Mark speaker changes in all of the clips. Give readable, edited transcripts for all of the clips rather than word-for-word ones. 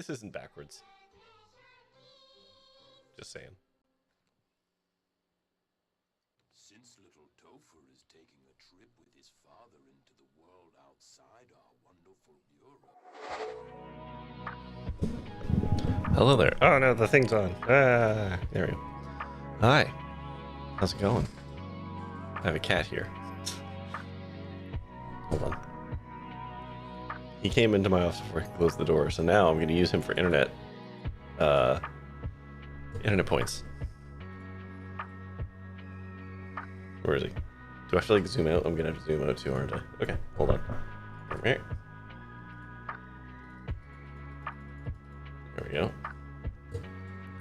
Speaker 1: This isn't backwards. Just saying.
Speaker 2: Since little Topher is taking a trip with his father into the world outside our wonderful Europe.
Speaker 1: Hello there. Oh no, the thing's on. Ah, there we go. Hi. How's it going? I have a cat here. Hold on. He came into my office before he closed the door, so now I'm going to use him for internet points. Where is he? Do I have to like zoom out? I'm going to have to zoom out too, aren't I? Okay, hold on. There we go.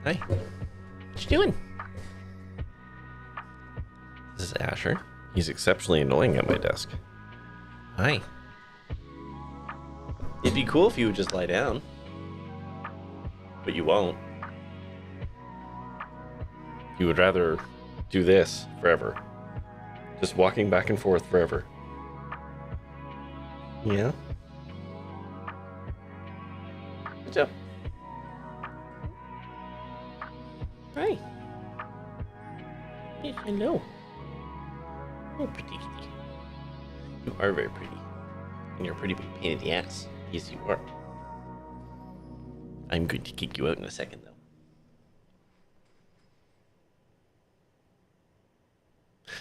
Speaker 1: Hi. What you doing? This is Asher. He's exceptionally annoying at my desk. Hi. It'd be cool if you would just lie down. But you won't. You would rather do this forever. Just walking back and forth forever. Yeah? Good job. Hi. Yes, hello. Oh, pretty kitty. You are very pretty. And you're a pretty big pain in the ass. Yes, you are. I'm going to kick you out in a second, though.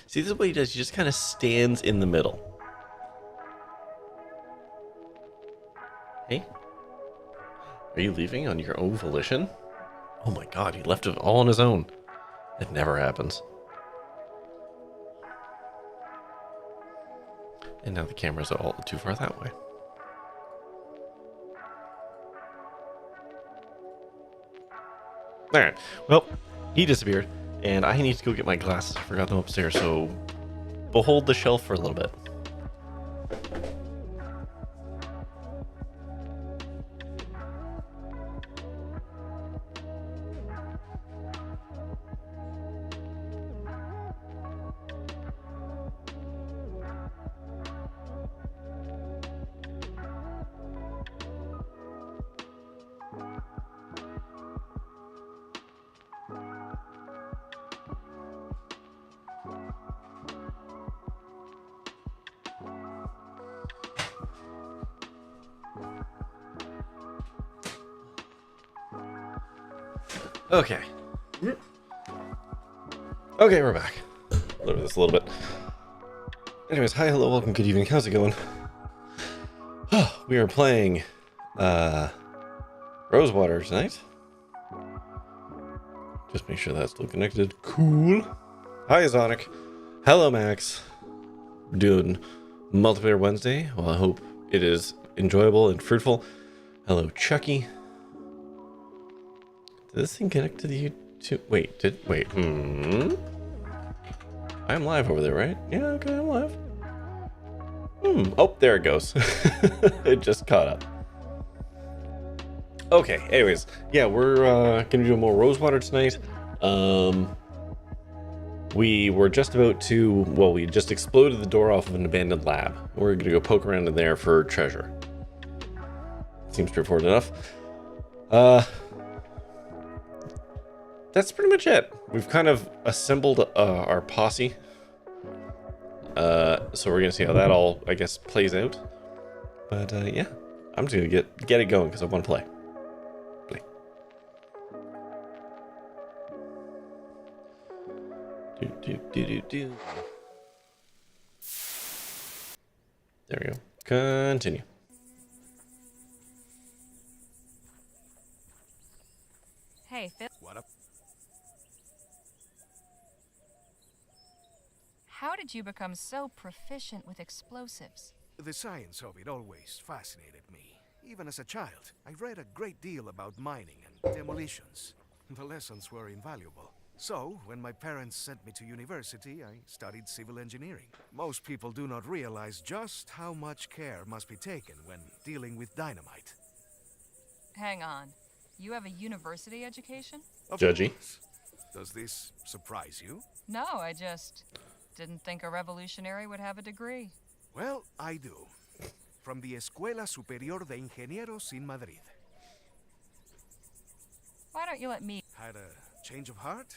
Speaker 1: See, this is what he does. He just kind of stands in the middle. Hey? Are you leaving on your own volition? Oh my god, he left it all on his own. It never happens. And now the camera's all too far that way. Alright, well, he disappeared, and I need to go get my glasses. I forgot them upstairs, so behold the shelf for a little bit. Okay. Okay, we're back. Lower this a little bit. Anyways, hi, hello, welcome, good evening. How's it going? Oh, we are playing Rosewater tonight. Just make sure that's still connected. Cool. Hi, Zonic. Hello, Max. Doing Multiplayer Wednesday. Well, I hope it is enjoyable and fruitful. Hello, Chucky. Did this thing connect to the YouTube? Wait. I'm live over there, right? Yeah, okay, I'm live. Oh, there it goes. It just caught up. Okay, anyways. Yeah, we're gonna do more Rosewater tonight. We were just about to, well, we just exploded the door off of an abandoned lab. We're gonna go poke around in there for treasure. Seems straightforward enough. That's pretty much it. We've kind of assembled our posse. So we're gonna see how that all, I guess, plays out. But yeah, I'm just gonna get it going because I want to play. Do. There we go. Continue.
Speaker 3: Hey, Phil.
Speaker 2: What up?
Speaker 3: How did you become so proficient with explosives?
Speaker 4: The science of it always fascinated me. Even as a child, I read a great deal about mining and demolitions. The lessons were invaluable. So, when my parents sent me to university, I studied civil engineering. Most people do not realize just how much care must be taken when dealing with dynamite.
Speaker 3: Hang on. You have a university education?
Speaker 4: Of
Speaker 1: Judgy.
Speaker 4: course. Does this surprise you?
Speaker 3: No, I just didn't think a revolutionary would have a degree.
Speaker 4: Well, I do. From the Escuela Superior de Ingenieros in Madrid.
Speaker 3: don't you let me?
Speaker 4: Had a change of heart?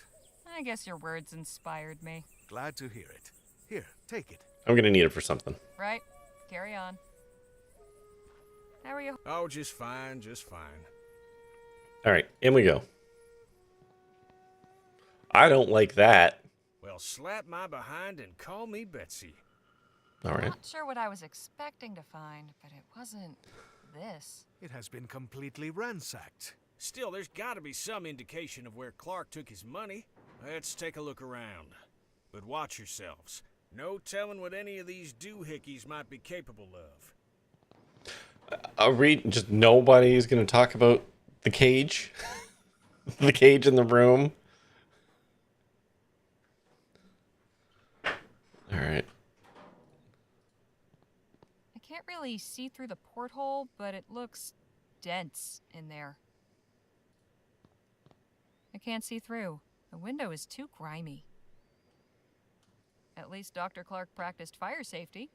Speaker 3: I guess your words inspired me.
Speaker 4: Glad to hear it. Here, take it.
Speaker 1: I'm gonna need it for something.
Speaker 3: Right? Carry on. How are you?
Speaker 5: Oh, just fine, just fine.
Speaker 1: All right, in we go. I don't like that.
Speaker 5: Well, slap my behind and call me Betsy.
Speaker 1: All right.
Speaker 3: Not sure what I was expecting to find, but it wasn't this.
Speaker 4: It has been completely ransacked.
Speaker 5: Still, there's gotta be some indication of where Clark took his money. Let's take a look around. But watch yourselves. No telling what any of these doohickeys might be capable of.
Speaker 1: I'll read. Just nobody's gonna talk about the cage. The cage in the room. All right.
Speaker 3: I can't really see through the porthole, but it looks dense in there. I can't see through. The window is too grimy. At least Dr. Clark practiced fire safety.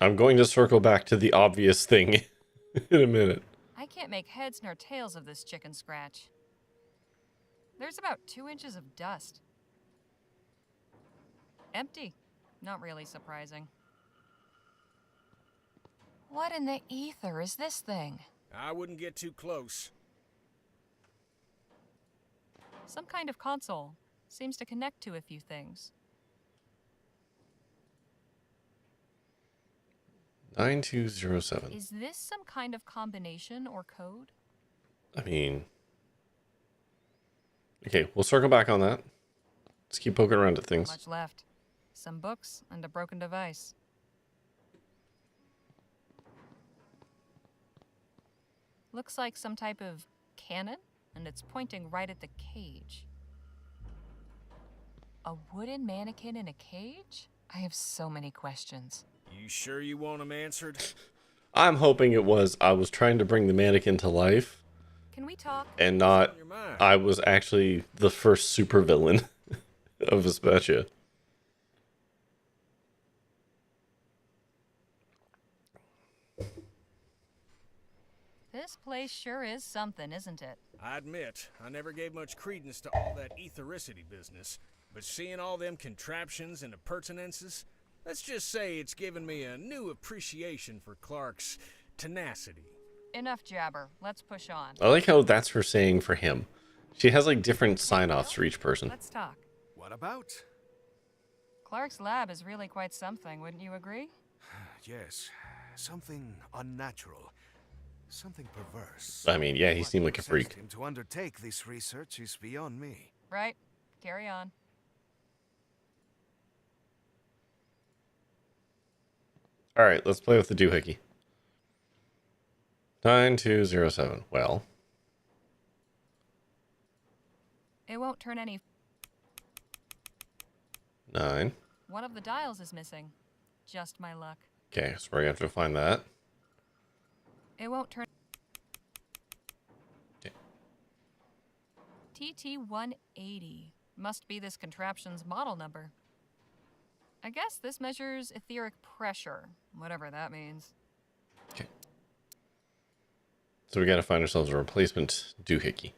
Speaker 1: I'm going to circle back to the obvious thing in a minute.
Speaker 3: I can't make heads nor tails of this chicken scratch. There's about 2 inches of dust. Empty. Not really surprising. What in the ether is this thing?
Speaker 5: I wouldn't get too close.
Speaker 3: Some kind of console. Seems to connect to a few things.
Speaker 1: 9207.
Speaker 3: Is this some kind of combination or code?
Speaker 1: I mean, okay, we'll circle back on that. Let's keep poking around at things.
Speaker 3: Much left. Some books and a broken device. Looks like some type of cannon, and it's pointing right at the cage. A wooden mannequin in a cage? I have so many questions.
Speaker 5: You sure you want them answered?
Speaker 1: I'm hoping it was I was trying to bring the mannequin to life
Speaker 3: Can we talk?
Speaker 1: and not
Speaker 5: On your mind.
Speaker 1: I was actually the first supervillain of Vespecia.
Speaker 3: This place sure is something, isn't it?
Speaker 5: I admit, I never gave much credence to all that ethericity business, but seeing all them contraptions and appurtenances, let's just say it's given me a new appreciation for Clark's tenacity.
Speaker 3: Enough jabber. Let's push on.
Speaker 1: I like how that's her saying for him. She has like different sign-offs for each person.
Speaker 3: Let's talk.
Speaker 4: What about?
Speaker 3: Clark's lab is really quite something, wouldn't you agree?
Speaker 4: Yes, something unnatural. Something perverse.
Speaker 1: I mean, yeah, he
Speaker 4: What
Speaker 1: seemed like a
Speaker 4: possessed
Speaker 1: freak.
Speaker 4: him to undertake this research is beyond me.
Speaker 3: Right. Carry on.
Speaker 1: All right, let's play with the doohickey. 9207. Well,
Speaker 3: It won't turn any.
Speaker 1: 9.
Speaker 3: One of the dials is missing. Just my luck.
Speaker 1: Okay, so we're gonna have to find that.
Speaker 3: It won't turn.
Speaker 1: Okay.
Speaker 3: TT-180 must be this contraption's model number. I guess this measures etheric pressure, whatever that means.
Speaker 1: Okay. So we gotta find ourselves a replacement doohickey.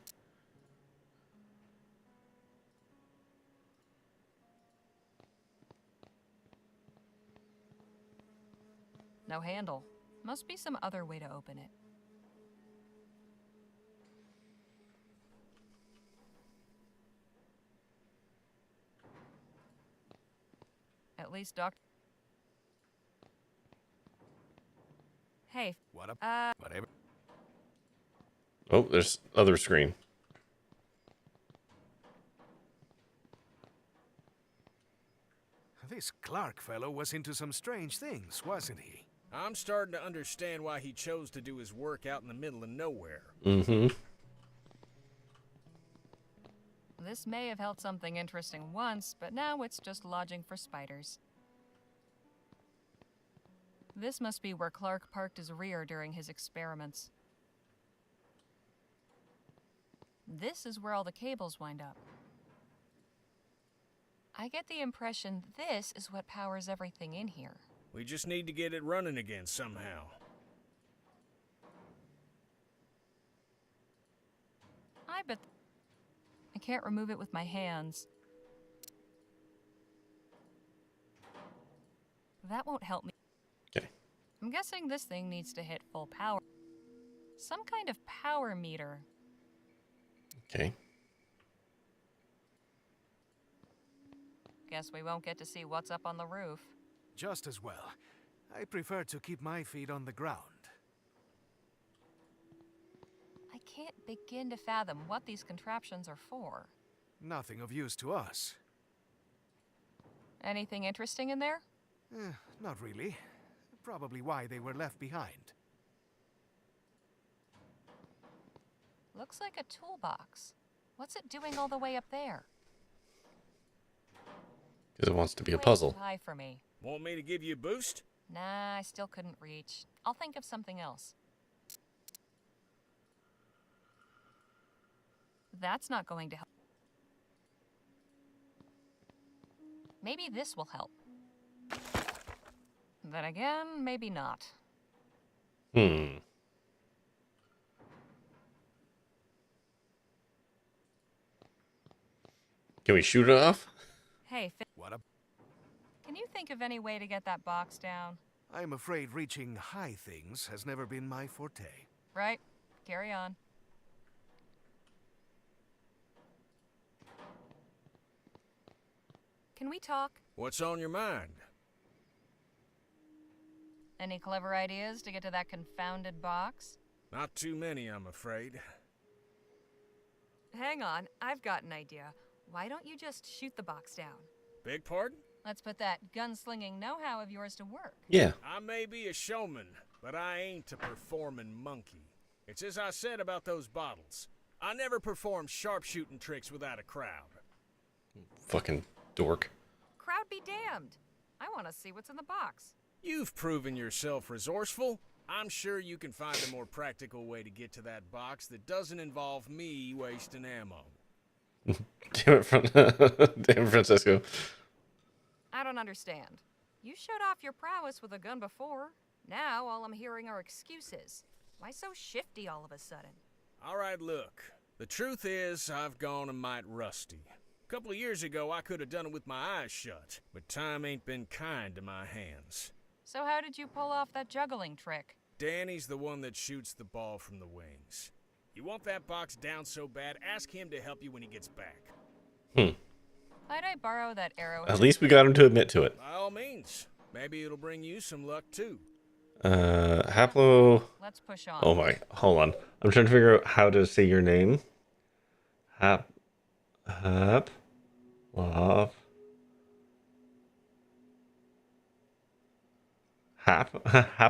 Speaker 3: No handle. Must be some other way to open it. At least Hey,
Speaker 4: What up? Whatever.
Speaker 1: Oh, there's other screen.
Speaker 4: This Clark fellow was into some strange things, wasn't he?
Speaker 5: I'm starting to understand why he chose to do his work out in the middle of nowhere.
Speaker 1: Mm-hmm.
Speaker 3: This may have held something interesting once, but now it's just lodging for spiders. This must be where Clark parked his rear during his experiments. This is where all the cables wind up. I get the impression this is what powers everything in here.
Speaker 5: We just need to get it running again somehow.
Speaker 3: try, but I can't remove it with my hands. That won't help me.
Speaker 1: Okay.
Speaker 3: I'm guessing this thing needs to hit full power. Some kind of power meter.
Speaker 1: Okay.
Speaker 3: Guess we won't get to see what's up on the roof.
Speaker 4: Just as well. I prefer to keep my feet on the ground.
Speaker 3: I can't begin to fathom what these contraptions are for.
Speaker 4: Nothing of use to us.
Speaker 3: Anything interesting in there?
Speaker 4: Not really. Probably why they were left behind.
Speaker 3: Looks like a toolbox. What's it doing all the way up there?
Speaker 1: Because it wants to be a
Speaker 3: Way
Speaker 1: puzzle.
Speaker 3: too high for me.
Speaker 5: Want me to give you a boost?
Speaker 3: Nah, I still couldn't reach. I'll think of something else. That's not going to help. Maybe this will help. Then again, maybe not.
Speaker 1: Hmm. Can we shoot it off?
Speaker 3: Hey,
Speaker 4: What a...
Speaker 3: can you think of any way to get that box down?
Speaker 4: I'm afraid reaching high things has never been my forte.
Speaker 3: Right. Carry on. Can we talk?
Speaker 5: What's on your mind?
Speaker 3: Any clever ideas to get to that confounded box?
Speaker 5: Not too many, I'm afraid.
Speaker 3: Hang on, I've got an idea. Why don't you just shoot the box down?
Speaker 5: Beg pardon?
Speaker 3: Let's put that gunslinging know-how of yours to work.
Speaker 1: Yeah.
Speaker 5: I may be a showman, but I ain't a performing monkey. It's as I said about those bottles. I never perform sharpshooting tricks without a crowd.
Speaker 1: Fucking dork.
Speaker 3: Crowd be damned. I want to see what's in the box.
Speaker 5: You've proven yourself resourceful. I'm sure you can find a more practical way to get to that box that doesn't involve me wasting ammo.
Speaker 1: Damn it, damn it, Francisco.
Speaker 3: I don't understand. You showed off your prowess with a gun before. Now all I'm hearing are excuses. Why so shifty all of a sudden?
Speaker 5: All right, look. The truth is, I've gone a mite rusty. A couple of years ago, I could have done it with my eyes shut, but time ain't been kind to my hands.
Speaker 3: So how did you pull off that juggling trick?
Speaker 5: Danny's the one that shoots the ball from the wings. You want that box down so bad, ask him to help you when he gets back.
Speaker 1: Hmm.
Speaker 3: Might I borrow that arrow?
Speaker 1: At least we got him to admit to it.
Speaker 5: By all means. Maybe it'll bring you some luck, too.
Speaker 1: Haplo.
Speaker 3: Let's push on.
Speaker 1: Oh my, hold on. I'm trying to figure out how to say your name. Haplo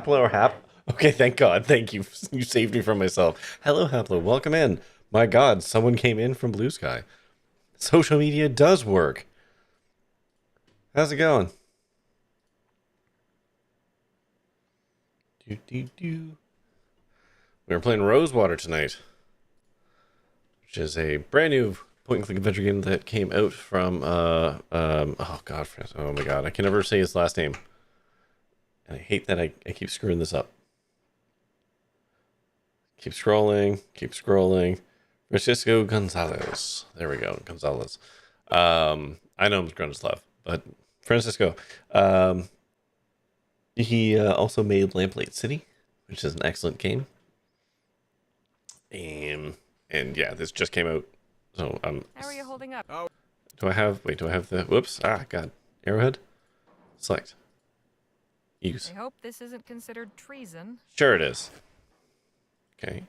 Speaker 1: or Hap? Okay, thank God. Thank you. You saved me from myself. Hello, Haplo. Welcome in. My God, someone came in from Blue Sky. Social media does work. How's it going? We were playing Rosewater tonight, which is a brand new point-and-click adventure game that came out from oh God, oh my God, I can never say his last name, and I hate that I keep screwing this up. Keep scrolling. Francisco Gonzalez. There we go, Gonzalez. I know him as Grunslav, but Francisco. He also made Lamplight City, which is an excellent game. And yeah, this just came out. So
Speaker 3: How are you holding up?
Speaker 1: do I have the whoops? Ah, God. Arrowhead? Select. Use.
Speaker 3: I hope this isn't considered treason.
Speaker 1: Sure it is. Okay.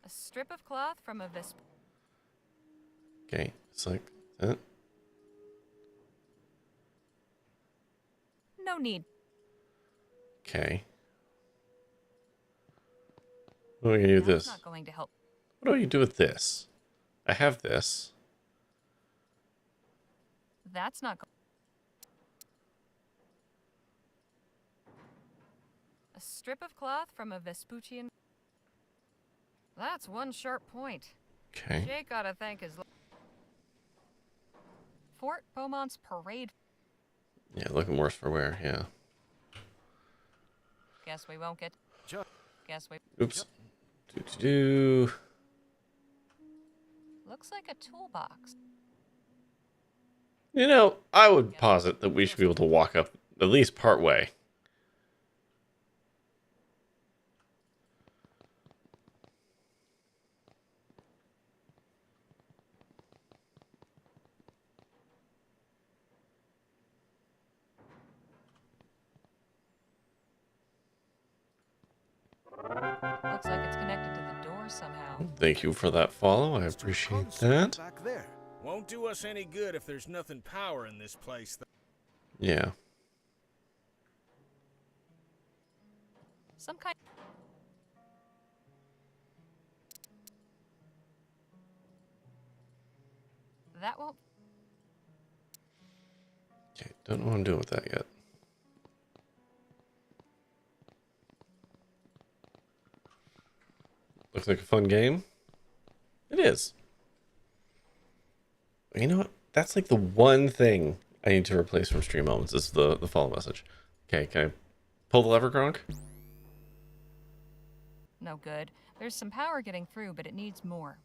Speaker 3: A strip of cloth from a Vesp.
Speaker 1: Okay. Select that.
Speaker 3: No need.
Speaker 1: Okay. What do I do with
Speaker 3: That's
Speaker 1: this?
Speaker 3: not going to help.
Speaker 1: What do I do with this? I have this.
Speaker 3: That's not. A strip of cloth from a Vespuccian. That's one sharp point.
Speaker 1: Okay.
Speaker 3: Jake ought to thank his. Fort Beaumont's parade.
Speaker 1: Yeah, looking worse for wear. Yeah.
Speaker 3: Guess we won't get.
Speaker 4: Ju-
Speaker 3: Guess we.
Speaker 1: Oops. Do.
Speaker 3: Looks like a toolbox.
Speaker 1: You know, I would posit that we should be able to walk up at least part way.
Speaker 3: Looks like it's connected to the door somehow.
Speaker 1: Thank you for that follow. I appreciate that.
Speaker 4: Back there.
Speaker 5: Won't do us any good if there's nothing power in this place.
Speaker 1: Yeah.
Speaker 3: Some kind. That won't.
Speaker 1: Okay, don't know what I'm doing with that yet. Looks like a fun game. It is. You know what? That's like the one thing I need to replace from stream moments is the follow message. Okay, can I pull the lever, Gronk?
Speaker 3: No good. There's some power getting through, but it needs more.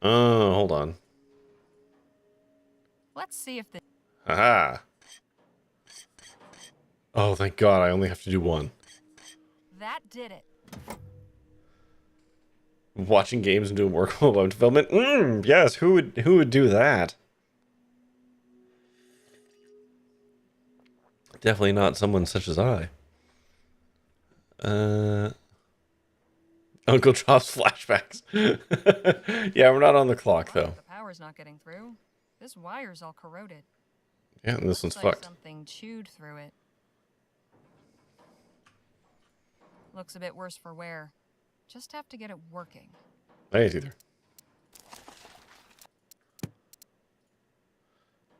Speaker 1: Oh, hold on.
Speaker 3: Let's see if the.
Speaker 1: Haha. Oh, thank God, I only have to do one.
Speaker 3: That did it.
Speaker 1: Watching games and doing work while web development? Yes, who would do that? Definitely not someone such as I. Uncle drops flashbacks. Yeah, we're not on the clock though.
Speaker 3: The power's not getting through. This wire's all corroded.
Speaker 1: Yeah, and this one's
Speaker 3: Looks like
Speaker 1: fucked.
Speaker 3: something chewed through it. Looks a bit worse for wear. Just have to get it working.
Speaker 1: I ain't either.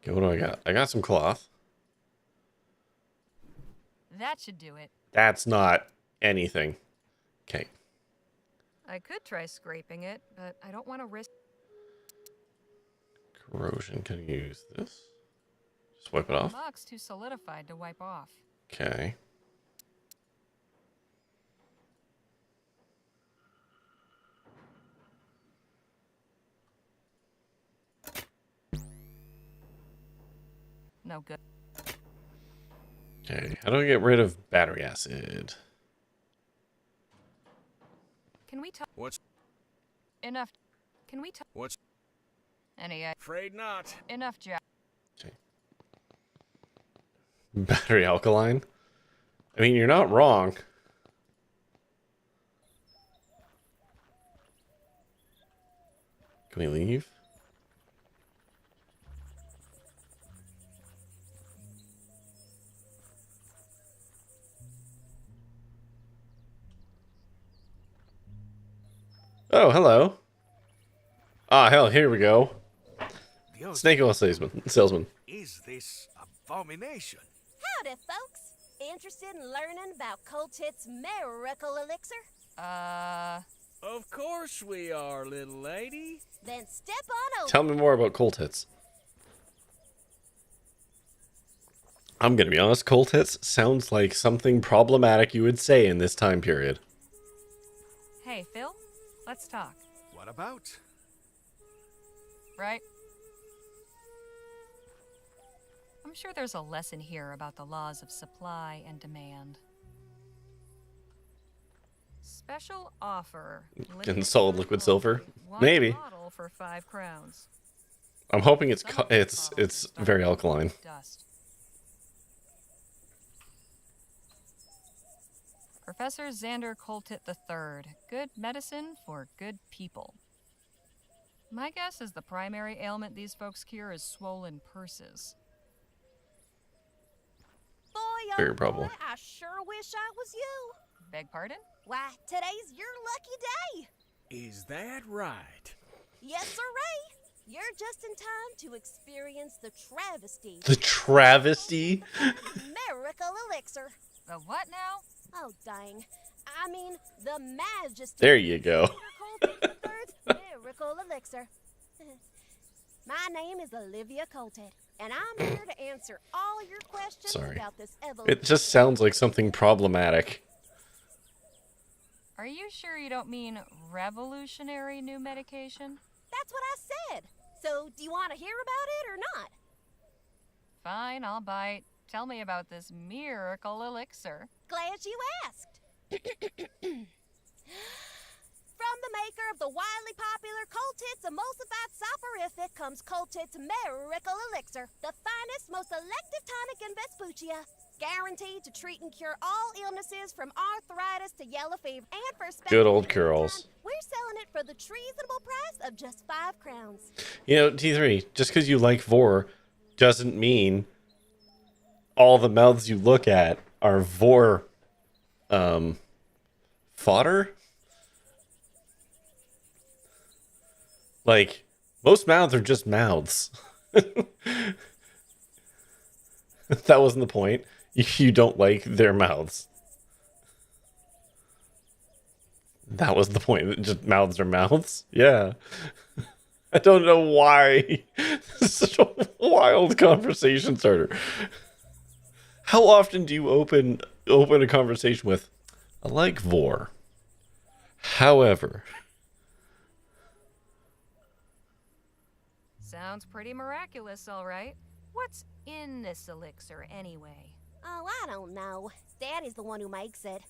Speaker 1: Okay, what do I got? I got some cloth.
Speaker 3: That should do it.
Speaker 1: That's not anything. Okay.
Speaker 3: I could try scraping it, but I don't want to risk.
Speaker 1: Corrosion. Can you use this? Just wipe it
Speaker 3: The
Speaker 1: off.
Speaker 3: muck's too solidified to wipe off.
Speaker 1: Okay.
Speaker 3: No good.
Speaker 1: Okay. How do I get rid of battery acid?
Speaker 3: Can we talk?
Speaker 5: What's
Speaker 3: Enough. Can we talk?
Speaker 5: what's?
Speaker 3: Any
Speaker 5: Afraid not.
Speaker 3: enough, Jack.
Speaker 1: Okay. Battery alkaline? I mean, you're not wrong. Can we leave? Oh, hello. Ah, hell, here we go.
Speaker 4: The old
Speaker 1: Snake oil salesman.
Speaker 4: is this abomination?
Speaker 6: Howdy, folks. Interested in learning about Coltit's miracle elixir?
Speaker 5: Of course we are, little lady.
Speaker 6: Then step on over.
Speaker 1: Tell me more about cold tits. I'm gonna be honest, cold tits sounds like something problematic you would say in this time period.
Speaker 3: Hey, Phil. Let's talk.
Speaker 4: What about?
Speaker 3: Right? I'm sure there's a lesson here about the laws of supply and demand. Special offer.
Speaker 1: In solid liquid silver?
Speaker 3: One
Speaker 1: Maybe.
Speaker 3: bottle for 5 crowns.
Speaker 1: I'm hoping it's
Speaker 3: Some of these bottles
Speaker 1: it's
Speaker 3: are starting
Speaker 1: very
Speaker 3: to
Speaker 1: alkaline.
Speaker 3: dust. Professor Xander Coltit III. Good medicine for good people. My guess is the primary ailment these folks cure is swollen purses.
Speaker 6: Boy, oh
Speaker 1: Very
Speaker 6: boy,
Speaker 1: probably.
Speaker 6: I sure wish I was you.
Speaker 3: Beg pardon?
Speaker 6: Why, today's your lucky day.
Speaker 5: Is that right?
Speaker 6: Yes, sirree. You're just in time to experience the travesty.
Speaker 1: The travesty?
Speaker 6: Miracle elixir.
Speaker 3: The what now?
Speaker 6: Oh, dang. I mean, the majesty.
Speaker 1: There you go.
Speaker 6: Third miracle elixir. My name is Olivia Coltet, and I'm here to answer all your questions
Speaker 1: Sorry.
Speaker 6: about this evolution.
Speaker 1: It just sounds like something problematic.
Speaker 3: Are you sure you don't mean revolutionary new medication?
Speaker 6: That's what I said. So, do you want to hear about it or not?
Speaker 3: Fine, I'll bite. Tell me about this miracle elixir.
Speaker 6: Glad you asked. From the maker of the wildly popular Coltit's Emulsified Soporific comes Coltit's Miracle Elixir, the finest, most elective tonic in Vespuccia. Guaranteed to treat and cure all illnesses from arthritis to yellow fever. And for a special
Speaker 1: Good old
Speaker 6: limited
Speaker 1: cure-alls.
Speaker 6: time, we're selling it for the reasonable price of just 5 crowns.
Speaker 1: You know, T3, just because you like Vor doesn't mean all the mouths you look at are Vor fodder. Like, most mouths are just mouths. That wasn't the point. You don't like their mouths. That was the point. Just mouths are mouths. Yeah. I don't know why. This is such a wild conversation starter. How often do you open a conversation with, I like Vor. However.
Speaker 3: Sounds pretty miraculous, all right. What's in this elixir, anyway?
Speaker 6: Oh, I don't know. Daddy's the one who makes it.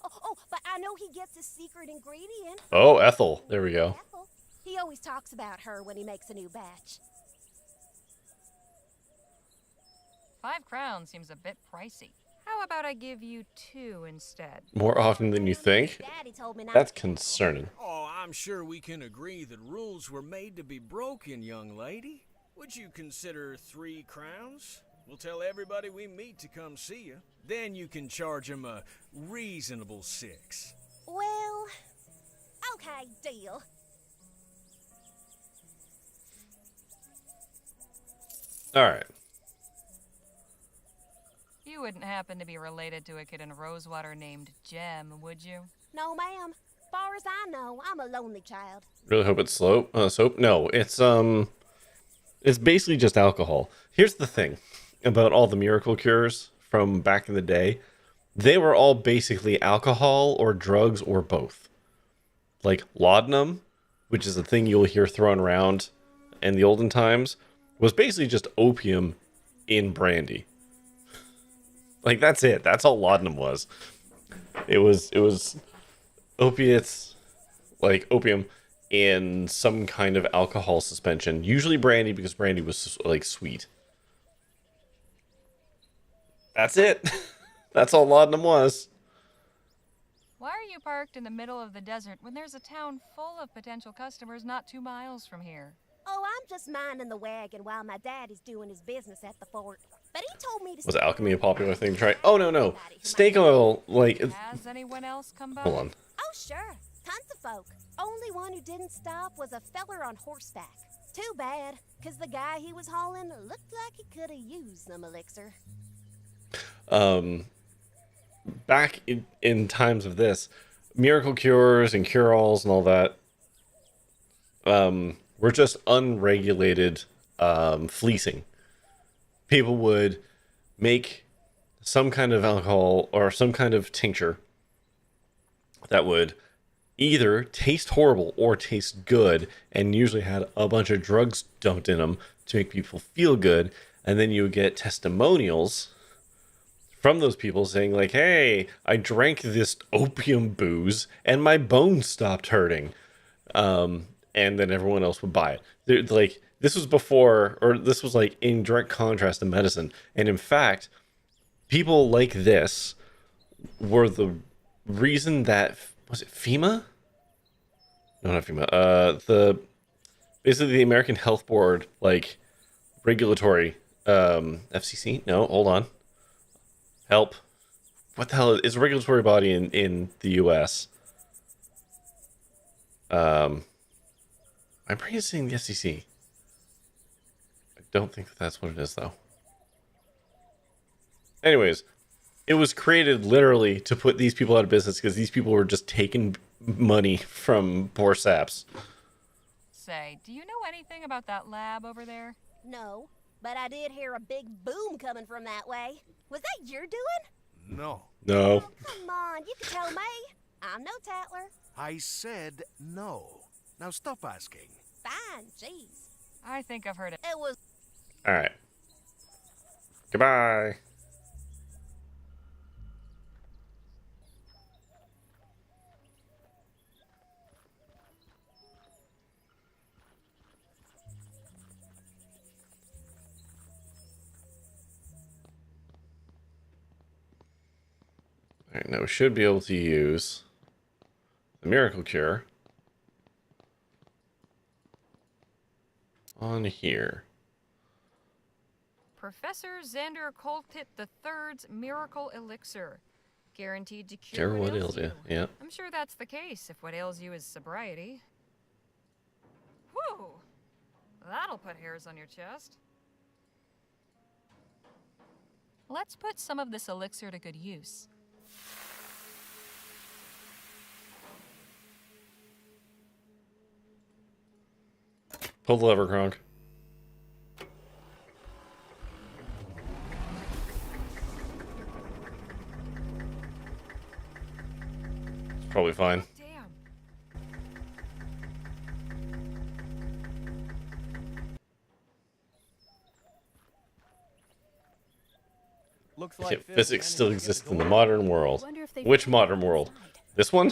Speaker 6: Oh, but I know he gets his secret ingredient.
Speaker 1: Oh, Ethel. There we go.
Speaker 6: Ethel. He always talks about her when he makes a new batch.
Speaker 3: 5 crowns seems a bit pricey. How about I give you 2 instead?
Speaker 1: More often than you think?
Speaker 6: Daddy told me not
Speaker 1: That's
Speaker 6: to.
Speaker 1: concerning.
Speaker 5: Oh, I'm sure we can agree that rules were made to be broken, young lady. Would you consider 3 crowns? We'll tell everybody we meet to come see you. Then you can charge them a reasonable 6.
Speaker 6: Well, okay, deal.
Speaker 1: All right.
Speaker 3: You wouldn't happen to be related to a kid in Rosewater named Jem, would you?
Speaker 6: No, ma'am. Far as I know, I'm a lonely child.
Speaker 1: Really hope it's soap. No, it's basically just alcohol. Here's the thing about all the miracle cures from back in the day. They were all basically alcohol or drugs or both. Like laudanum, which is a thing you'll hear thrown around in the olden times, was basically just opium in brandy. Like, that's it. That's all laudanum was. It was opiates, like opium, in some kind of alcohol suspension. Usually brandy, because brandy was, like, sweet. That's it. That's all laudanum was.
Speaker 3: Why are you parked in the middle of the desert when there's a town full of potential customers not 2 miles from here?
Speaker 6: Oh, I'm just minding the wagon while my daddy's doing his business at the fort. But he told me to...
Speaker 1: Was alchemy a popular thing to try? Oh, no. Snake oil, like...
Speaker 3: Has anyone else come by?
Speaker 1: Hold on.
Speaker 6: Oh, sure. Tons of folk. Only one who didn't stop was a feller on horseback. Too bad, because the guy he was hauling looked like he could have used some elixir.
Speaker 1: Back in times of this, miracle cures and cure-alls and all that were just unregulated fleecing. People would make some kind of alcohol or some kind of tincture that would either taste horrible or taste good, and usually had a bunch of drugs dumped in them to make people feel good. And then you would get testimonials from those people saying like, hey, I drank this opium booze and my bones stopped hurting. And then everyone else would buy it. Like, this was before, or this was like in direct contrast to medicine. And in fact, people like this were the reason that, was it FEMA? No, not FEMA. Basically the American Health Board, like, regulatory, FCC? No, hold on. Help. What the hell is a regulatory body in the US? I'm pretty sure saying the FCC. I don't think that's what it is, though. Anyways, it was created literally to put these people out of business because these people were just taking money from poor saps.
Speaker 3: Say, do you know anything about that lab over there?
Speaker 6: No, but I did hear a big boom coming from that way. Was that your doing?
Speaker 4: No.
Speaker 1: No.
Speaker 6: Oh, come on, you can tell me. I'm no tattler.
Speaker 4: I said no. Now stop asking.
Speaker 6: Fine, jeez.
Speaker 3: I think I've heard it.
Speaker 6: It was
Speaker 1: All right. Goodbye. All right, now we should be able to use the miracle cure on here.
Speaker 3: Professor Xander Coltit III's miracle elixir. Guaranteed to cure
Speaker 1: Cure what ails you. Yeah.
Speaker 3: I'm sure that's the case if what ails you is sobriety. Whew! That'll put hairs on your chest. Let's put some of this elixir to good use.
Speaker 1: Pull the lever, Kronk. It's probably fine.
Speaker 3: Damn.
Speaker 7: Looks
Speaker 1: Yeah,
Speaker 7: like
Speaker 1: physics still
Speaker 7: managed to get
Speaker 1: exists
Speaker 7: the
Speaker 1: in the
Speaker 7: door.
Speaker 1: modern world.
Speaker 8: Wonder if they
Speaker 1: Which
Speaker 8: found
Speaker 1: modern
Speaker 8: it
Speaker 1: world?
Speaker 8: outside.
Speaker 1: This one?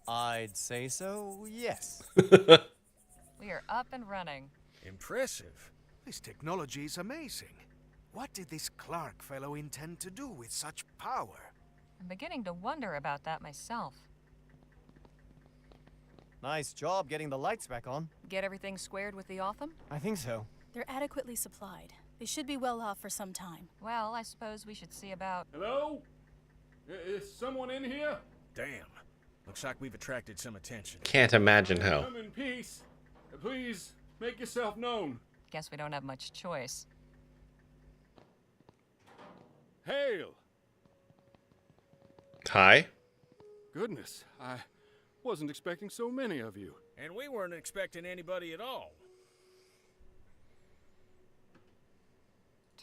Speaker 7: I'd say so, yes.
Speaker 3: We are up and running.
Speaker 5: Impressive.
Speaker 4: This technology is amazing. What did this Clark fellow intend to do with such power?
Speaker 3: I'm beginning to wonder about that myself.
Speaker 7: Nice job getting the lights back on.
Speaker 3: Get everything squared with the Otham?
Speaker 7: I think so.
Speaker 8: They're adequately supplied. They should be well off for some time.
Speaker 3: Well, I suppose we should see about...
Speaker 9: Hello? Is someone in here?
Speaker 5: Damn. Looks like we've attracted some attention.
Speaker 1: Can't imagine how.
Speaker 9: Come in peace. Please make yourself known.
Speaker 3: Guess we don't have much choice.
Speaker 9: Hail!
Speaker 1: Hi?
Speaker 9: Goodness, I wasn't expecting so many of you.
Speaker 5: And we weren't expecting anybody at all.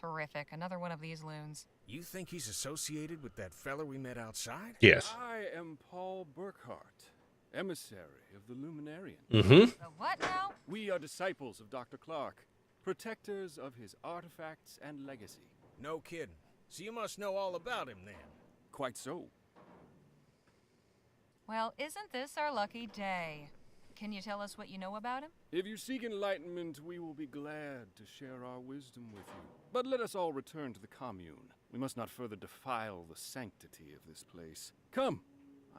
Speaker 3: Terrific. Another one of these loons.
Speaker 5: You think he's associated with that fella we met outside?
Speaker 1: Yes.
Speaker 9: I am Paul Burkhart, emissary of the Luminarian.
Speaker 1: Mm-hmm.
Speaker 3: The what now?
Speaker 9: We are disciples of Dr. Clark, protectors of his artifacts and legacy.
Speaker 5: No kidding. So you must know all about him then.
Speaker 9: Quite so.
Speaker 3: Well, isn't this our lucky day? Can you tell us what you know about him?
Speaker 9: If you seek enlightenment, we will be glad to share our wisdom with you. But let us all return to the commune. We must not further defile the sanctity of this place. Come,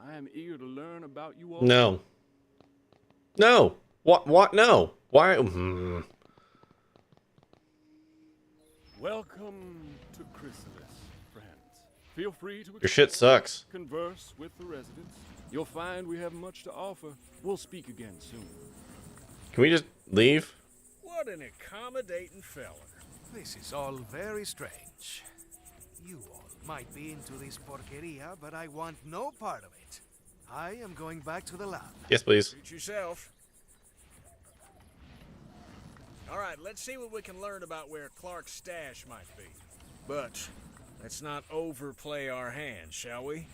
Speaker 9: I am eager to learn about you all.
Speaker 1: No. No. What? No. Why?
Speaker 9: Welcome to Chrysalis, friends. Feel free to
Speaker 1: Your shit
Speaker 9: explore,
Speaker 1: sucks.
Speaker 9: converse with the residents. You'll find we have much to offer. We'll speak again soon.
Speaker 1: Can we just leave?
Speaker 5: What an accommodating fella.
Speaker 4: This is all very strange. You all might be into this porqueria, but I want no part of it. I am going back to the lab.
Speaker 1: Yes, please.
Speaker 5: Suit yourself. All right, let's see what we can learn about where Clark's stash might be. But let's not overplay our hand, shall we?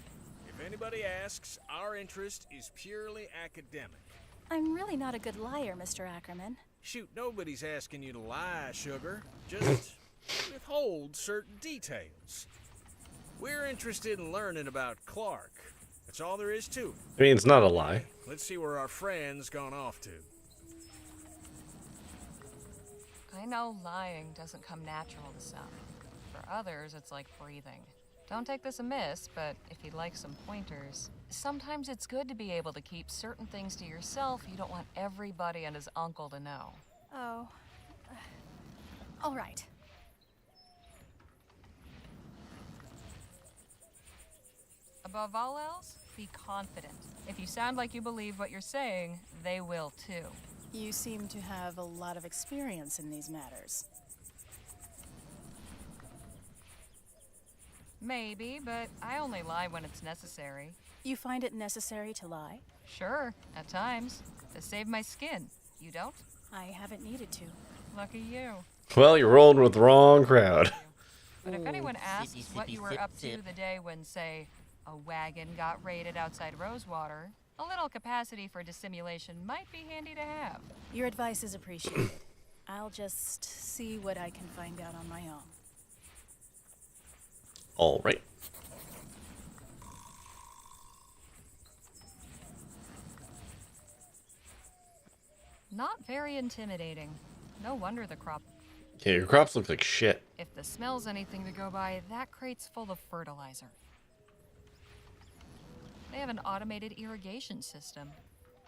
Speaker 5: If anybody asks, our interest is purely academic.
Speaker 8: I'm really not a good liar, Mr. Ackerman.
Speaker 5: Shoot, nobody's asking you to lie, sugar. Just withhold certain details. We're interested in learning about Clark. That's all there is to it.
Speaker 1: I mean, it's not a lie.
Speaker 5: Let's see where our friend's gone off to.
Speaker 3: I know lying doesn't come natural to some. For others, it's like breathing. Don't take this amiss, but if you'd like some pointers, sometimes it's good to be able to keep certain things to yourself you don't want everybody and his uncle to know.
Speaker 8: Oh. All right.
Speaker 3: Above all else, be confident. If you sound like you believe what you're saying, they will too.
Speaker 8: You seem to have a lot of experience in these matters.
Speaker 3: Maybe, but I only lie when it's necessary.
Speaker 8: You find it necessary to lie?
Speaker 3: Sure, at times. To save my skin. You don't?
Speaker 8: I haven't needed to.
Speaker 3: Lucky you.
Speaker 1: Well, you're rolling with the wrong crowd.
Speaker 3: But if anyone asks
Speaker 10: sippy,
Speaker 3: what
Speaker 10: sippy,
Speaker 3: you were
Speaker 10: sip,
Speaker 3: up to
Speaker 10: sip.
Speaker 3: the day when, say, a wagon got raided outside Rosewater, a little capacity for dissimulation might be handy to have.
Speaker 8: Your advice is appreciated. I'll just see what I can find out on my own.
Speaker 1: All right.
Speaker 3: Not very intimidating. No wonder the crop.
Speaker 1: Yeah, your crops look like shit.
Speaker 3: If the smell's anything to go by, that crate's full of fertilizer. They have an automated irrigation system.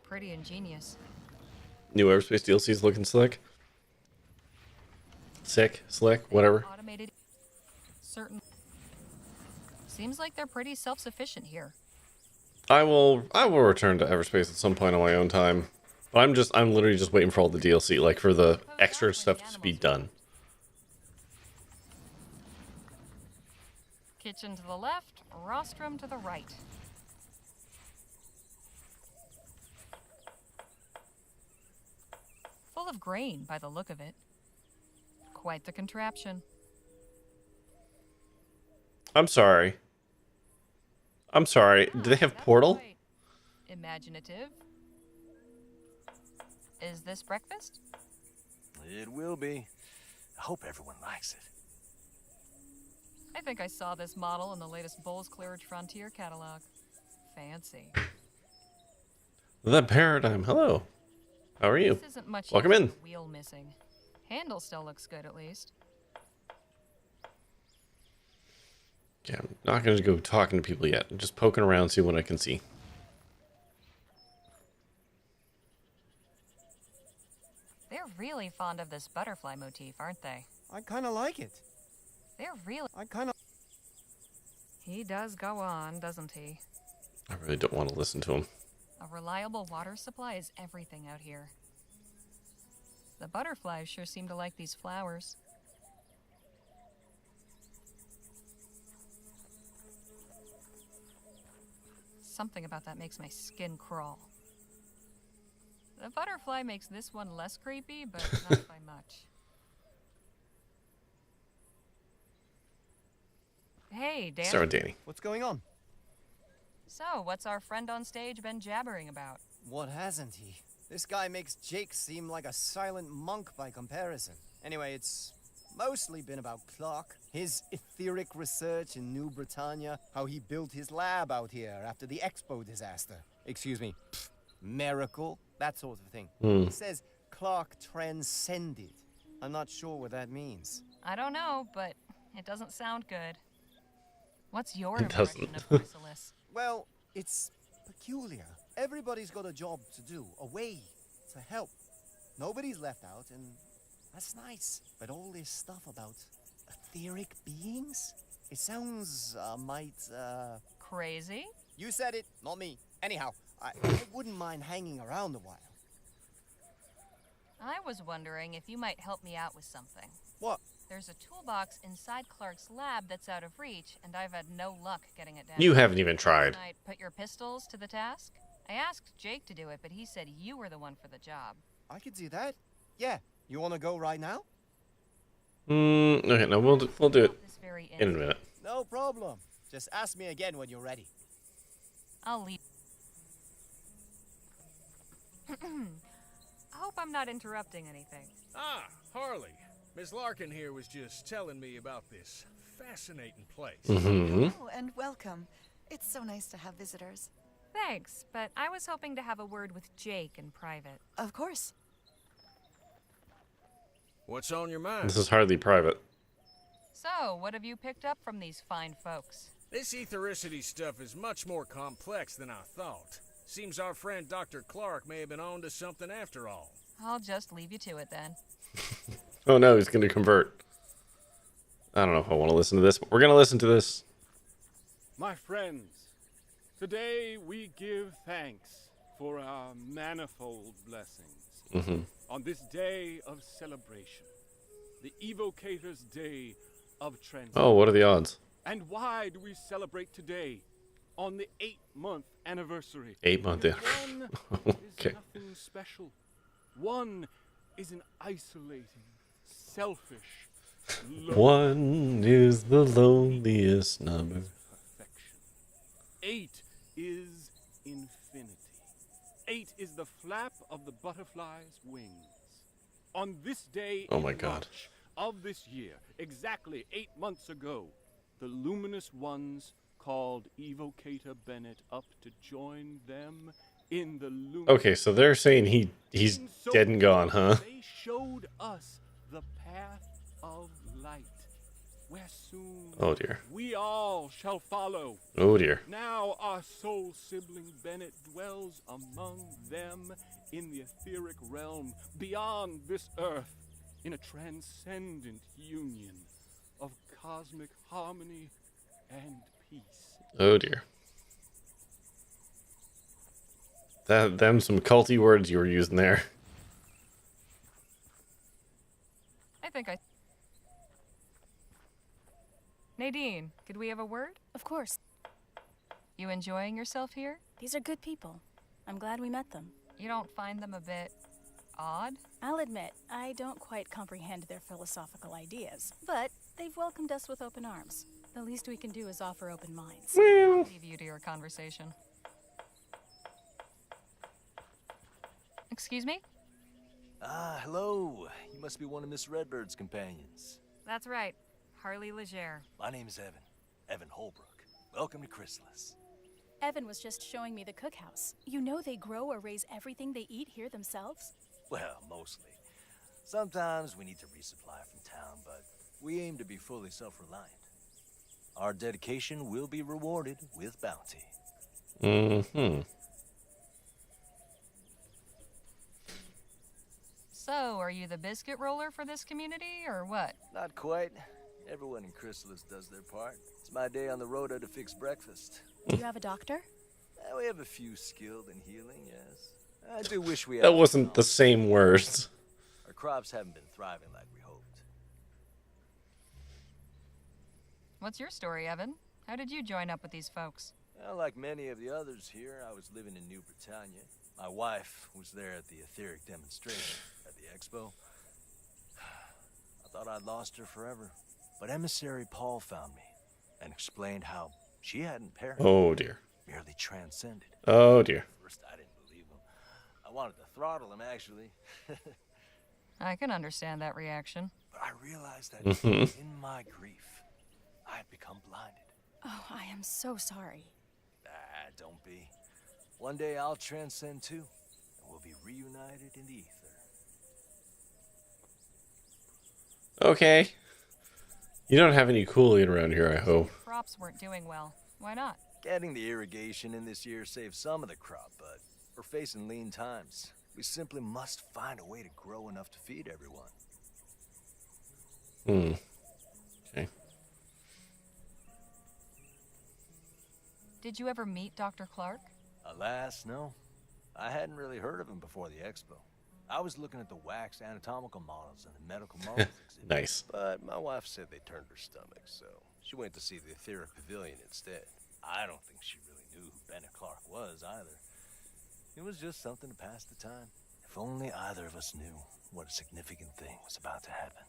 Speaker 3: Pretty ingenious.
Speaker 1: New Aerospace DLC's looking slick. Sick, slick, whatever.
Speaker 3: Automated. Certain. Seems like they're pretty self-sufficient here.
Speaker 1: I will return to Everspace at some point on my own time. But I'm literally just waiting for all the DLC, like for the extra stuff to be done.
Speaker 3: Kitchen to the left, rostrum to the right. Full of grain by the look of it. Quite the contraption.
Speaker 1: I'm sorry. Do they have
Speaker 3: That's
Speaker 1: Portal?
Speaker 3: quite imaginative. Is this breakfast?
Speaker 4: It will be. I hope everyone likes it.
Speaker 3: I think I saw this model in the latest Bulls Clearage Frontier catalog. Fancy.
Speaker 1: The Paradigm. Hello. How are you?
Speaker 3: This isn't much
Speaker 1: Welcome
Speaker 3: use
Speaker 1: in.
Speaker 3: with the wheel missing. Handle still looks good at least.
Speaker 1: Yeah, I'm not going to go talking to people yet. I'm just poking around, see what I can see.
Speaker 3: They're really fond of this butterfly motif, aren't they?
Speaker 7: I kind of like it.
Speaker 3: They're really...
Speaker 7: I kind of...
Speaker 3: He does go on, doesn't he?
Speaker 1: I really don't want to listen to him.
Speaker 3: A reliable water supply is everything out here. The butterflies sure seem to like these flowers. Something about that makes my skin crawl. The butterfly makes this one less creepy, but not by much. Hey, Dan.
Speaker 1: Start with Danny.
Speaker 7: What's going on?
Speaker 3: So, what's our friend on stage been jabbering about?
Speaker 7: What hasn't he? This guy makes Jake seem like a silent monk by comparison. Anyway, it's mostly been about Clark, his etheric research in New Britannia, how he built his lab out here after the Expo disaster. Excuse me, miracle, that sort of thing. He says Clark transcended. I'm not sure what that means.
Speaker 3: I don't know, but it doesn't sound good. What's your
Speaker 1: It
Speaker 3: impression
Speaker 1: doesn't.
Speaker 3: of Chrysalis?
Speaker 7: Well, it's peculiar. Everybody's got a job to do, a way to help. Nobody's left out, and that's nice. But all this stuff about etheric beings? It sounds,
Speaker 3: Crazy?
Speaker 7: You said it, not me. Anyhow, I wouldn't mind hanging around a while.
Speaker 3: I was wondering if you might help me out with something.
Speaker 7: What?
Speaker 3: There's a toolbox inside Clark's lab that's out of reach, and I've had no luck getting it down.
Speaker 1: You haven't even tried.
Speaker 3: Can I put your pistols to the task? I asked Jake to do it, but he said you were the one for the job.
Speaker 7: I could do that. Yeah. You want to go right now?
Speaker 1: Okay, no, we'll do it
Speaker 3: This very
Speaker 1: in a minute.
Speaker 7: No problem. Just ask me again when you're ready.
Speaker 3: I'll leave. I hope I'm not interrupting anything.
Speaker 5: Ah, Harley. Miss Larkin here was just telling me about this fascinating place.
Speaker 11: Oh, and welcome. It's so nice to have visitors.
Speaker 3: Thanks, but I was hoping to have a word with Jake in private.
Speaker 11: Of course.
Speaker 5: What's on your mind?
Speaker 1: This is hardly private.
Speaker 3: So, what have you picked up from these fine folks?
Speaker 5: This ethericity stuff is much more complex than I thought. Seems our friend Dr. Clark may have been on to something after all.
Speaker 3: I'll just leave you to it then.
Speaker 1: Oh no, he's going to convert. I don't know if I want to listen to this, but we're going to listen to this.
Speaker 9: My friends, today we give thanks for our manifold blessings. On this day of celebration, the Evocator's Day of Transition.
Speaker 1: Oh, what are the odds?
Speaker 9: And why do we celebrate today on the 8-month anniversary?
Speaker 1: 8-month
Speaker 9: Because
Speaker 1: anniversary.
Speaker 9: One
Speaker 1: Okay.
Speaker 9: is nothing special. One is an isolating, selfish.
Speaker 1: One is the loneliest number.
Speaker 9: Perfection. 8 is infinity. 8 is the flap of the butterfly's wings. On this day
Speaker 1: Oh
Speaker 9: in
Speaker 1: my God.
Speaker 9: March of this year, exactly 8 months ago, the luminous ones called Evocator Bennett up to join them in the luminous...
Speaker 1: Okay, so they're saying he's
Speaker 9: In so
Speaker 1: dead and gone, huh?
Speaker 9: They showed us the path of light, where soon
Speaker 1: Oh dear.
Speaker 9: we all shall follow.
Speaker 1: Oh dear.
Speaker 9: Now our soul sibling Bennett dwells among them in the etheric realm beyond this earth, in a transcendent union of cosmic harmony and peace.
Speaker 1: Oh dear. Them some culty words you were using there.
Speaker 3: I think I. Nadine, could we have a word?
Speaker 8: Of course.
Speaker 3: You enjoying yourself here?
Speaker 8: These are good people. I'm glad we met them.
Speaker 3: You don't find them a bit odd?
Speaker 8: I'll admit, I don't quite comprehend their philosophical ideas, but they've welcomed us with open arms. The least we can do is offer open minds.
Speaker 3: I'll leave you to your conversation. Excuse me?
Speaker 10: Ah, hello. You must be one of Miss Redbird's companions.
Speaker 3: That's right. Harley Legere.
Speaker 10: My name is Evan. Evan Holbrook. Welcome to Chrysalis.
Speaker 8: Evan was just showing me the cookhouse. You know they grow or raise everything they eat here themselves?
Speaker 10: Well, mostly. Sometimes we need to resupply from town, but we aim to be fully self-reliant. Our dedication will be rewarded with bounty.
Speaker 1: Mm-hmm.
Speaker 3: So, are you the biscuit roller for this community, or what?
Speaker 10: Not quite. Everyone in Chrysalis does their part. It's my day on the rota to fix breakfast.
Speaker 8: Do you have a doctor?
Speaker 10: We have a few skilled in healing, yes. I do wish we had...
Speaker 1: That wasn't the same words.
Speaker 10: Our crops haven't been thriving like we hoped.
Speaker 3: What's your story, Evan? How did you join up with these folks?
Speaker 10: Well, like many of the others here, I was living in New Britannia. My wife was there at the etheric demonstration at the expo. I thought I'd lost her forever. But emissary Paul found me and explained how she hadn't perished.
Speaker 1: Oh dear.
Speaker 10: Merely transcended.
Speaker 1: Oh dear.
Speaker 10: First, I didn't believe him. I wanted to throttle him, actually.
Speaker 3: I can understand that reaction.
Speaker 10: But I realized that in my grief, I had become blinded.
Speaker 8: Oh, I am so sorry.
Speaker 10: Ah, don't be. One day I'll transcend too, and we'll be reunited in the ether.
Speaker 1: Okay. You don't have any cooling around here, I hope.
Speaker 3: Crops weren't doing well. Why not?
Speaker 10: Getting the irrigation in this year saved some of the crop, but we're facing lean times. We simply must find a way to grow enough to feed everyone.
Speaker 1: Okay.
Speaker 3: Did you ever meet Dr. Clark?
Speaker 10: Alas, no. I hadn't really heard of him before the expo. I was looking at the wax anatomical models and the medical models exhibit.
Speaker 1: Nice.
Speaker 10: But my wife said they turned her stomach, so she went to see the etheric pavilion instead. I don't think she really knew who Bennett Clark was either. It was just something to pass the time. If only either of us knew what a significant thing was about to happen.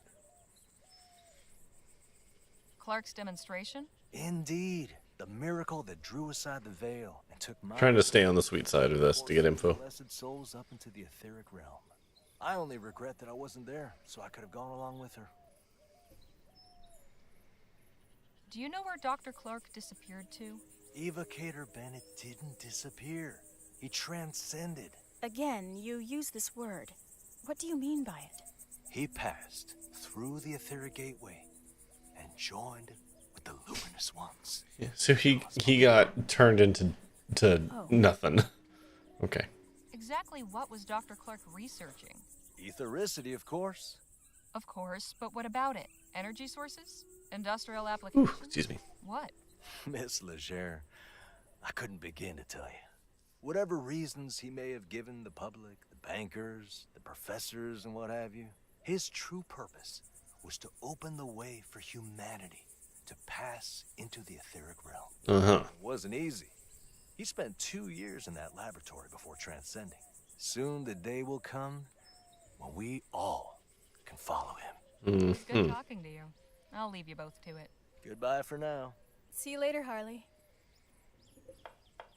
Speaker 3: Clark's demonstration?
Speaker 10: Indeed. The miracle that drew aside the veil and took my...
Speaker 1: Trying to stay on the sweet side of this to get info.
Speaker 10: blessed souls up into the etheric realm. I only regret that I wasn't there, so I could have gone along with her.
Speaker 3: Do you know where Dr. Clark disappeared to?
Speaker 10: Evocator Bennett didn't disappear. He transcended.
Speaker 8: Again, you use this word. What do you mean by it?
Speaker 10: He passed through the etheric gateway and joined with the luminous ones.
Speaker 1: Yeah, so he got turned into nothing. Okay.
Speaker 3: Exactly what was Dr. Clark researching?
Speaker 10: Ethericity, of course.
Speaker 3: Of course, but what about it? Energy sources? Industrial applications?
Speaker 1: Ooh, excuse me.
Speaker 3: What?
Speaker 10: Miss Legere, I couldn't begin to tell you. Whatever reasons he may have given the public, the bankers, the professors, and what have you, his true purpose was to open the way for humanity to pass into the etheric realm.
Speaker 1: Uh-huh.
Speaker 10: It wasn't easy. He spent 2 years in that laboratory before transcending. Soon the day will come when we all can follow him.
Speaker 3: It was good talking to you. I'll leave you both to it.
Speaker 10: Goodbye for now.
Speaker 8: See you later, Harley.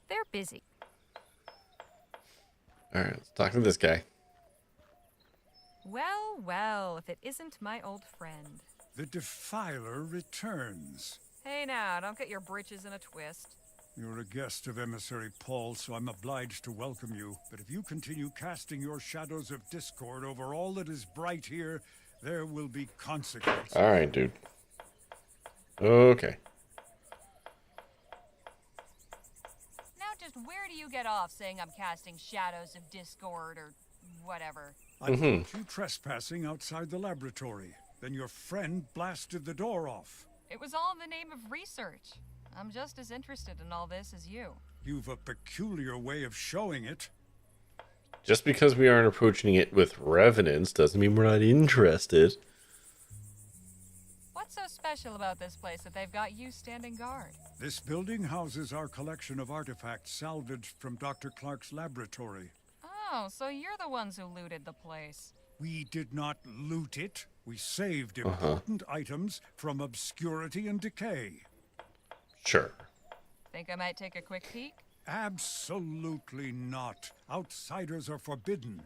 Speaker 3: They're busy.
Speaker 1: All right, let's talk to this guy.
Speaker 3: Well, well, if it isn't my old friend.
Speaker 12: The Defiler returns.
Speaker 3: Hey now, don't get your britches in a twist.
Speaker 12: You're a guest of Emissary Paul, so I'm obliged to welcome you. But if you continue casting your shadows of discord over all that is bright here, there will be consequences.
Speaker 1: All right, dude. Okay.
Speaker 3: Now just where do you get off saying I'm casting shadows of discord or whatever?
Speaker 12: I caught you trespassing outside the laboratory. Then your friend blasted the door off.
Speaker 3: It was all in the name of research. I'm just as interested in all this as you.
Speaker 12: You've a peculiar way of showing it.
Speaker 1: Just because we aren't approaching it with revenants doesn't mean we're not interested.
Speaker 3: What's so special about this place that they've got you standing guard?
Speaker 12: This building houses our collection of artifacts salvaged from Dr. Clark's laboratory.
Speaker 3: Oh, so you're the ones who looted the place.
Speaker 12: We did not loot it. We saved important items from obscurity and decay.
Speaker 1: Sure.
Speaker 3: Think I might take a quick peek?
Speaker 12: Absolutely not. Outsiders are forbidden.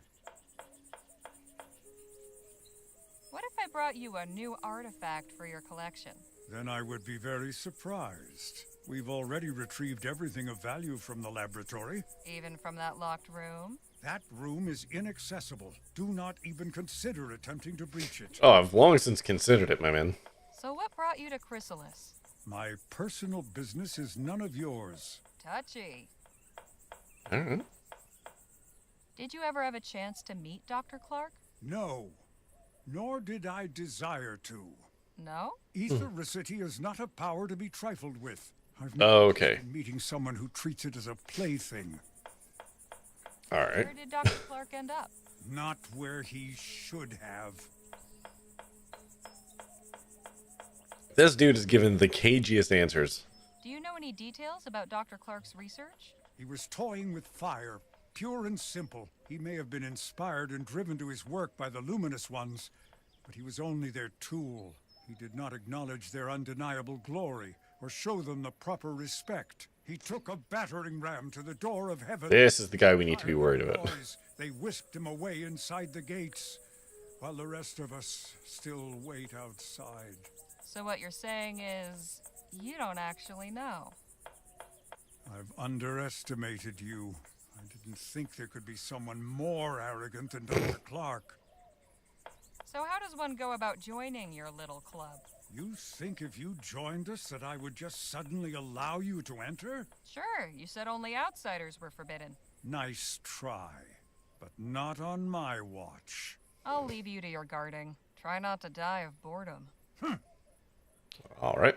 Speaker 3: What if I brought you a new artifact for your collection?
Speaker 12: Then I would be very surprised. We've already retrieved everything of value from the laboratory.
Speaker 3: Even from that locked room?
Speaker 12: That room is inaccessible. Do not even consider attempting to breach it.
Speaker 1: Oh, I've long since considered it, my man.
Speaker 3: So what brought you to Chrysalis?
Speaker 12: My personal business is none of yours.
Speaker 3: Touchy.
Speaker 1: All right.
Speaker 3: Did you ever have a chance to meet Dr. Clark?
Speaker 12: No, nor did I desire to.
Speaker 3: No?
Speaker 12: Ethericity is not a power to be trifled with. I've
Speaker 1: Okay.
Speaker 12: meeting someone who treats it as a plaything.
Speaker 1: All right.
Speaker 3: Where did Dr. Clark end up?
Speaker 12: Not where he should have.
Speaker 1: This dude is given the cagiest answers.
Speaker 3: Do you know any details about Dr. Clark's research?
Speaker 12: He was toying with fire, pure and simple. He may have been inspired and driven to his work by the luminous ones, but he was only their tool. He did not acknowledge their undeniable glory or show them the proper respect. He took a battering ram to the door of heaven.
Speaker 1: This is the guy we need to be worried about.
Speaker 12: They whisked him away inside the gates, while the rest of us still wait outside.
Speaker 3: So what you're saying is, you don't actually know.
Speaker 12: I've underestimated you. I didn't think there could be someone more arrogant than Dr. Clark.
Speaker 3: So how does one go about joining your little club?
Speaker 12: You think if you joined us that I would just suddenly allow you to enter?
Speaker 3: Sure, you said only outsiders were forbidden.
Speaker 12: Nice try, but not on my watch.
Speaker 3: I'll leave you to your guarding. Try not to die of boredom.
Speaker 1: All right.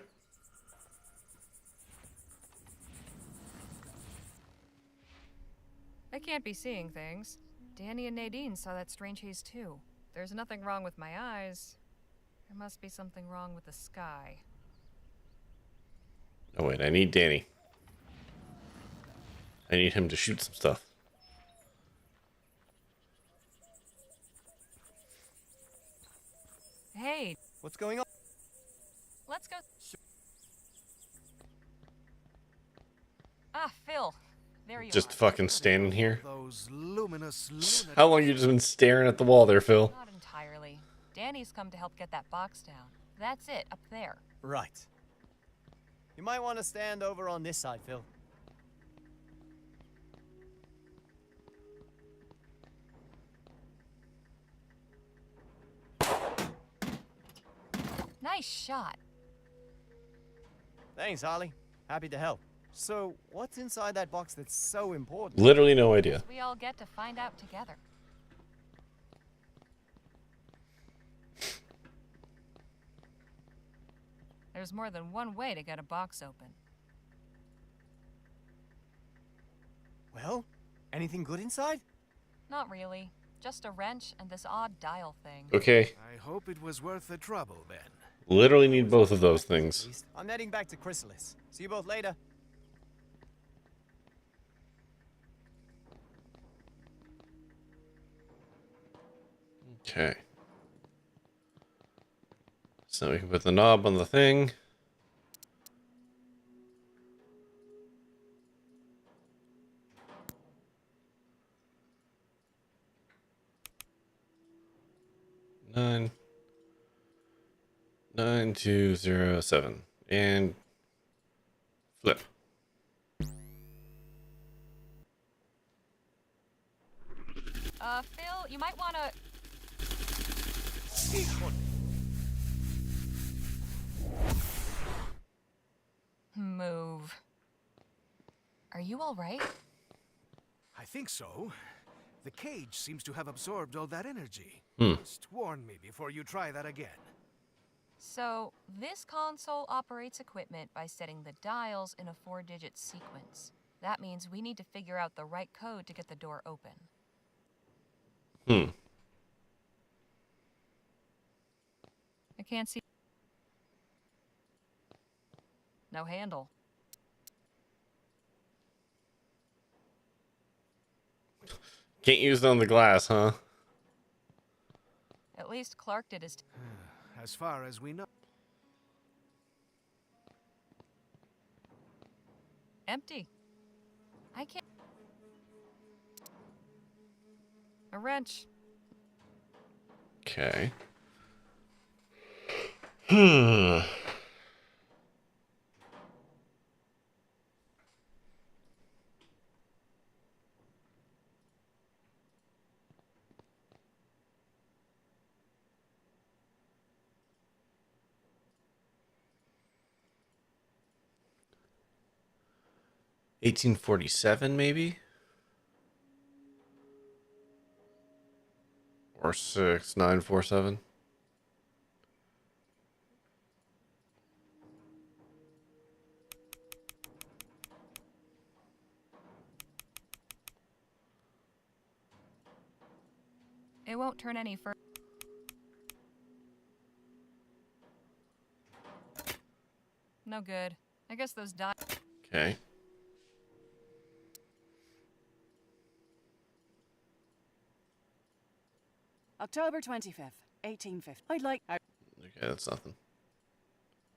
Speaker 3: I can't be seeing things. Danny and Nadine saw that strange haze too. There's nothing wrong with my eyes. There must be something wrong with the sky.
Speaker 1: Oh, wait, I need Danny. I need him to shoot some stuff.
Speaker 3: Hey,
Speaker 7: What's going on?
Speaker 3: let's go. Ah, Phil. There you
Speaker 1: Just
Speaker 3: are.
Speaker 1: fucking standing here.
Speaker 4: Those luminous lunatics.
Speaker 1: How long you just been staring at the wall there, Phil?
Speaker 3: Not entirely. Danny's come to help get that box down. That's it, up there.
Speaker 7: Right. You might want to stand over on this side, Phil.
Speaker 3: Nice shot.
Speaker 7: Thanks, Harley. Happy to help. So, what's inside that box that's so important?
Speaker 1: Literally no idea.
Speaker 3: We all get to find out together. There's more than one way to get a box open.
Speaker 7: Well, anything good inside?
Speaker 3: Not really. Just a wrench and this odd dial thing.
Speaker 1: Okay.
Speaker 4: I hope it was worth the trouble, then.
Speaker 1: Literally need both of those things.
Speaker 7: I'm heading back to Chrysalis. See you both later.
Speaker 1: Okay. So we can put the knob on the thing. Nine 9207 and flip.
Speaker 3: Phil, you might want to... Move. Are you all right?
Speaker 4: I think so. The cage seems to have absorbed all that energy.
Speaker 1: Hmm.
Speaker 4: Just warn me before you try that again.
Speaker 3: So, this console operates equipment by setting the dials in a 4-digit sequence. That means we need to figure out the right code to get the door open.
Speaker 1: Hmm.
Speaker 3: I can't see. No handle.
Speaker 1: Can't use it on the glass, huh?
Speaker 3: At least Clark did his...
Speaker 4: As far as we know.
Speaker 3: Empty. I can't... A wrench.
Speaker 1: Okay. Hmm. $1847 maybe? Or 6947?
Speaker 3: It won't turn any further. No good. I guess those dials...
Speaker 1: Okay.
Speaker 13: October 25th, 1850. I'd like...
Speaker 1: Okay, that's nothing.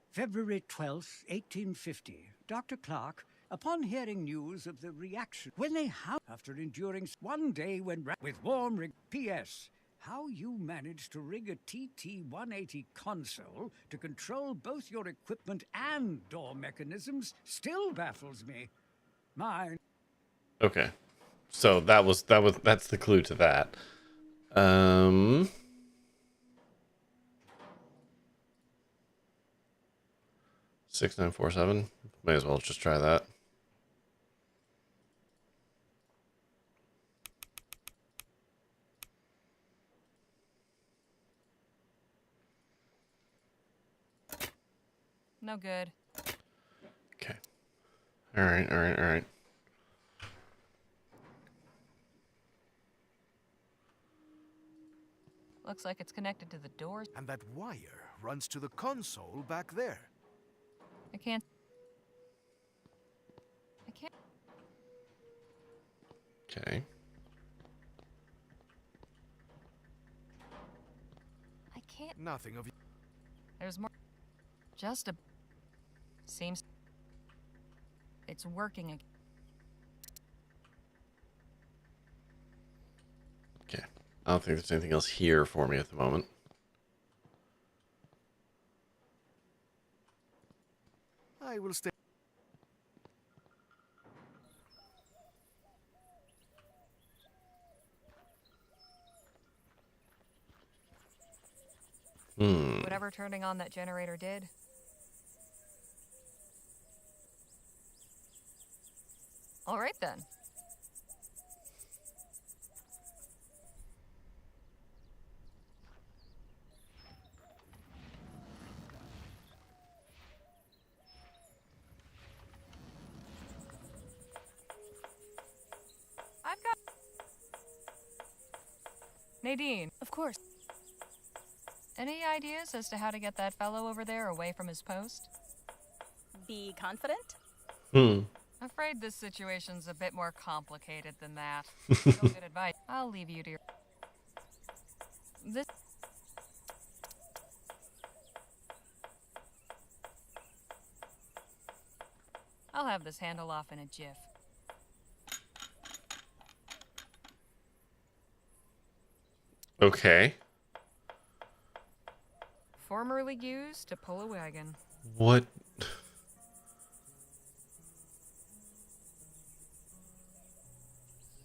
Speaker 12: February 12th, 1850. Dr. Clark, upon hearing news of the reaction, when they have, after enduring one day when with warm rig, P.S. How you managed to rig a TT-180 console to control both your equipment and door mechanisms still baffles me. Mine.
Speaker 1: Okay. So that's the clue to that. 6947. May as well just try that.
Speaker 3: No good.
Speaker 1: Okay. All right.
Speaker 3: Looks like it's connected to the doors.
Speaker 4: And that wire runs to the console back there.
Speaker 3: I can't...
Speaker 1: Okay.
Speaker 3: I can't...
Speaker 4: Nothing of...
Speaker 3: There's more... Just a... Seems... It's working again.
Speaker 1: Okay. I don't think there's anything else here for me at the moment.
Speaker 4: I will stay.
Speaker 3: Whatever turning on that generator did. All right then. I've got... Nadine.
Speaker 8: Of course.
Speaker 3: Any ideas as to how to get that fellow over there away from his post?
Speaker 8: Be confident?
Speaker 3: Afraid this situation's a bit more complicated than that. No good advice. I'll leave you to your... This... I'll have this handle off in a jiff.
Speaker 1: Okay.
Speaker 3: Formerly used to pull a wagon.
Speaker 1: What?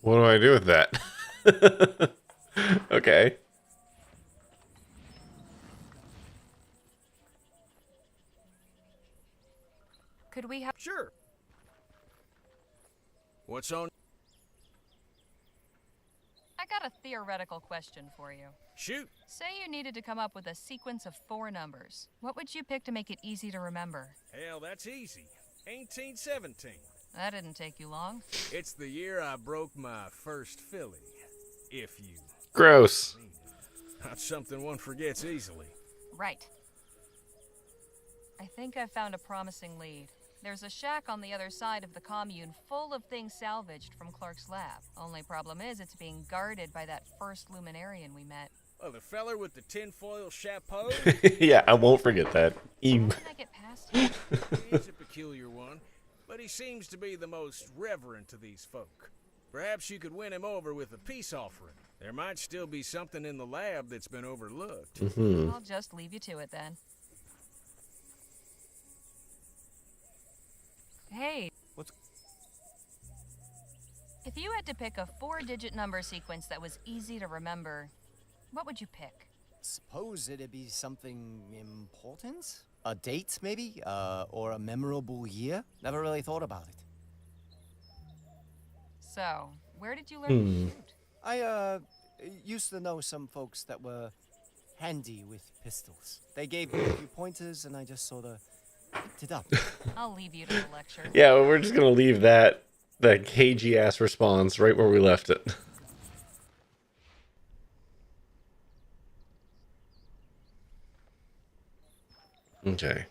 Speaker 1: What do I do with that? Okay.
Speaker 3: Could we have...
Speaker 5: Sure. What's on?
Speaker 3: I got a theoretical question for you.
Speaker 5: Shoot.
Speaker 3: Say you needed to come up with a sequence of 4 numbers. What would you pick to make it easy to remember?
Speaker 5: Hell, that's easy. 1817.
Speaker 3: That didn't take you long.
Speaker 5: It's the year I broke my first filly. If you...
Speaker 1: Gross.
Speaker 5: Not something one forgets easily.
Speaker 3: Right. I think I've found a promising lead. There's a shack on the other side of the commune full of things salvaged from Clark's lab. Only problem is it's being guarded by that first luminarian we met.
Speaker 5: Oh, the feller with the tinfoil chapeau?
Speaker 1: Yeah, I won't forget that. Ew.
Speaker 3: How can I get past him?
Speaker 5: He's a peculiar one, but he seems to be the most reverent to these folk. Perhaps you could win him over with a peace offering. There might still be something in the lab that's been overlooked.
Speaker 3: I'll just leave you to it then. Hey.
Speaker 4: What's...
Speaker 3: If you had to pick a 4-digit number sequence that was easy to remember, what would you pick?
Speaker 7: Suppose it'd be something important? A date, maybe? Or a memorable year? Never really thought about it.
Speaker 3: So, where did you learn to shoot?
Speaker 7: I, used to know some folks that were handy with pistols. They gave me a few pointers, and I just sort of picked it up.
Speaker 3: I'll leave you to the lecture.
Speaker 1: Yeah, well, we're just gonna leave that cagey ass response right where we left it. Okay.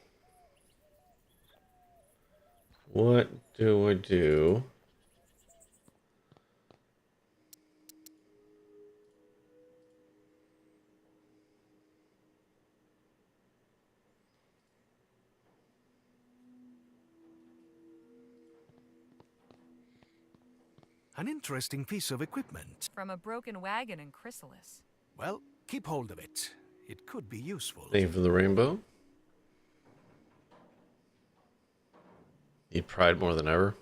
Speaker 1: What do I do?
Speaker 4: An interesting piece of equipment.
Speaker 3: From a broken wagon in Chrysalis.
Speaker 4: Well, keep hold of it. It could be useful.
Speaker 1: Thank you for the rainbow. Need pride more than ever?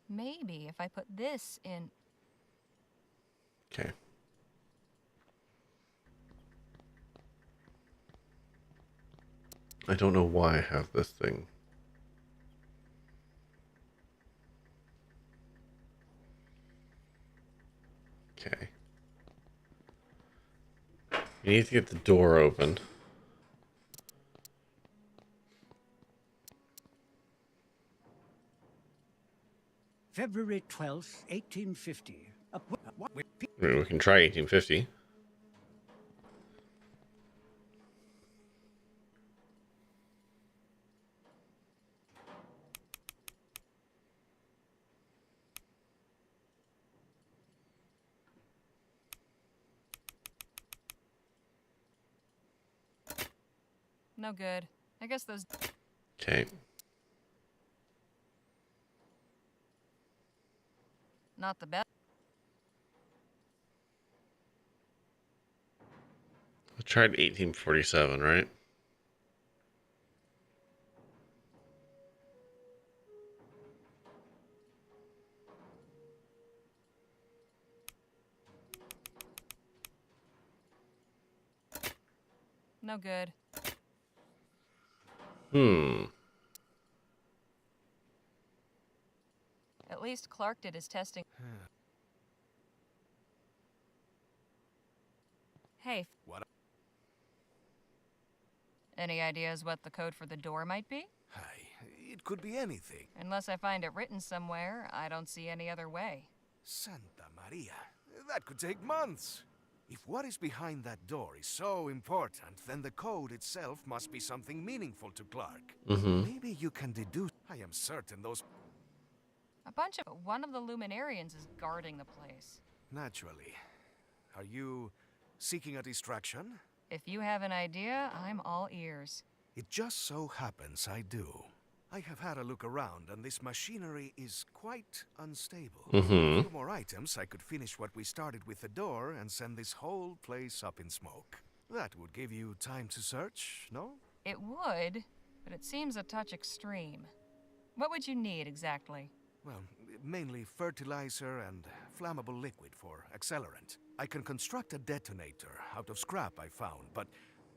Speaker 3: Maybe if I put this in...
Speaker 1: Okay. I don't know why I have this thing. Okay. You need to get the door open.
Speaker 14: February 12th, 1850.
Speaker 1: I mean, we can try 1850.
Speaker 3: No good. I guess those...
Speaker 1: Okay.
Speaker 3: Not the best.
Speaker 1: I tried 1847, right?
Speaker 3: No good. At least Clark did his testing. Hey.
Speaker 4: What?
Speaker 3: Any ideas what the code for the door might be?
Speaker 4: It could be anything.
Speaker 3: Unless I find it written somewhere, I don't see any other way.
Speaker 4: Santa Maria. That could take months. If what is behind that door is so important, then the code itself must be something meaningful to Clark. Maybe you can deduce... I am certain those...
Speaker 3: One of the luminarians is guarding the place.
Speaker 4: Naturally. Are you Seeking a distraction?
Speaker 3: If you have an idea, I'm all ears.
Speaker 4: It just so happens I do. I have had a look around, and this machinery is quite unstable. With a few more items, I could finish what we started with the door and send this whole place up in smoke. That would give you time to search, no?
Speaker 3: It would, but it seems a touch extreme. What would you need exactly?
Speaker 4: Well, mainly fertilizer and flammable liquid for accelerant. I can construct a detonator out of scrap I found, but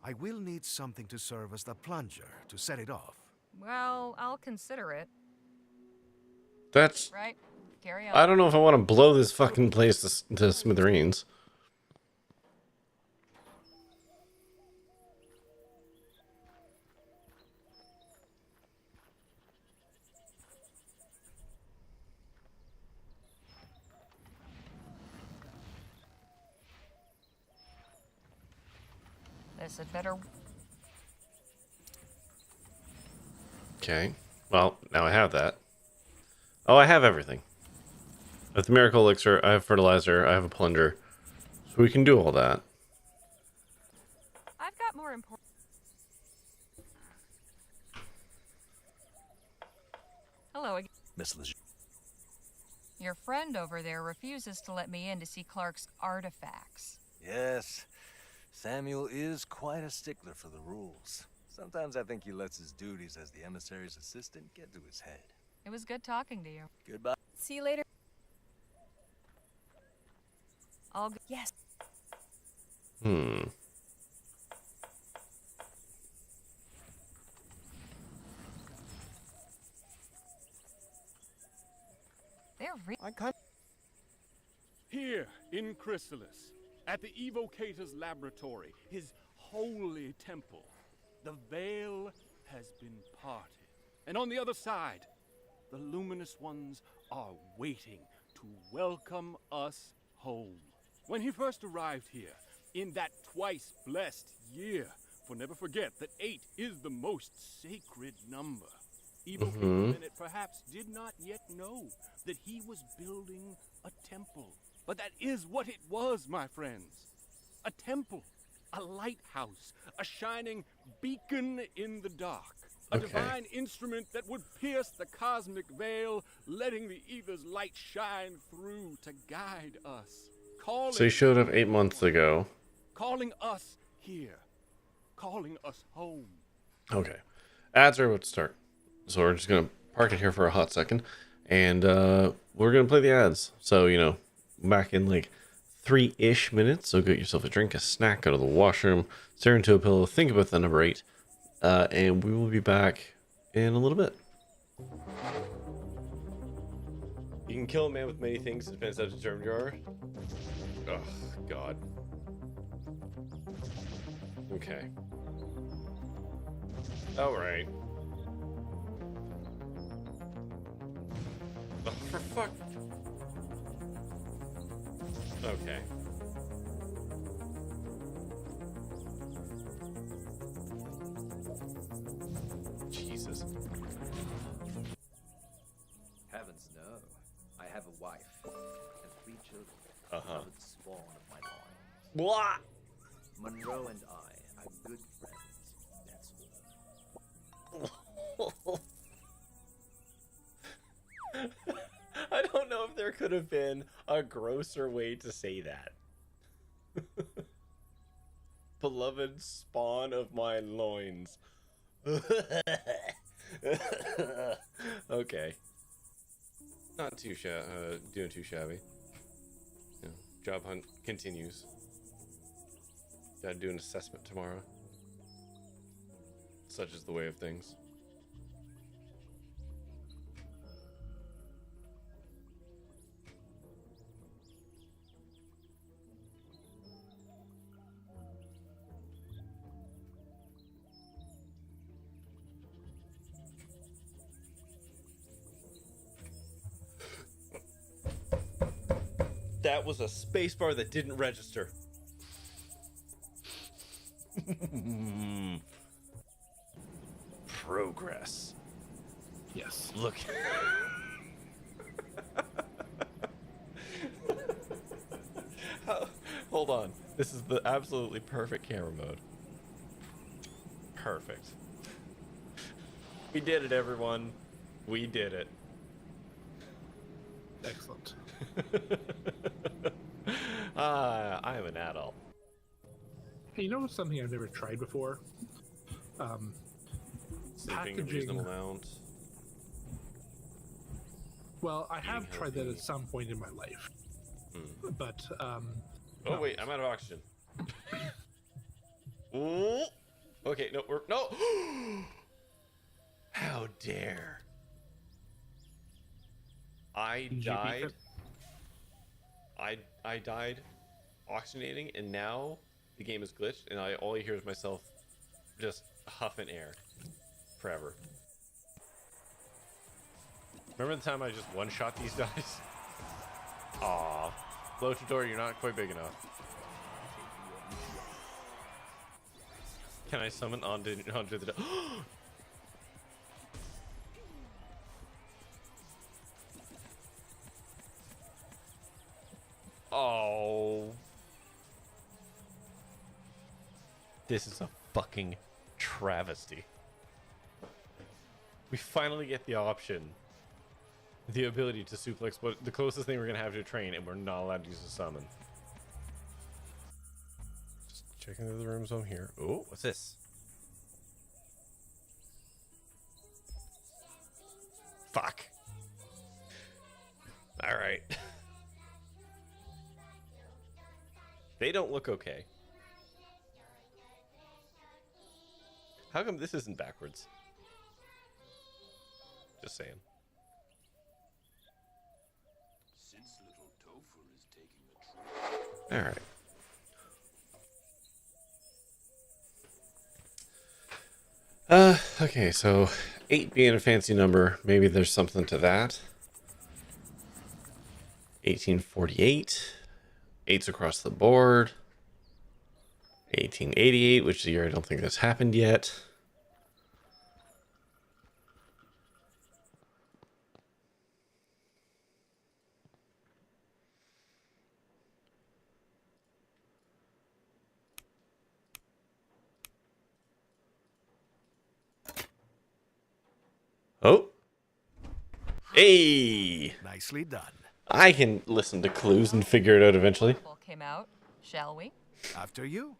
Speaker 4: I will need something to serve as the plunger to set it off.
Speaker 3: Well, I'll consider it.
Speaker 1: That's...
Speaker 3: Right? Carry on.
Speaker 1: I don't know if I want to blow this fucking place to smithereens.
Speaker 3: This had better...
Speaker 1: Okay. Well, now I have that. Oh, I have everything. I have the miracle elixir, I have fertilizer, I have a plunger. So we can do all that.
Speaker 3: I've got more important... Hello again.
Speaker 10: Miss Lejeune.
Speaker 3: Your friend over there refuses to let me in to see Clark's artifacts.
Speaker 10: Yes, Samuel is quite a stickler for the rules. Sometimes I think he lets his duties as the emissary's assistant get to his head.
Speaker 3: It was good talking to you.
Speaker 10: Goodbye.
Speaker 8: See you later.
Speaker 3: All good.
Speaker 8: Yes.
Speaker 3: They're
Speaker 9: Here, in Chrysalis, at the Evocator's laboratory, his holy temple, the veil has been parted. And on the other side, the luminous ones are waiting to welcome us home. When he first arrived here, in that twice blessed year, for never forget that 8 is the most sacred number, Evocator Bennett perhaps did not yet know that he was building a temple. But that is what it was, my friends. A temple, a lighthouse, a shining beacon in the dark. A divine instrument that would pierce the cosmic veil, letting the ether's light shine through to guide us.
Speaker 1: So he showed up 8 months ago.
Speaker 9: Calling us here. Calling us home.
Speaker 1: Okay. Ads are about to start. So we're just going to park it here for a hot second. And we're going to play the ads. So, you know, back in like 3-ish minutes. So get yourself a drink, a snack, go to the washroom, stare into a pillow, think about the number 8. And we will be back in a little bit. You can kill a man with many things. It depends how determined you are. Oh, God. Okay. All right. Oh, for fuck. Okay. Jesus.
Speaker 15: Heavens no. I have a wife and 3 children.
Speaker 1: Uh-huh.
Speaker 15: The spawn of my loins.
Speaker 1: What?
Speaker 15: Monroe and I are good friends. That's all.
Speaker 1: I don't know if there could have been a grosser way to say that. Beloved spawn of my loins. Okay. Not too doing too shabby. Yeah. Job hunt continues. Gotta do an assessment tomorrow. Such is the way of things. That was a spacebar that didn't register. Progress. Yes. Look. Hold on. This is the absolutely perfect camera mode. Perfect. We did it, everyone. We did it.
Speaker 16: Excellent.
Speaker 1: I am an adult.
Speaker 16: Hey, you know something I've never tried before?
Speaker 1: Sleeping a reasonable amount.
Speaker 16: Well, I have
Speaker 1: Eating
Speaker 16: tried that
Speaker 1: healthy.
Speaker 16: at some point in my life. But,
Speaker 1: Oh,
Speaker 16: no.
Speaker 1: wait, I'm out of oxygen. Ooh. Okay, no, no! How dare. I died. I died oxygenating, and now the game is glitched, and all I hear is myself just huffing air forever. Remember the time I just one-shot these guys? Aw. Floatador, you're not quite big enough. Can I summon onto the... Oh. This is a fucking travesty. We finally get the option. The ability to suplex, what the closest thing we're gonna have to a train, and we're not allowed to use a summon. Just checking the rooms on here. Oh, what's this? Fuck. Alright. They don't look okay. How come this isn't backwards? Just saying.
Speaker 2: Since little Topher is taking a trip.
Speaker 1: Alright. Okay, so 8 being a fancy number, maybe there's something to that. 1848. 8's across the board. 1888, which is a year I don't think that's happened yet. Oh. Hey.
Speaker 4: Nicely done.
Speaker 1: I can listen to clues and figure it out eventually.
Speaker 3: Came out, shall we?
Speaker 4: After you.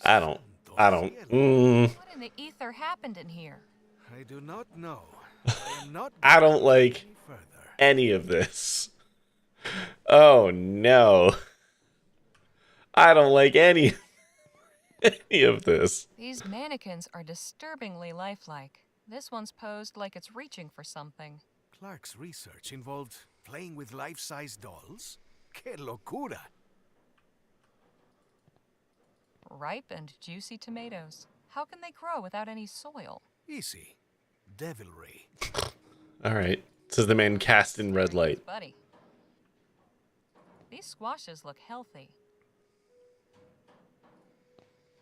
Speaker 1: I don't.
Speaker 3: What in the ether happened in here?
Speaker 4: I do not know. I am not.
Speaker 1: I don't like any of this. Oh no. I don't like any of this.
Speaker 3: These mannequins are disturbingly lifelike. This one's posed like it's reaching for something.
Speaker 4: Clark's research involved playing with life-size dolls? Que locura!
Speaker 3: Ripe and juicy tomatoes. How can they grow without any soil?
Speaker 4: Easy. Devilry.
Speaker 1: Alright. Says the man cast in red light.
Speaker 3: Buddy. These squashes look healthy.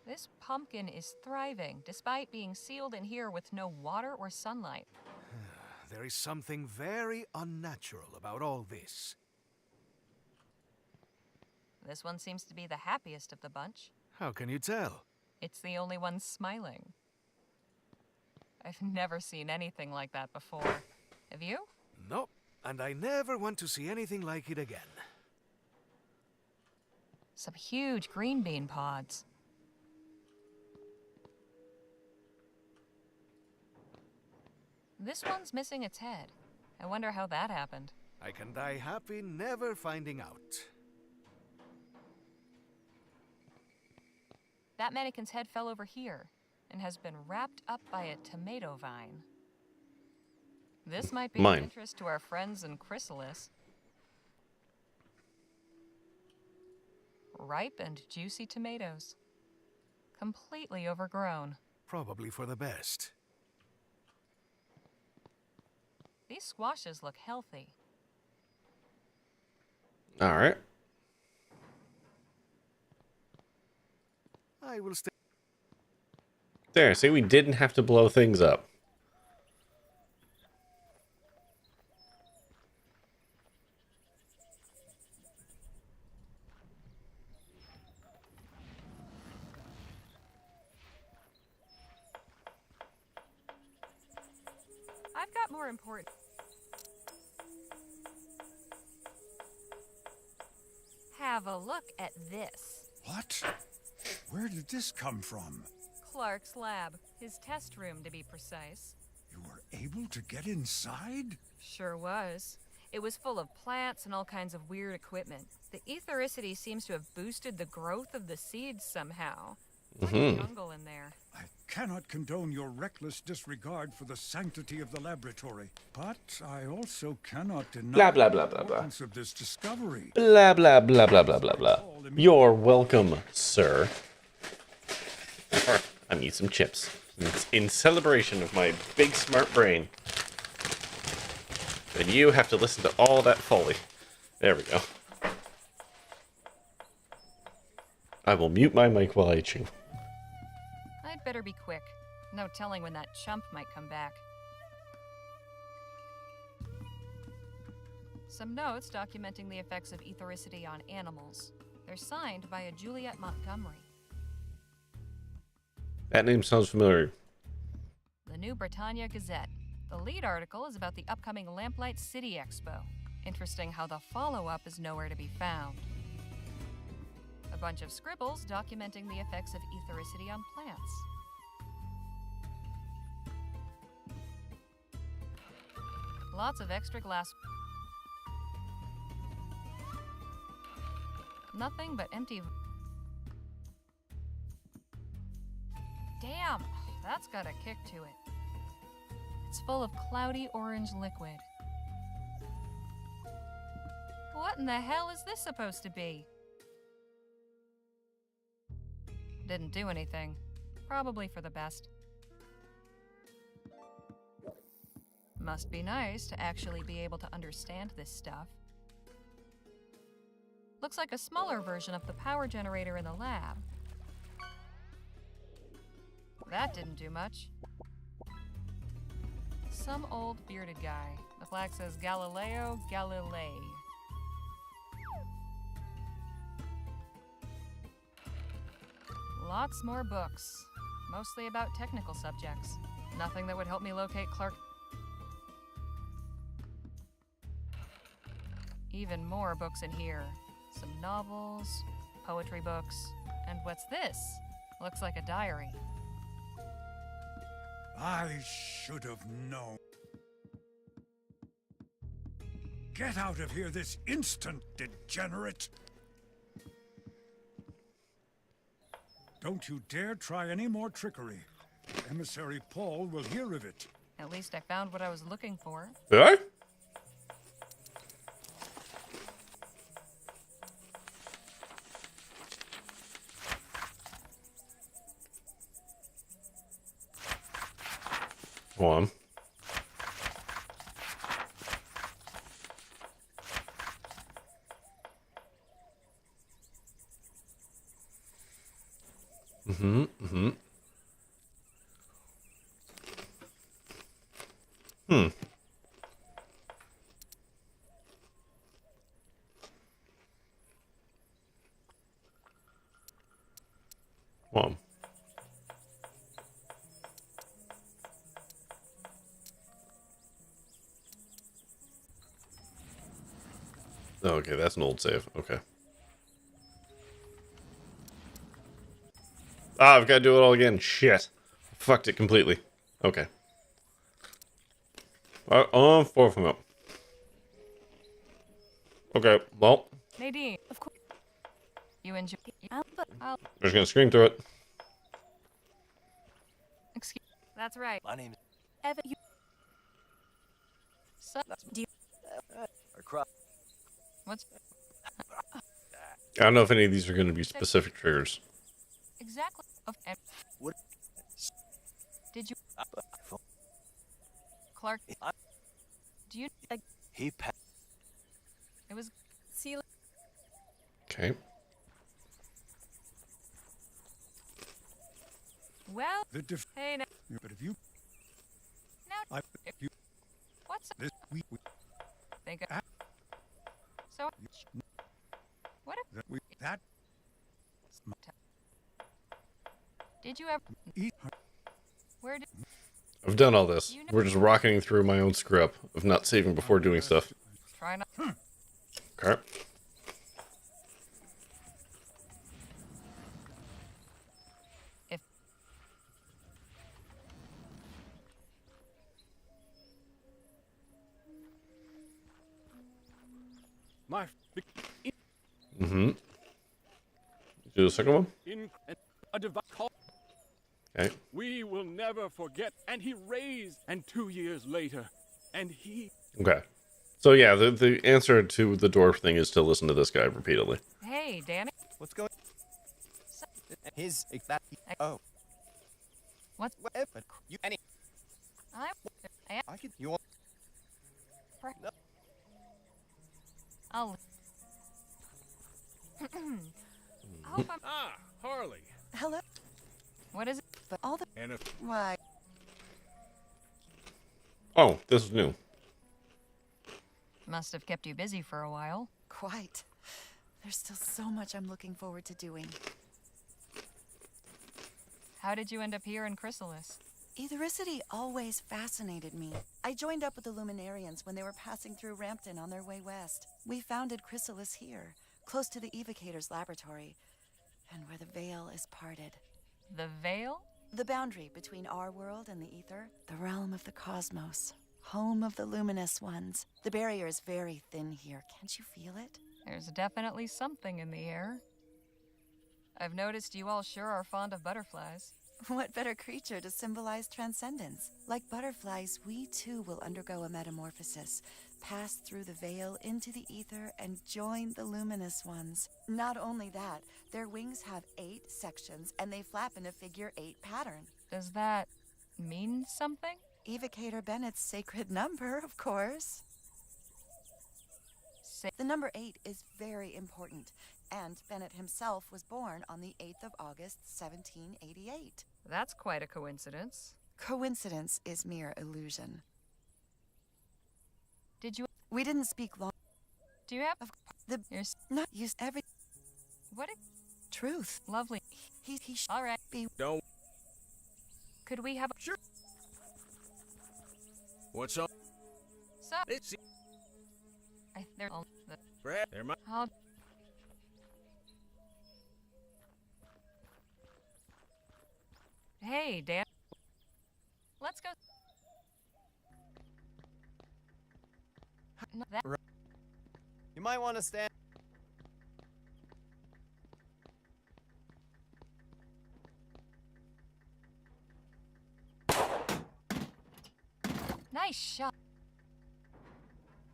Speaker 3: This pumpkin is thriving, despite being sealed in here with no water or sunlight.
Speaker 4: There is something very unnatural about all this.
Speaker 3: This one seems to be the happiest of the bunch.
Speaker 4: How can you tell?
Speaker 3: It's the only one smiling. I've never seen anything like that before. Have you?
Speaker 4: Nope. And I never want to see anything like it again.
Speaker 3: Some huge green bean pods. This one's missing its head. I wonder how that happened.
Speaker 4: I can die happy never finding out.
Speaker 3: That mannequin's head fell over here and has been wrapped up by a tomato vine. This might be of interest to our friends in Chrysalis. Ripe and juicy tomatoes. Completely overgrown.
Speaker 4: Probably for the best.
Speaker 3: These squashes look healthy.
Speaker 1: Alright.
Speaker 4: I will stay.
Speaker 1: There, see, we didn't have to blow things up.
Speaker 3: lot more important. Have a look at this.
Speaker 12: What? Where did this come from?
Speaker 3: Clark's lab. His test room, to be precise.
Speaker 12: You were able to get inside?
Speaker 3: Sure was. It was full of plants and all kinds of weird equipment. The ethericity seems to have boosted the growth of the seeds somehow. Like a jungle in there.
Speaker 12: I cannot condone your reckless disregard for the sanctity of the laboratory, but I also cannot deny
Speaker 1: Blah, blah, blah,
Speaker 12: the
Speaker 1: blah, blah.
Speaker 12: importance of this discovery.
Speaker 1: Blah, blah, blah, blah, blah, blah, blah. You're welcome, sir. I'm eating some chips. In celebration of my big smart brain. And you have to listen to all that folly. There we go. I will mute my mic while I chew.
Speaker 3: I'd better be quick. No telling when that chump might come back. Some notes documenting the effects of ethericity on animals. They're signed by a Juliet Montgomery.
Speaker 1: That name sounds familiar.
Speaker 3: The New Britannia Gazette. The lead article is about the upcoming Lamplight City Expo. Interesting how the follow-up is nowhere to be found. A bunch of scribbles documenting the effects of ethericity on plants. Lots of extra glass. Nothing but empty. Damn, that's got a kick to it. It's full of cloudy orange liquid. What in the hell is this supposed to be? Didn't do anything. Probably for the best. Must be nice to actually be able to understand this stuff. Looks like a smaller version of the power generator in the lab. That didn't do much. Some old bearded guy. The flag says Galileo Galilei. Lots more books. Mostly about technical subjects. Nothing that would help me locate Clark. Even more books in here. Some novels, poetry books, and what's this? Looks like a diary.
Speaker 12: I should have known. Get out of here this instant, degenerate! Don't you dare try any more trickery. Emissary Paul will hear of it.
Speaker 3: At least I found what I was looking for.
Speaker 1: Did I? Go on. Well. Okay, that's an old save. Okay. Ah, I've got to do it all again. Shit. Fucked it completely. Okay. On 4 from up. Okay, well.
Speaker 3: Nadine, of course. You enjoy. I'll
Speaker 1: I'm just gonna scream through it.
Speaker 3: Excuse. That's right.
Speaker 10: My name's
Speaker 3: Evan. You. So, do you... What's?
Speaker 1: I don't know if any of these are going to be specific triggers.
Speaker 3: Exactly.
Speaker 10: What?
Speaker 3: Did you? Clark. Do you?
Speaker 10: He passed.
Speaker 3: It was. See.
Speaker 1: Okay.
Speaker 3: Well.
Speaker 12: Hey
Speaker 3: now.
Speaker 12: But if you.
Speaker 3: Now.
Speaker 12: You.
Speaker 3: What's
Speaker 12: this? We
Speaker 3: think of. So. What if
Speaker 12: that?
Speaker 3: Did you ever?
Speaker 12: Eat.
Speaker 3: Where did?
Speaker 1: I've done all this. We're just rocketing through my own screw up of not saving before doing stuff.
Speaker 3: Try not.
Speaker 1: Okay.
Speaker 3: If
Speaker 9: My
Speaker 1: Mm-hmm. Do the second one?
Speaker 9: in a divine call.
Speaker 1: Okay.
Speaker 9: We will never forget. And he raised, and 2 years later, and he.
Speaker 1: Okay. So yeah, the answer to the dwarf thing is to listen to this guy repeatedly.
Speaker 3: Hey, Danny.
Speaker 7: What's going? His exactly. Oh.
Speaker 3: What?
Speaker 7: But you any?
Speaker 3: I
Speaker 7: could. You want? No.
Speaker 3: I'll. I hope I'm.
Speaker 5: Ah, Harley.
Speaker 11: Hello.
Speaker 3: What is it?
Speaker 11: But all the.
Speaker 5: And if.
Speaker 11: Why?
Speaker 1: Oh, this is new.
Speaker 3: Must have kept you busy for a while.
Speaker 11: Quite. There's still so much I'm looking forward to doing.
Speaker 3: How did you end up here in Chrysalis?
Speaker 11: Ethericity always fascinated me. I joined up with the Luminarians when they were passing through Rampton on their way west. We founded Chrysalis here, close to the Evocator's laboratory, and where the veil is parted.
Speaker 3: The veil?
Speaker 11: The boundary between our world and the ether, the realm of the cosmos, home of the luminous ones. The barrier is very thin here. Can't you feel it?
Speaker 3: There's definitely something in the air. I've noticed you all sure are fond of butterflies.
Speaker 11: What better creature to symbolize transcendence? Like butterflies, we too will undergo a metamorphosis, pass through the veil into the ether, and join the luminous ones. Not only that, their wings have 8 sections, and they flap in a figure 8 pattern.
Speaker 3: Does that mean something?
Speaker 11: Evocator Bennett's sacred number, of course. The number 8 is very important, and Bennett himself was born on the 8th of August, 1788.
Speaker 3: That's quite a coincidence.
Speaker 11: Coincidence is mere illusion.
Speaker 3: Did you?
Speaker 11: We didn't speak long.
Speaker 3: Do you have
Speaker 11: the?
Speaker 3: You're
Speaker 11: not use every.
Speaker 3: What?
Speaker 11: Truth.
Speaker 3: Lovely.
Speaker 11: He
Speaker 3: all right.
Speaker 5: Don't.
Speaker 3: Could we have?
Speaker 5: Sure. What's up?
Speaker 3: So.
Speaker 5: It's.
Speaker 3: They're all.
Speaker 5: Brad, they're my.
Speaker 3: Hey, Dan. Let's go. No, that...
Speaker 7: You might want to stand.
Speaker 3: Nice shot.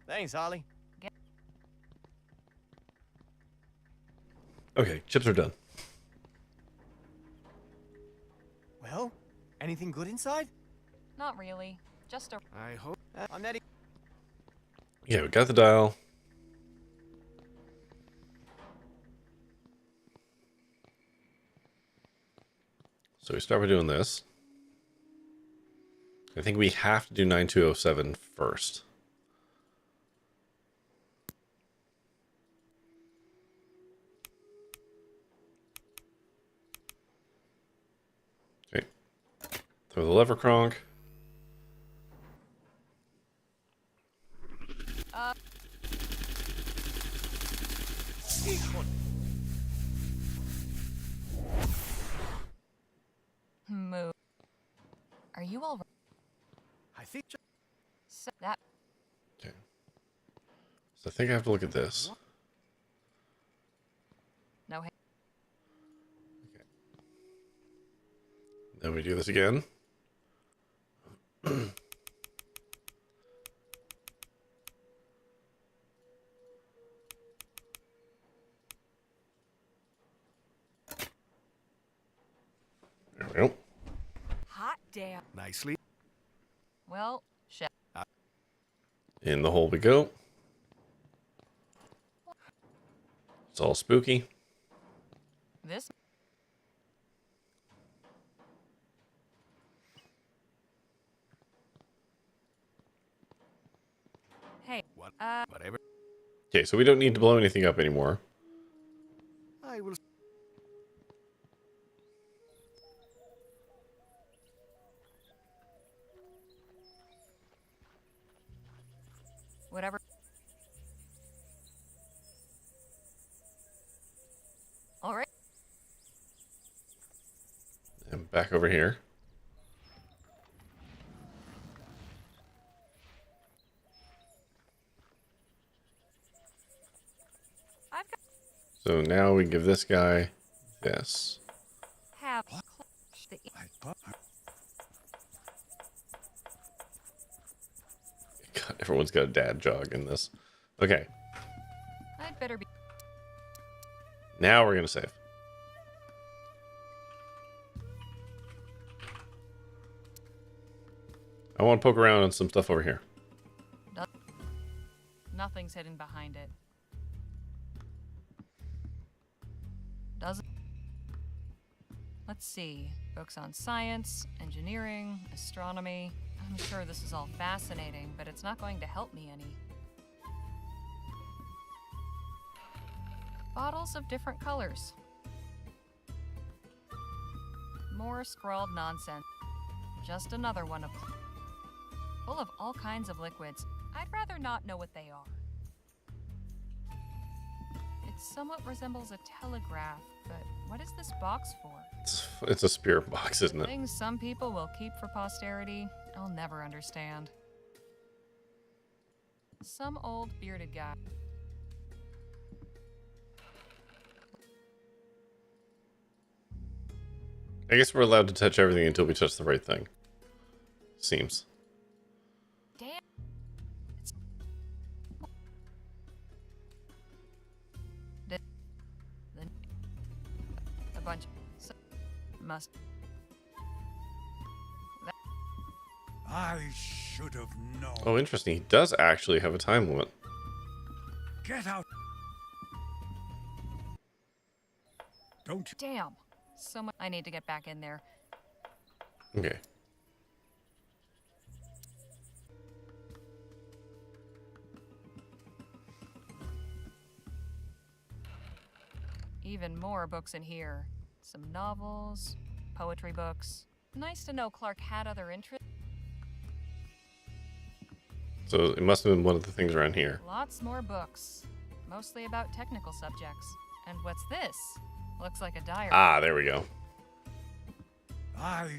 Speaker 7: Thanks, Holly.
Speaker 1: Okay, chips are done.
Speaker 7: Well, anything good inside?
Speaker 3: Not really. Just a.
Speaker 4: I hope.
Speaker 7: I'm not.
Speaker 1: Yeah, we got the dial. So we start by doing this. I think we have to do 9207 first. Okay. Throw the lever cronk.
Speaker 3: Move. Are you all right?
Speaker 4: I think
Speaker 3: so that.
Speaker 1: Okay. So I think I have to look at this.
Speaker 3: No.
Speaker 1: Okay. Then we do this again. There we go.
Speaker 3: Hot damn.
Speaker 4: Nicely.
Speaker 3: Well, shit.
Speaker 1: In the hole we go. It's all spooky.
Speaker 3: This. Hey.
Speaker 4: Whatever.
Speaker 1: Okay, so we don't need to blow anything up anymore.
Speaker 4: I will.
Speaker 3: Whatever. All right.
Speaker 1: And back over here. So now we give this guy this.
Speaker 3: Have the
Speaker 1: God, everyone's got a dad jog in this. Okay.
Speaker 3: I'd better be.
Speaker 1: Now we're gonna save. I want to poke around on some stuff over here.
Speaker 3: Nothing's hidden behind it. Doesn't. Let's see. Books on science, engineering, astronomy. I'm sure this is all fascinating, but it's not going to help me any. Bottles of different colors. More scrawled nonsense. Just another one of full of all kinds of liquids. I'd rather not know what they are. It somewhat resembles a telegraph, but what is this box for?
Speaker 1: It's a spirit box, isn't it?
Speaker 3: Things some people will keep for posterity, I'll never understand. Some old bearded guy.
Speaker 1: I guess we're allowed to touch everything until we touch the right thing. Seems.
Speaker 3: Damn. A bunch. Must.
Speaker 12: I should have known.
Speaker 1: Oh, interesting. He does actually have a time limit.
Speaker 12: Get out. Don't you?
Speaker 3: Damn. So much. I need to get back in there.
Speaker 1: Okay.
Speaker 3: Even more books in here. Some novels, poetry books. Nice to know Clark had other interests.
Speaker 1: So it must have been one of the things around here.
Speaker 3: Lots more books. Mostly about technical subjects. And what's this? Looks like a diary.
Speaker 1: Ah, there we go.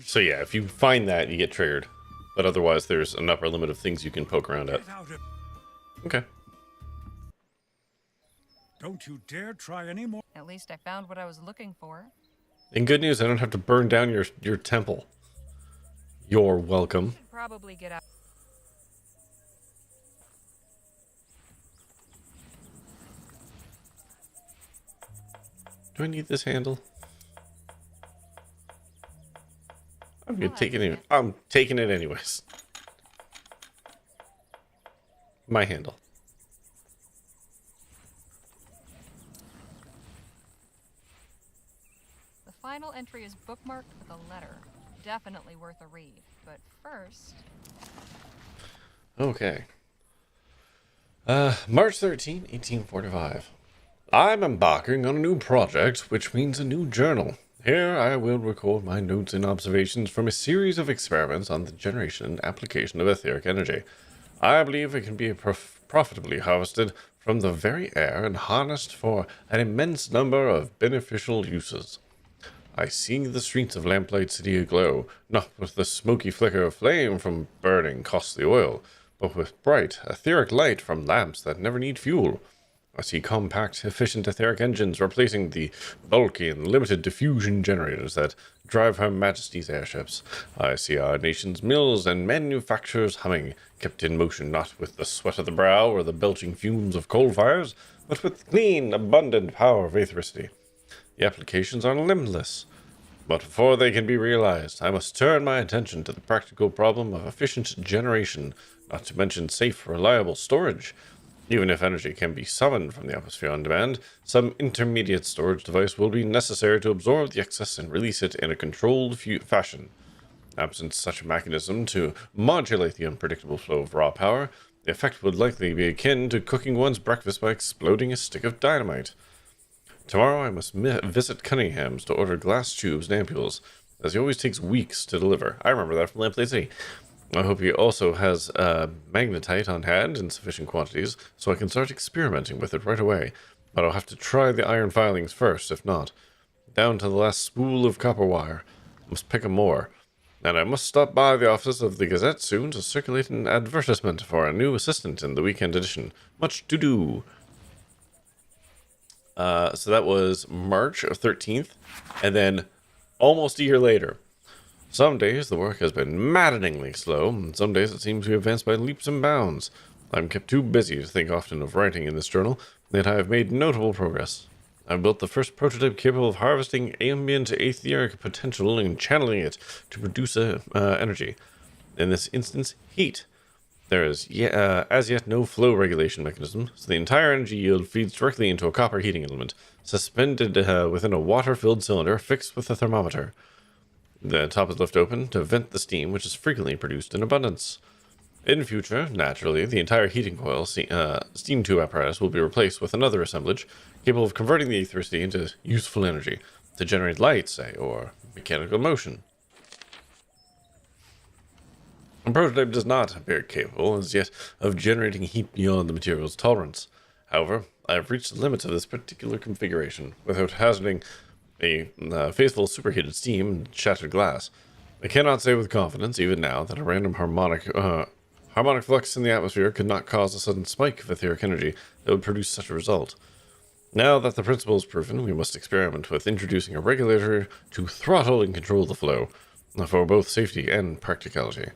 Speaker 1: So yeah, if you find that, you get triggered. But otherwise, there's an upper limit of things you can poke around at. Okay.
Speaker 12: Don't you dare try any more.
Speaker 3: At least I found what I was looking for.
Speaker 1: In good news, I don't have to burn down your temple. You're welcome.
Speaker 3: Should probably get out.
Speaker 1: Do I need this handle? I'm gonna take it anyway. I'm taking it anyways. My handle.
Speaker 3: The final entry is bookmarked with a letter. Definitely worth a read. But first...
Speaker 1: Okay. March 13, 1845. I'm embarking on a new project, which means a new journal. Here I will record my notes and observations from a series of experiments on the generation and application of etheric energy. I believe it can be profitably harvested from the very air and harnessed for an immense number of beneficial uses. I see the streets of Lamplight City aglow, not with the smoky flicker of flame from burning costly oil, but with bright, etheric light from lamps that never need fuel. I see compact, efficient etheric engines replacing the bulky and limited diffusion generators that drive Her Majesty's airships. I see our nation's mills and manufacturers humming, kept in motion not with the sweat of the brow or the belching fumes of coal fires, but with clean, abundant power of aethericity. The applications are limitless. But before they can be realized, I must turn my attention to the practical problem of efficient generation, not to mention safe, reliable storage. Even if energy can be summoned from the atmosphere on demand, some intermediate storage device will be necessary to absorb the excess and release it in a controlled fashion. Absent such a mechanism to modulate the unpredictable flow of raw power, the effect would likely be akin to cooking one's breakfast by exploding a stick of dynamite. Tomorrow I must visit Cunningham's to order glass tubes and ampules, as he always takes weeks to deliver. I remember that from Lamplight City. I hope he also has magnetite on hand in sufficient quantities, so I can start experimenting with it right away. But I'll have to try the iron filings first, if not. Down to the last spool of copper wire. Must pick 'em more. And I must stop by the office of the Gazette soon to circulate an advertisement for a new assistant in the weekend edition. Much to do. So that was March 13th, and then almost a year later. Some days the work has been maddeningly slow, and some days it seems to advance by leaps and bounds. I'm kept too busy to think often of writing in this journal, yet I have made notable progress. I've built the first prototype capable of harvesting ambient etheric potential and channeling it to produce energy. In this instance, heat. There is as yet no flow regulation mechanism, so the entire energy yield feeds directly into a copper heating element, suspended within a water-filled cylinder fixed with a thermometer. The top is left open to vent the steam, which is frequently produced in abundance. In future, naturally, the entire heating coil steam tube apparatus will be replaced with another assemblage capable of converting the electricity into useful energy to generate light, say, or mechanical motion. The prototype does not appear capable, as yet, of generating heat beyond the material's tolerance. However, I have reached the limits of this particular configuration without hazarding a faithful superheated steam and shattered glass. I cannot say with confidence, even now, that a random harmonic flux in the atmosphere could not cause a sudden spike of etheric energy that would produce such a result. Now that the principle is proven, we must experiment with introducing a regulator to throttle and control the flow, for both safety and practicality.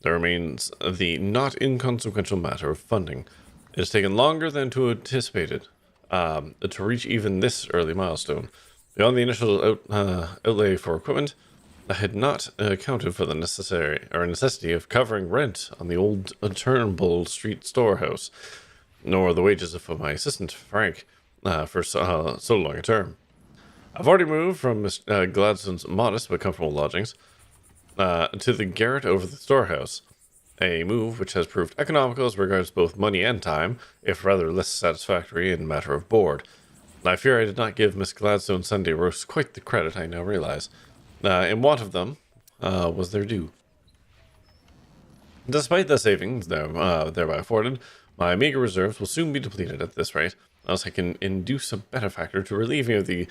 Speaker 1: There remains the not inconsequential matter of funding. It has taken longer than to anticipated to reach even this early milestone. Beyond the initial outlay for equipment, I had not accounted for the necessity of covering rent on the old Turnbull Street storehouse, nor the wages of my assistant, Frank, for so long a term. I've already moved from Miss Gladstone's modest but comfortable lodgings to the garret over the storehouse, a move which has proved economical as regards both money and time, if rather less satisfactory in matter of board. I fear I did not give Miss Gladstone's Sunday roast quite the credit I now realize. In want of them was their due. Despite the savings thereby afforded, my meager reserves will soon be depleted at this rate, unless I can induce a benefactor to relieve me of the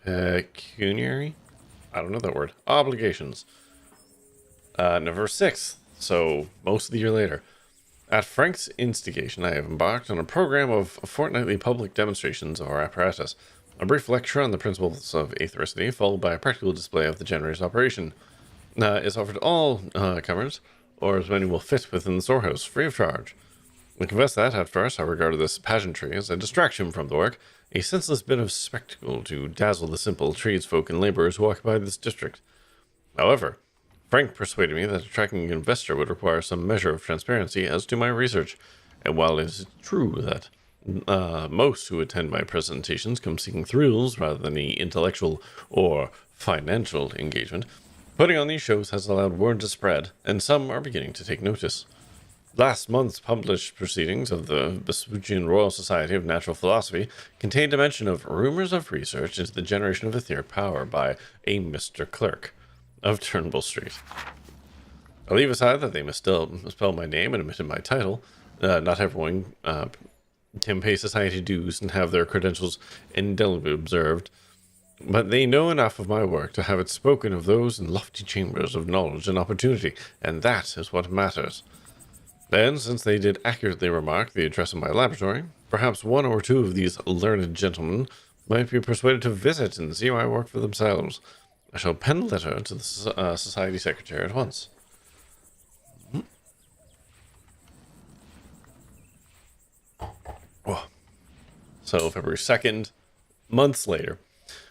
Speaker 1: pecuniary? I don't know that word. Obligations. November 6th, so most of the year later. At Frank's instigation, I have embarked on a program of fortnightly public demonstrations of our apparatus. A brief lecture on the principles of aethericity, followed by a practical display of the generator's operation, is offered to all comers, or as many will fit within the storehouse, free of charge. I confess that, at first, I regarded this pageantry as a distraction from the work, a senseless bit of spectacle to dazzle the simple tradesfolk and laborers who occupy this district. However, Frank persuaded me that attracting an investor would require some measure of transparency as to my research, and while it is true that most who attend my presentations come seeking thrills rather than any intellectual or financial engagement, putting on these shows has allowed word to spread, and some are beginning to take notice. Last month's published proceedings of the Vespuccian Royal Society of Natural Philosophy contained a mention of rumors of research into the generation of etheric power by a Mr. Clerk of Turnbull Street. I leave aside that they misspelled my name and omitted my title. Not everyone can pay society dues and have their credentials indelibly observed, but they know enough of my work to have it spoken of those in lofty chambers of knowledge and opportunity, and that is what matters. Then, since they did accurately remark the address of my laboratory, perhaps one or two of these learned gentlemen might be persuaded to visit and see my work for themselves. I shall pen a letter to the Society Secretary at once. Oh. So, February 2nd, months later.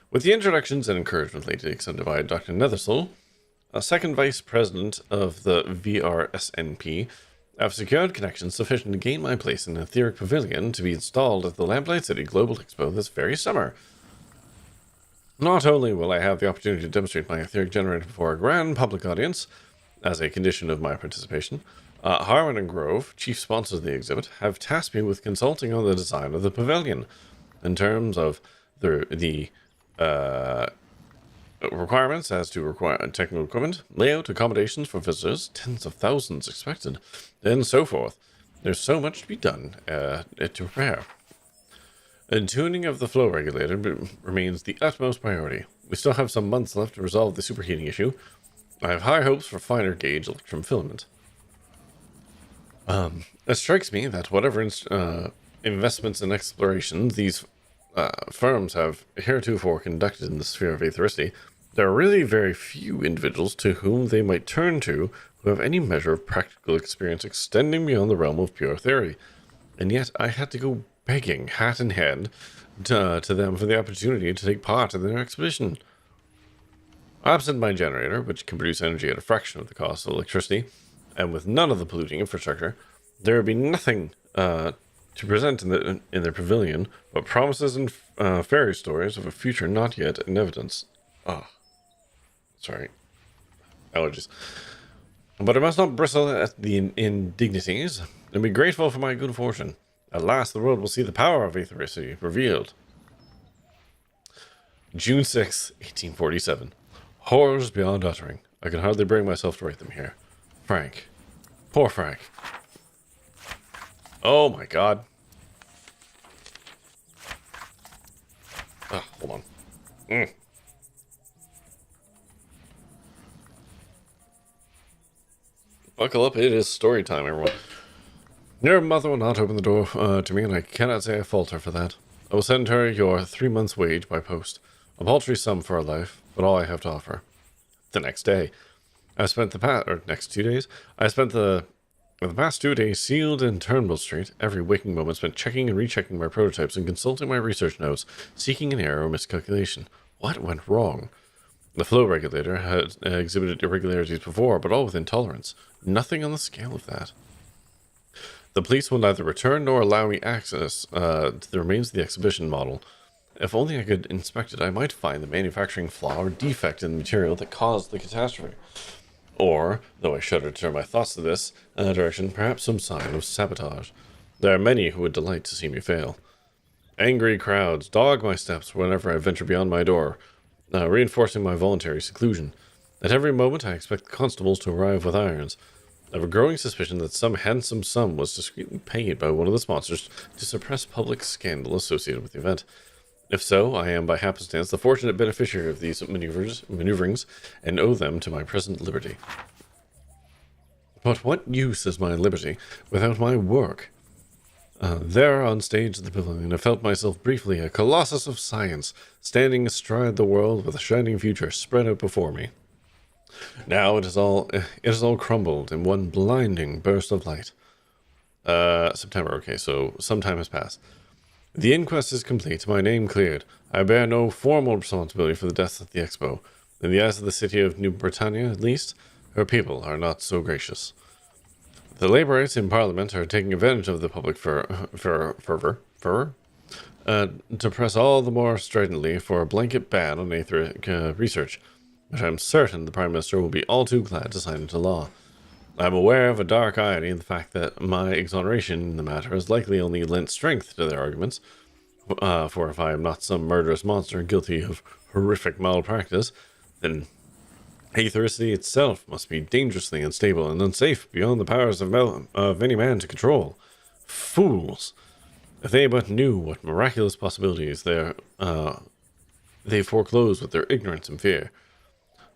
Speaker 1: With the introductions and encouragement lately extended by Dr. Nethersole, a second vice president of the VRSNP, I've secured connections sufficient to gain my place in an etheric pavilion to be installed at the Lamplight City Global Expo this very summer. Not only will I have the opportunity to demonstrate my etheric generator before a grand public audience, as a condition of my participation, Harman and Grove, chief sponsors of the exhibit, have tasked me with consulting on the design of the pavilion, in terms of the requirements as to technical equipment, layout, accommodations for visitors, tens of thousands expected, and so forth. There's so much to be done to prepare. And tuning of the flow regulator remains the utmost priority. We still have some months left to resolve the superheating issue. I have high hopes for finer gauge electrum filament. It strikes me that whatever investments in exploration these firms have heretofore conducted in the sphere of aethericity, there are really very few individuals to whom they might turn to who have any measure of practical experience extending beyond the realm of pure theory. And yet I had to go begging, hat in hand, to them for the opportunity to take part in their expedition. Absent my generator, which can produce energy at a fraction of the cost of electricity, and with none of the polluting infrastructure, there would be nothing to present in their pavilion but promises and fairy stories of a future not yet in evidence. Sorry. Allergies. But I must not bristle at the indignities, and be grateful for my good fortune. At last the world will see the power of aethericity revealed. June 6, 1847. Horrors beyond uttering. I can hardly bring myself to write them here. Frank. Poor Frank. Oh my god. Hold on. Buckle up, it is story time, everyone. Your mother will not open the door to me, and I cannot say I fault her for that. I will send her your 3 months' wage by post. A paltry sum for a life, but all I have to offer. The next day. Next 2 days. I spent the past 2 days sealed in Turnbull Street, every waking moment spent checking and rechecking my prototypes and consulting my research notes, seeking an error or miscalculation. What went wrong? The flow regulator had exhibited irregularities before, but all with intolerance. Nothing on the scale of that. The police will neither return nor allow me access to the remains of the exhibition model. If only I could inspect it, I might find the manufacturing flaw or defect in the material that caused the catastrophe. Or, though I shudder to turn my thoughts to this direction, perhaps some sign of sabotage. There are many who would delight to see me fail. Angry crowds dog my steps whenever I venture beyond my door, reinforcing my voluntary seclusion. At every moment I expect the constables to arrive with irons. I have a growing suspicion that some handsome sum was discreetly paid by one of the sponsors to suppress public scandal associated with the event. If so, I am by happenstance the fortunate beneficiary of these maneuverings, and owe them to my present liberty. But what use is my liberty without my work? There on stage at the pavilion, I felt myself briefly a colossus of science, standing astride the world with a shining future spread out before me. Now it is all crumbled in one blinding burst of light. September, okay, so some time has passed. The inquest is complete, my name cleared. I bear no formal responsibility for the deaths at the Expo. In the eyes of the city of New Britannia, at least, her people are not so gracious. The Labourites in Parliament are taking advantage of the public fervor to press all the more stridently for a blanket ban on aetheric research, which I am certain the Prime Minister will be all too glad to sign into law. I am aware of a dark irony in the fact that my exoneration in the matter has likely only lent strength to their arguments, for if I am not some murderous monster guilty of horrific malpractice, then aethericity itself must be dangerously unstable and unsafe beyond the powers of any man to control. Fools! If they but knew what miraculous possibilities they foreclose with their ignorance and fear.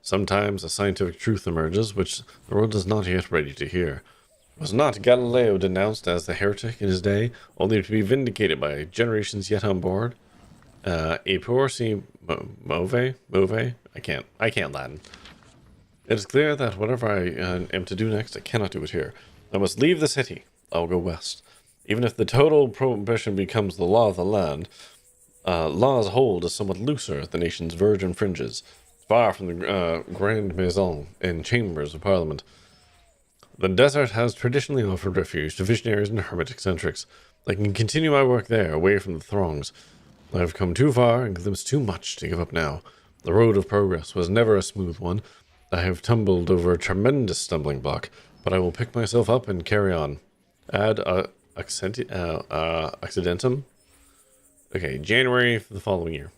Speaker 1: Sometimes a scientific truth emerges which the world is not yet ready to hear. Was not Galileo denounced as the heretic in his day, only to be vindicated by generations yet on board? E pur si move? I can't Latin. It is clear that whatever I am to do next, I cannot do it here. I must leave the city. I will go west. Even if the total prohibition becomes the law of the land, law's hold is somewhat looser at the nation's virgin fringes, far from the Grand Maison and chambers of Parliament. The desert has traditionally offered refuge to visionaries and hermit eccentrics. I can continue my work there, away from the throngs. I have come too far and glimpsed too much to give up now. The road of progress was never a smooth one. I have tumbled over a tremendous stumbling block, but I will pick myself up and carry on. Ad accidentum? Okay, January of the following year.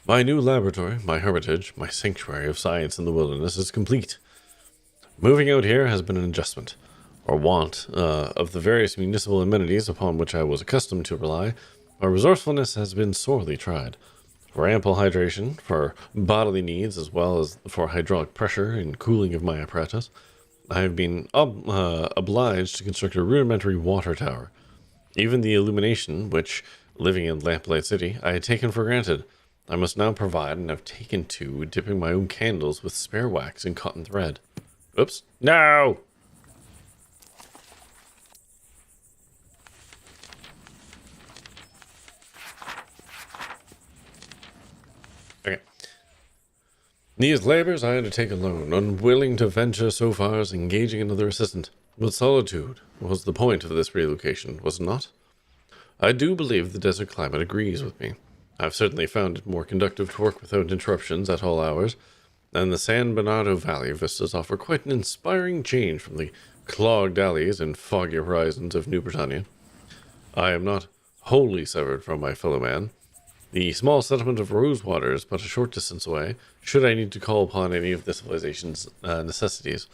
Speaker 1: My new laboratory, my hermitage, my sanctuary of science in the wilderness is complete. Moving out here has been an adjustment, or want, of the various municipal amenities upon which I was accustomed to rely. My resourcefulness has been sorely tried. For ample hydration, for bodily needs, as well as for hydraulic pressure and cooling of my apparatus, I have been obliged to construct a rudimentary water tower. Even the illumination, which, living in Lamplight City, I had taken for granted, I must now provide and have taken to dipping my own candles with spare wax and cotton thread. Oops. No! Okay. These labors I undertake alone, unwilling to venture so far as engaging another assistant. But solitude was the point of this relocation, was it not? I do believe the desert climate agrees with me. I've certainly found it more conducive to work without interruptions at all hours, and the San Bernardo Valley vistas offer quite an inspiring change from the clogged alleys and foggy horizons of New Britannia. I am not wholly severed from my fellow man. The small settlement of Rosewater is but a short distance away, should I need to call upon any of the civilization's necessities.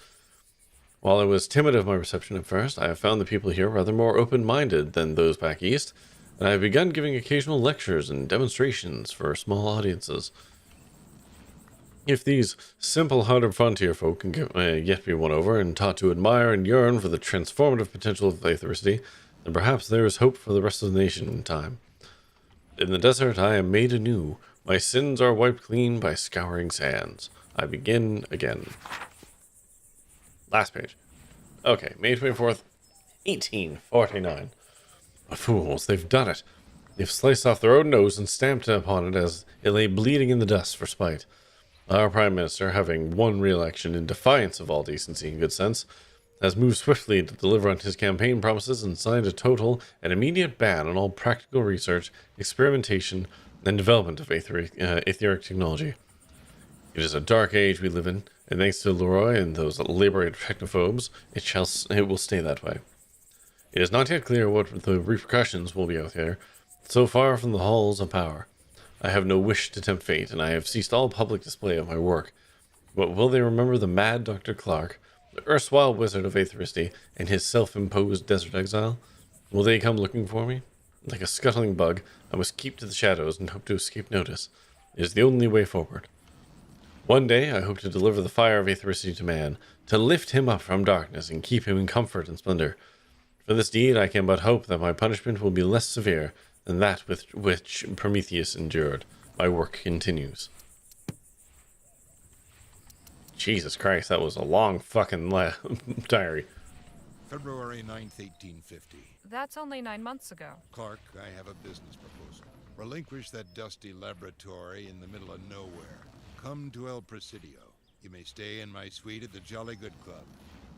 Speaker 1: While I was timid of my reception at first, I have found the people here rather more open-minded than those back east, and I have begun giving occasional lectures and demonstrations for small audiences. If these simple-hearted frontier folk can yet be won over and taught to admire and yearn for the transformative potential of aethericity, then perhaps there is hope for the rest of the nation in time. In the desert I am made anew. My sins are wiped clean by scouring sands. I begin again. Last page. Okay, May 24th, 1849. Fools, they've done it. They've sliced off their own nose and stamped upon it as it lay bleeding in the dust for spite. Our Prime Minister, having won re-election in defiance of all decency and good sense, has moved swiftly to deliver on his campaign promises and signed a total and immediate ban on all practical research, experimentation, and development of etheric technology. It is a dark age we live in, and thanks to Leroy and those liberated technophobes, it will stay that way. It is not yet clear what the repercussions will be out there, so far from the halls of power. I have no wish to tempt fate, and I have ceased all public display of my work. But will they remember the mad Dr. Clark, the erstwhile wizard of aethericity, and his self-imposed desert exile? Will they come looking for me? Like a scuttling bug, I must keep to the shadows and hope to escape notice. It is the only way forward. One day I hope to deliver the fire of aethericity to man, to lift him up from darkness and keep him in comfort and splendor. For this deed I can but hope that my punishment will be less severe than that which Prometheus endured. My work continues. Jesus Christ, that was a long fucking diary.
Speaker 2: February 9th, 1850.
Speaker 3: That's only 9 months ago.
Speaker 2: Clark, I have a business proposal. Relinquish that dusty laboratory in the middle of nowhere. Come to El Presidio. You may stay in my suite at the Jolly Good Club.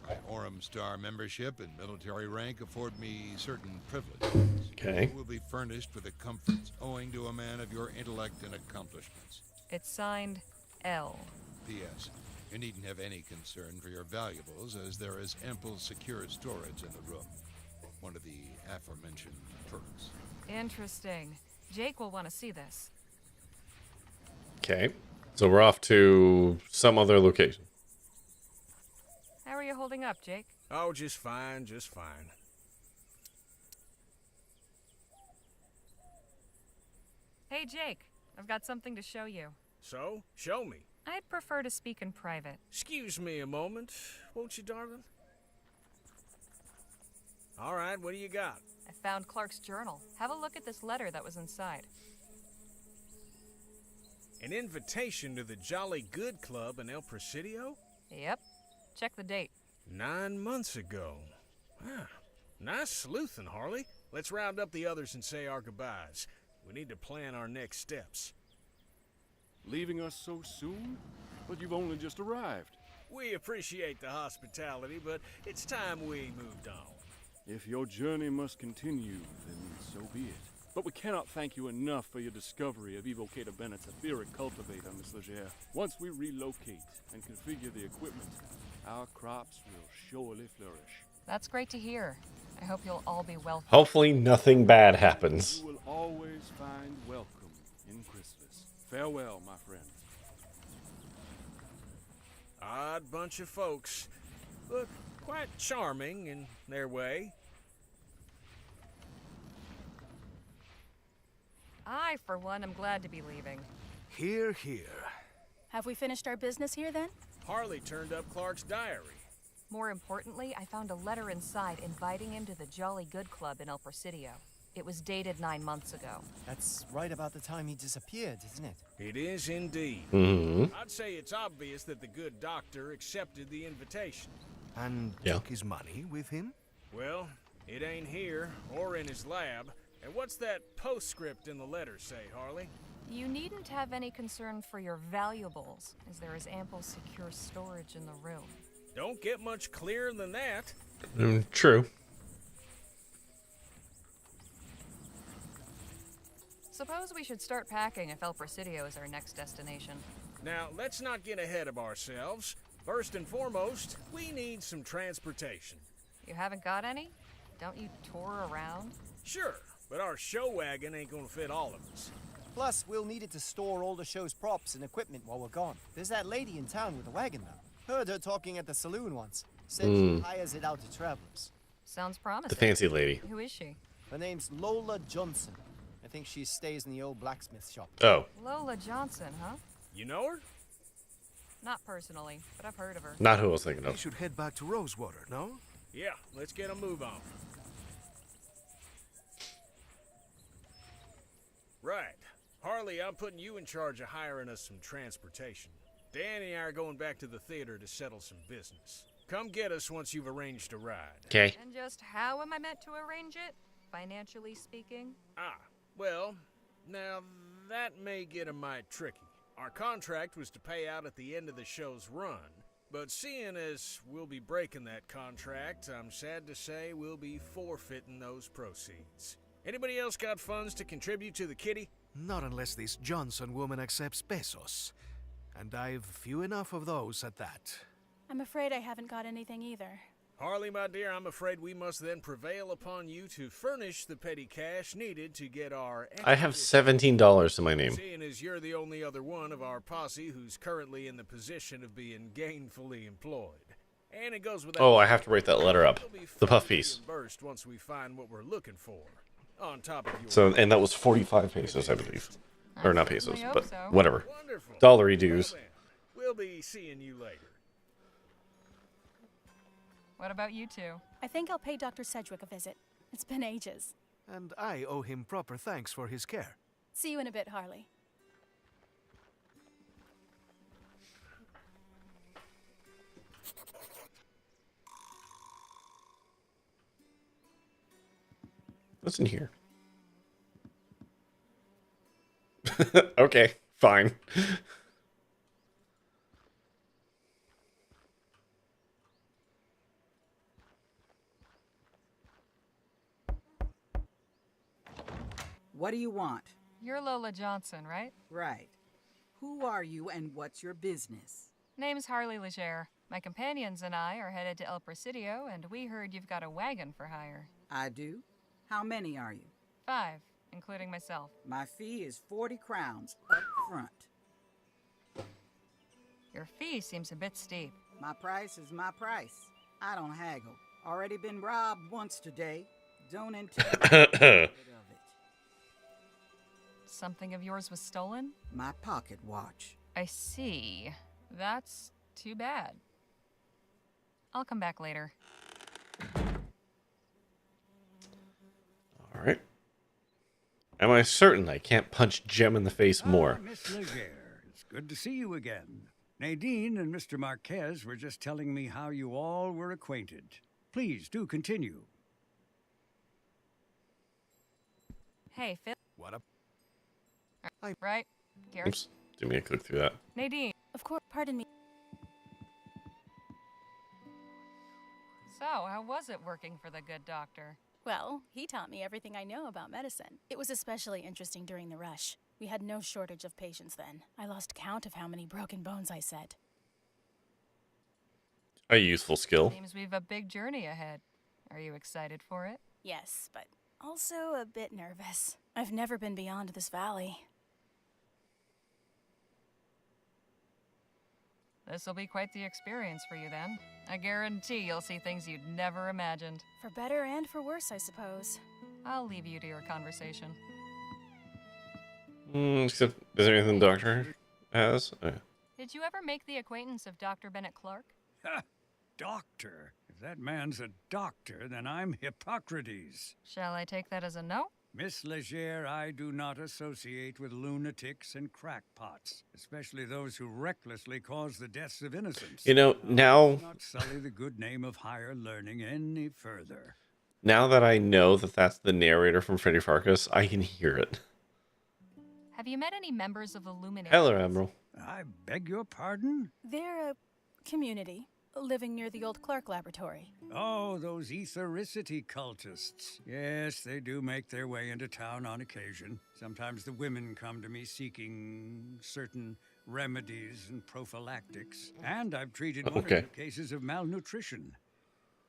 Speaker 2: My Orem Star membership and military rank afford me certain privileges.
Speaker 1: Okay.
Speaker 2: You will be furnished with the comforts owing to a man of your intellect and accomplishments.
Speaker 3: It's signed L.
Speaker 2: P.S. You needn't have any concern for your valuables, as there is ample secure storage in the room. One of the aforementioned perks.
Speaker 3: Interesting. Jake will want to see this.
Speaker 1: Okay. So we're off to some other location.
Speaker 3: How are you holding up, Jake?
Speaker 5: Oh, just fine, just fine.
Speaker 3: Hey, Jake. I've got something to show you.
Speaker 5: So, show me.
Speaker 3: I'd prefer to speak in private.
Speaker 5: Excuse me a moment, won't you, darling? All right, what do you got?
Speaker 3: I found Clark's journal. Have a look at this letter that was inside.
Speaker 5: An invitation to the Jolly Good Club in El Presidio?
Speaker 3: Yep. Check the date.
Speaker 5: 9 months ago. Ah, nice sleuthing, Harley. Let's round up the others and say our goodbyes. We need to plan our next steps.
Speaker 9: Leaving us so soon? But you've only just arrived.
Speaker 5: We appreciate the hospitality, but it's time we moved on.
Speaker 9: If your journey must continue, then so be it. But we cannot thank you enough for your discovery of Evocator Bennett's etheric cultivator, Miss Leger. Once we relocate and configure the equipment, our crops will surely flourish.
Speaker 3: That's great to hear. I hope you'll all be well.
Speaker 1: Hopefully nothing bad happens.
Speaker 9: You will always find welcome in Christmas. Farewell, my friend.
Speaker 5: Odd bunch of folks, but quite charming in their way.
Speaker 3: I, for one, am glad to be leaving.
Speaker 4: Here, here.
Speaker 8: Have we finished our business here then?
Speaker 5: Harley turned up Clark's diary.
Speaker 3: More importantly, I found a letter inside inviting him to the Jolly Good Club in El Presidio. It was dated 9 months ago.
Speaker 7: That's right about the time he disappeared, isn't it?
Speaker 5: It is indeed.
Speaker 1: Mm-hmm.
Speaker 5: I'd say it's obvious that the good doctor accepted the invitation.
Speaker 4: And took his money with him?
Speaker 5: Well, it ain't here or in his lab. And what's that postscript in the letter say, Harley?
Speaker 3: You needn't have any concern for your valuables, as there is ample secure storage in the room.
Speaker 5: Don't get much clearer than that.
Speaker 1: True.
Speaker 3: Suppose we should start packing if El Presidio is our next destination.
Speaker 5: Now, let's not get ahead of ourselves. First and foremost, we need some transportation.
Speaker 3: You haven't got any? Don't you tour around?
Speaker 5: Sure, but our show wagon ain't gonna fit all of us.
Speaker 7: Plus, we'll need it to store all the show's props and equipment while we're gone. There's that lady in town with the wagon, though. Heard her talking at the saloon once. Said she hires it out to travelers.
Speaker 3: Sounds promising.
Speaker 1: The fancy lady.
Speaker 3: Who is she?
Speaker 7: Her name's Lola Johnson. I think she stays in the old blacksmith shop.
Speaker 1: Oh.
Speaker 3: Lola Johnson, huh?
Speaker 5: You know her?
Speaker 3: Not personally, but I've heard of her.
Speaker 1: Not who I was thinking
Speaker 4: We
Speaker 1: of.
Speaker 4: should head back to Rosewater, no?
Speaker 5: Yeah, let's get a move on. Right. Harley, I'm putting you in charge of hiring us some transportation. Danny and I are going back to the theater to settle some business. Come get us once you've arranged a ride.
Speaker 1: Okay.
Speaker 3: And just how am I meant to arrange it? Financially speaking?
Speaker 5: Well, now that may get a mite tricky. Our contract was to pay out at the end of the show's run, but seeing as we'll be breaking that contract, I'm sad to say we'll be forfeiting those proceeds. Anybody else got funds to contribute to the kitty?
Speaker 4: Not unless this Johnson woman accepts pesos. And I've few enough of those at that.
Speaker 8: I'm afraid I haven't got anything either.
Speaker 5: Harley, my dear, I'm afraid we must then prevail upon you to furnish the petty cash needed to get our...
Speaker 1: I have $17 to my name.
Speaker 5: Seeing as you're the only other one of our posse who's currently in the position of being gainfully employed. And it goes without...
Speaker 1: Oh, I have to write that letter up. The puff piece.
Speaker 5: Reimbursed once we find what we're looking for. On top of your...
Speaker 1: So, and that was 45 pesos, I believe. Or not pesos,
Speaker 3: I hope
Speaker 1: but
Speaker 3: so.
Speaker 1: whatever.
Speaker 5: Wonderful.
Speaker 1: Dollary dues.
Speaker 5: Well, then, we'll be seeing you later.
Speaker 3: What about you two?
Speaker 8: I think I'll pay Dr. Sedgwick a visit. It's been ages.
Speaker 4: And I owe him proper thanks for his care.
Speaker 8: See you in a bit, Harley.
Speaker 1: What's in here? Okay, fine.
Speaker 17: What do you want?
Speaker 3: You're Lola Johnson, right?
Speaker 17: Right. Who are you and what's your business?
Speaker 3: Name's Harley Legere. My companions and I are headed to El Presidio, and we heard you've got a wagon for hire.
Speaker 17: I do. How many are you?
Speaker 3: 5, including myself.
Speaker 17: My fee is 40 crowns up front.
Speaker 3: Your fee seems a bit steep.
Speaker 17: My price is my price. I don't haggle. Already been robbed once today. Don't intend
Speaker 3: Something of yours was stolen?
Speaker 17: My pocket watch.
Speaker 3: I see. That's too bad. I'll come back later.
Speaker 1: All right. Am I certain I can't punch Jem in the face more?
Speaker 12: Miss Legere, it's good to see you again. Nadine and Mr. Marquez were just telling me how you all were acquainted. Please do continue.
Speaker 3: Hey, Phil.
Speaker 4: What up?
Speaker 3: Right? Garrett?
Speaker 1: Oops. Didn't mean to click through that.
Speaker 3: Nadine.
Speaker 8: Of course, pardon me.
Speaker 3: So, how was it working for the good doctor?
Speaker 8: Well, he taught me everything I know about medicine. It was especially interesting during the rush. We had no shortage of patients then. I lost count of how many broken bones I set.
Speaker 1: A useful skill.
Speaker 3: Seems we've a big journey ahead. Are you excited for it?
Speaker 8: Yes, but also a bit nervous. I've never been beyond this valley.
Speaker 3: This'll be quite the experience for you then. I guarantee you'll see things you'd never imagined.
Speaker 8: For better and for worse, I suppose.
Speaker 3: I'll leave you to your conversation.
Speaker 1: Except, is there anything the doctor has? Oh, yeah.
Speaker 3: Did you ever make the acquaintance of Dr. Bennett Clark?
Speaker 12: Doctor? If that man's a doctor, then I'm Hippocrates.
Speaker 3: Shall I take that as a no?
Speaker 12: Miss Leger, I do not associate with lunatics and crackpots, especially those who recklessly cause the deaths of innocents.
Speaker 1: You know, now...
Speaker 12: Not sully the good name of higher learning any further.
Speaker 1: Now that I know that that's the narrator from Freddy Farkas, I can hear it.
Speaker 3: Have you met any members of the Luminaries?
Speaker 1: Hello, Admiral.
Speaker 12: I beg your pardon?
Speaker 8: They're a community living near the old Clark laboratory.
Speaker 12: Oh, those ethericity cultists. Yes, they do make their way into town on occasion. Sometimes the women come to me seeking certain remedies and prophylactics. And I've treated one or two cases of malnutrition.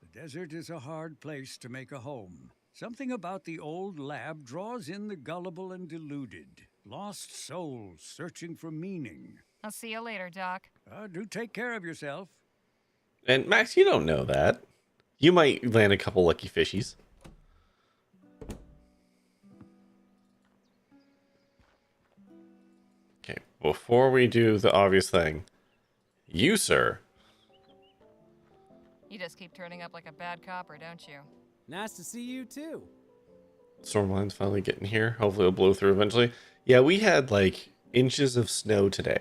Speaker 12: The desert is a hard place to make a home. Something about the old lab draws in the gullible and deluded. Lost souls searching for meaning.
Speaker 3: I'll see you later, Doc.
Speaker 12: Do take care of yourself.
Speaker 1: And Max, you don't know that. You might land a couple lucky fishies. Okay, before we do the obvious thing, you, sir.
Speaker 3: You just keep turning up like a bad copper, don't you?
Speaker 18: Nice to see you, too.
Speaker 1: Stormline's finally getting here. Hopefully it'll blow through eventually. Yeah, we had like inches of snow today.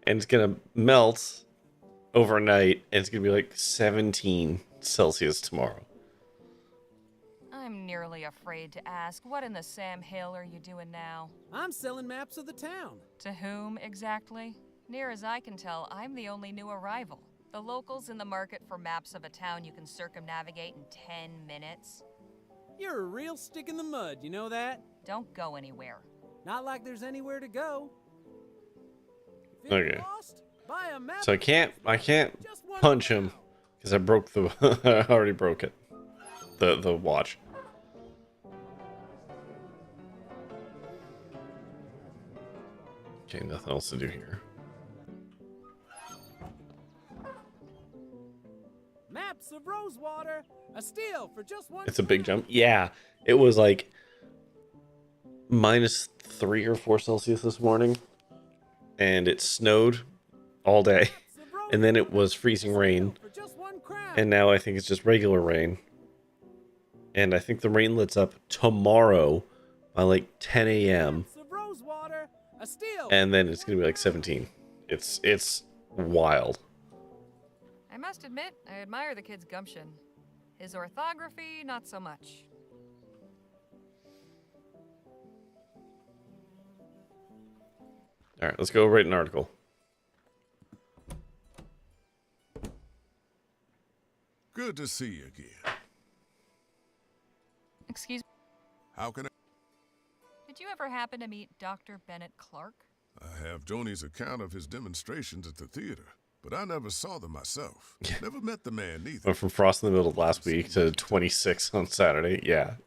Speaker 1: And it's gonna melt overnight, and it's gonna be like 17 Celsius tomorrow.
Speaker 3: I'm nearly afraid to ask, what in the Sam Hill are you doing now?
Speaker 18: I'm selling maps of the town.
Speaker 3: To whom exactly? Near as I can tell, I'm the only new arrival. The locals in the market for maps of a town you can circumnavigate in 10 minutes.
Speaker 18: You're a real stick in the mud, you know that?
Speaker 3: Don't go anywhere.
Speaker 18: Not like there's anywhere to go.
Speaker 1: Okay.
Speaker 18: Lost, buy a map.
Speaker 1: So I can't punch him because I broke the I already broke it. The watch. Okay, nothing else to do here.
Speaker 18: Maps of Rosewater, a steal for just one.
Speaker 1: It's a big jump. Yeah, it was like -3 or 4 Celsius this morning, and it snowed all day, and then it was freezing rain, and now I think it's just regular rain, and I think the rain lets up tomorrow by like 10 a.m. and then it's gonna be like 17. It's wild.
Speaker 3: I must admit, I admire the kid's gumption. His orthography, not so much.
Speaker 1: All right, let's go write an article.
Speaker 19: Good to see you again.
Speaker 3: Excuse me.
Speaker 19: How can I?
Speaker 3: Did you ever happen to meet Dr. Bennett Clark?
Speaker 19: I have Joni's account of his demonstrations at the theater, but I never saw them myself. Never met the man either.
Speaker 1: Went from Frost in the Middle last week to 26 on Saturday. Yeah.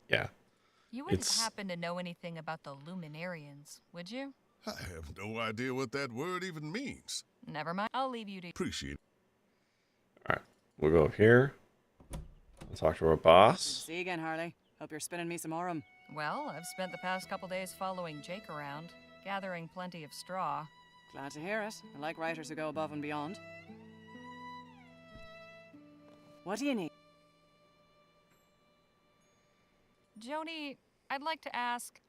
Speaker 3: You wouldn't happen to know anything about the Luminarians, would you?
Speaker 19: I have no idea what that word even means.
Speaker 3: Never mind. I'll leave you to...
Speaker 19: Appreciate it.
Speaker 1: All right, we'll go up here. We'll talk to our boss.
Speaker 13: See you again, Harley. Hope you're spinning me some aurum.
Speaker 3: Well, I've spent the past couple days following Jake around, gathering plenty of straw.
Speaker 13: Glad to hear it. I like writers who go above and beyond. What do you need?
Speaker 3: Joni, I'd like to ask,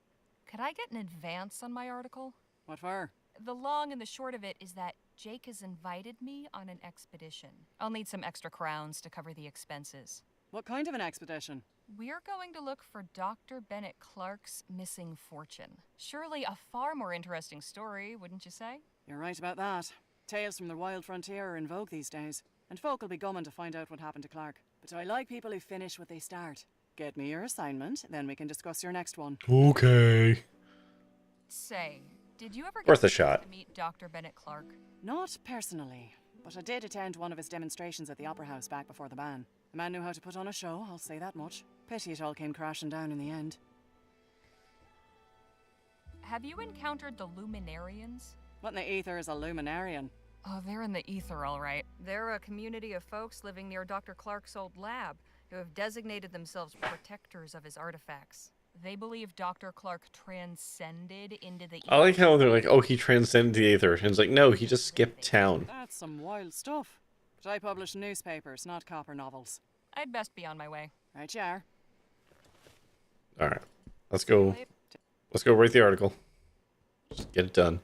Speaker 3: could I get an advance on my article?
Speaker 13: What for?
Speaker 3: The long and the short of it is that Jake has invited me on an expedition. I'll need some extra crowns to cover the expenses.
Speaker 13: What kind of an expedition?
Speaker 3: We're going to look for Dr. Bennett Clark's missing fortune. Surely a far more interesting story, wouldn't you say?
Speaker 13: You're right about that. Tales from the wild frontier are in vogue these days, and folk will be gumming to find out what happened to Clark. But I like people who finish what they start. Get me your assignment, then we can discuss your next one.
Speaker 1: Okay.
Speaker 3: Say, did you ever
Speaker 1: Worth
Speaker 3: get
Speaker 1: a shot.
Speaker 3: to meet Dr. Bennett Clark?
Speaker 13: Not personally, but I did attend one of his demonstrations at the Opera House back before the ban. The man knew how to put on a show, I'll say that much. Pity it all came crashing down in the end.
Speaker 3: Have you encountered the Luminarians?
Speaker 13: What in the ether is a Luminarian?
Speaker 3: Oh, they're in the ether, all right. They're a community of folks living near Dr. Clark's old lab who have designated themselves protectors of his artifacts. They believe Dr. Clark transcended into the ether.
Speaker 1: I like how they're like, oh, he transcended the ether. And it's like, no, he just skipped town.
Speaker 13: That's some wild stuff. But I publish newspapers, not copper novels.
Speaker 3: I'd best be on my way.
Speaker 13: Right you are.
Speaker 1: All right, let's go. Let's go write the article. Just get it done.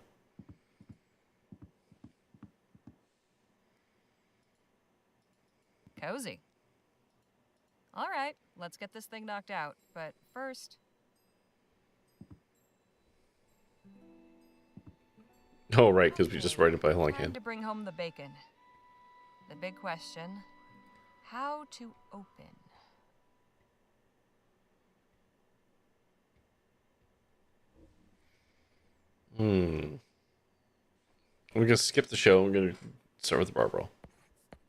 Speaker 3: Cozy. All right, let's get this thing knocked out. But first...
Speaker 1: Oh, right, because we just write it by
Speaker 3: time
Speaker 1: hand.
Speaker 3: to bring home the bacon. The big question, how to open?
Speaker 1: We're gonna skip the show. I'm gonna start with the bar roll.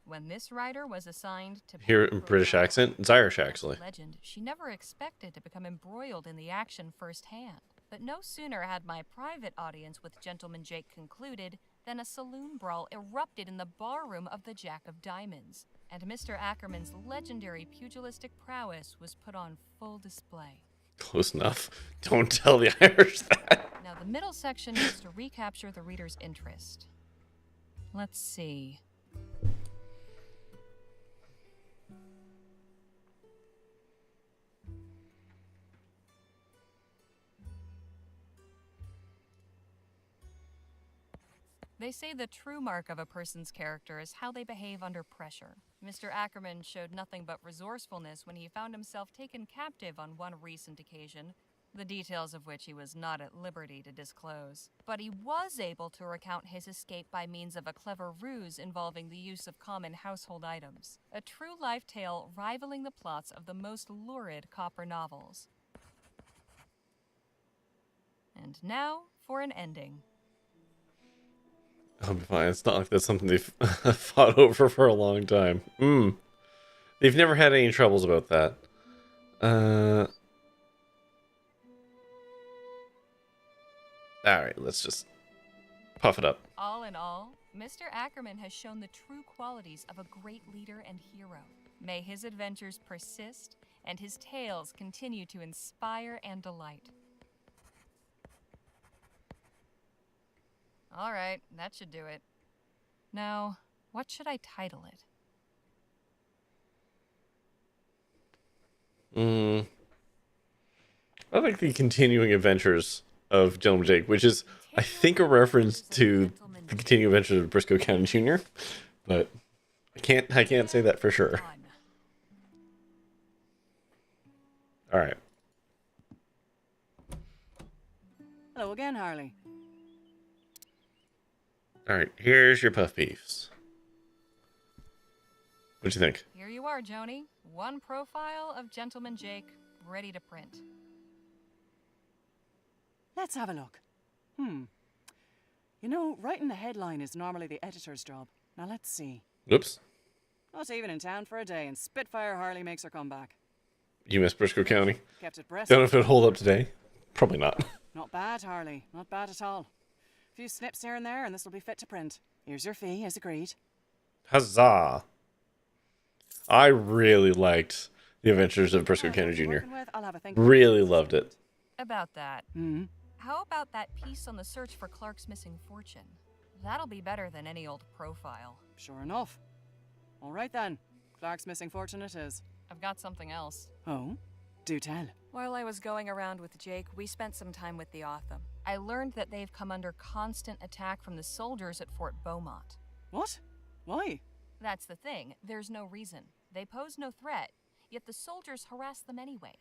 Speaker 3: When this writer was assigned to
Speaker 1: Here in British accent, it's Irish actually.
Speaker 3: legend, she never expected to become embroiled in the action firsthand. But no sooner had my private audience with Gentleman Jake concluded than a saloon brawl erupted in the barroom of the Jack of Diamonds, and Mr. Ackerman's legendary pugilistic prowess was put on full display.
Speaker 1: Close enough. Don't tell the Irish that.
Speaker 3: Now, the middle section is to recapture the reader's interest. Let's see. They say the true mark of a person's character is how they behave under pressure. Mr. Ackerman showed nothing but resourcefulness when he found himself taken captive on one recent occasion, the details of which he was not at liberty to disclose. But he was able to recount his escape by means of a clever ruse involving the use of common household items. A true life tale rivaling the plots of the most lurid copper novels. And now for an ending.
Speaker 1: I'll be fine. It's not like that's something they've fought over for a long time. They've never had any troubles about that. Alright, let's just puff it up.
Speaker 3: All in all, Mr. Ackerman has shown the true qualities of a great leader and hero. May his adventures persist and his tales continue to inspire and delight. All right, that should do it. Now, what should I title it?
Speaker 1: I like the continuing adventures of Gentleman Jake, which is, I think, a reference to the continuing adventures of Briscoe County Jr., but I can't say that for sure. All right.
Speaker 13: Hello again, Harley.
Speaker 1: All right, here's your puff beefs. What'd you think?
Speaker 3: Here you are, Joni. One profile of Gentleman Jake, ready to print.
Speaker 13: Let's have a look. You know, writing the headline is normally the editor's job. Now let's see.
Speaker 1: Oops.
Speaker 13: Not even in town for a day, and Spitfire Harley makes her comeback.
Speaker 1: You missed Briscoe County.
Speaker 13: Kept it breast.
Speaker 1: Don't know if it'll hold up today. Probably not.
Speaker 13: Not bad, Harley. Not bad at all. A few snips here and there, and this will be fit to print. Here's your fee, as agreed.
Speaker 1: Huzzah! I really liked The Adventures of Briscoe County Jr. Really loved it.
Speaker 3: About that. How about that piece on the search for Clark's missing fortune? That'll be better than any old profile.
Speaker 13: Sure enough. All right then. Clark's missing fortune it is.
Speaker 3: I've got something else.
Speaker 13: Oh? Do tell.
Speaker 3: While I was going around with Jake, we spent some time with the Otham. I learned that they've come under constant attack from the soldiers at Fort Beaumont.
Speaker 13: What? Why?
Speaker 3: That's the thing. There's no reason. They pose no threat, yet the soldiers harass them anyway.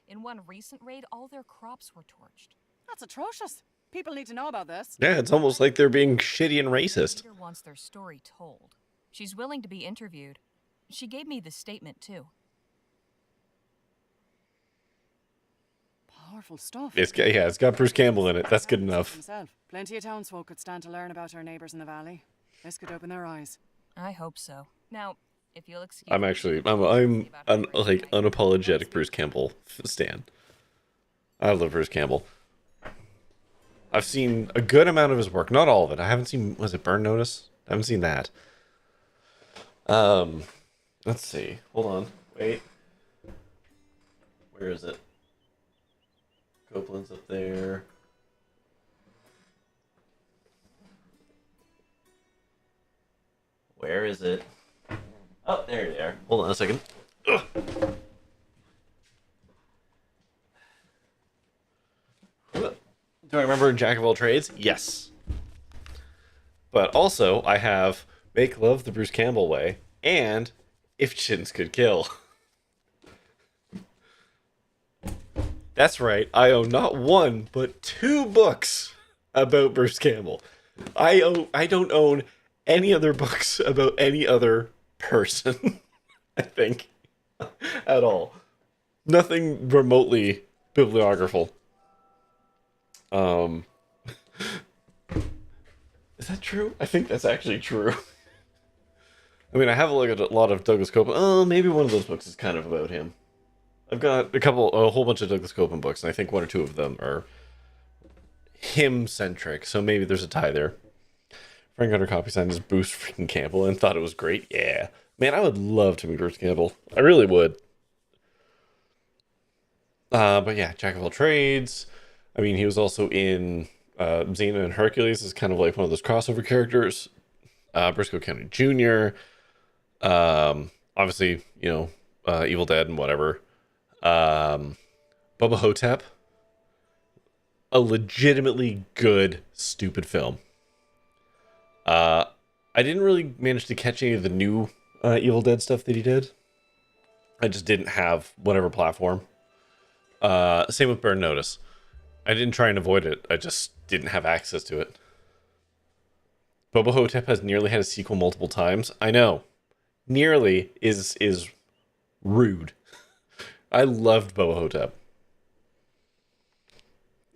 Speaker 3: In one recent raid, all their crops were torched.
Speaker 13: That's atrocious. People need to know about this.
Speaker 1: Yeah, it's almost like they're being shitty and racist.
Speaker 3: The leader wants their story told. She's willing to be interviewed. She gave me this statement, too.
Speaker 13: Powerful stuff.
Speaker 1: It's got Bruce Campbell in it. That's good enough.
Speaker 13: Himself. Plenty of townsfolk could stand to learn about our neighbours in the valley. This could open their eyes.
Speaker 3: I hope so. Now, if you'll excuse
Speaker 1: I'm
Speaker 3: me,
Speaker 1: an unapologetic Bruce Campbell stan. I love Bruce Campbell. I've seen a good amount of his work, not all of it. I haven't seen, was it Burn Notice? I haven't seen that. Let's see. Hold on. Wait. Where is it? Copeland's up there. Where is it? Oh, there you are. Hold on a second. Ugh. Do I remember Jack of all trades? Yes. But also, I have Make Love the Bruce Campbell Way and If Chins Could Kill. That's right. I own not one, but 2 books about Bruce Campbell. I don't own any other books about any other person, I think, at all. Nothing remotely bibliographical. Is that true? I think that's actually true. I mean, I have a look at a lot of Douglas Copeland. Oh, maybe one of those books is kind of about him. I've got a whole bunch of Douglas Copeland books, and I think 1 or 2 of them are him-centric, so maybe there's a tie there. Frank Hunter copy signed his Bruce freaking Campbell and thought it was great. Yeah. Man, I would love to meet Bruce Campbell. I really would. But yeah, Jack of all trades. I mean, he was also in Xena and Hercules is kind of like one of those crossover characters. Briscoe County Jr. Obviously, you know, Evil Dead and whatever. Bubba Hotep. A legitimately good, stupid film. I didn't really manage to catch any of the new Evil Dead stuff that he did. I just didn't have whatever platform. Same with Burn Notice. I didn't try and avoid it. I just didn't have access to it. Boba Hotep has nearly had a sequel multiple times. I know. Nearly is rude. I loved Boba Hotep.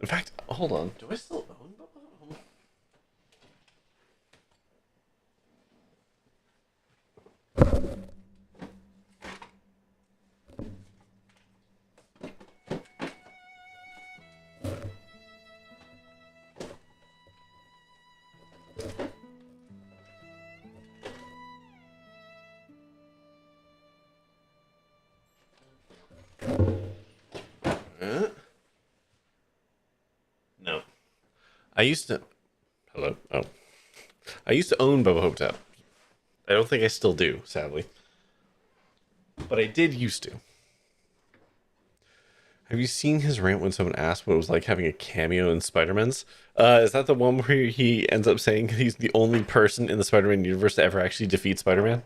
Speaker 1: In fact, hold on. Do I still own Boba Hotep? No. I used to... Hello? Oh. I used to own Boba Hotep. I don't think I still do, sadly. But I did used to. Have you seen his rant when someone asked what it was like having a cameo in Spider-Man's? Is that the one where he ends up saying he's the only person in the Spider-Man universe to ever actually defeat Spider-Man?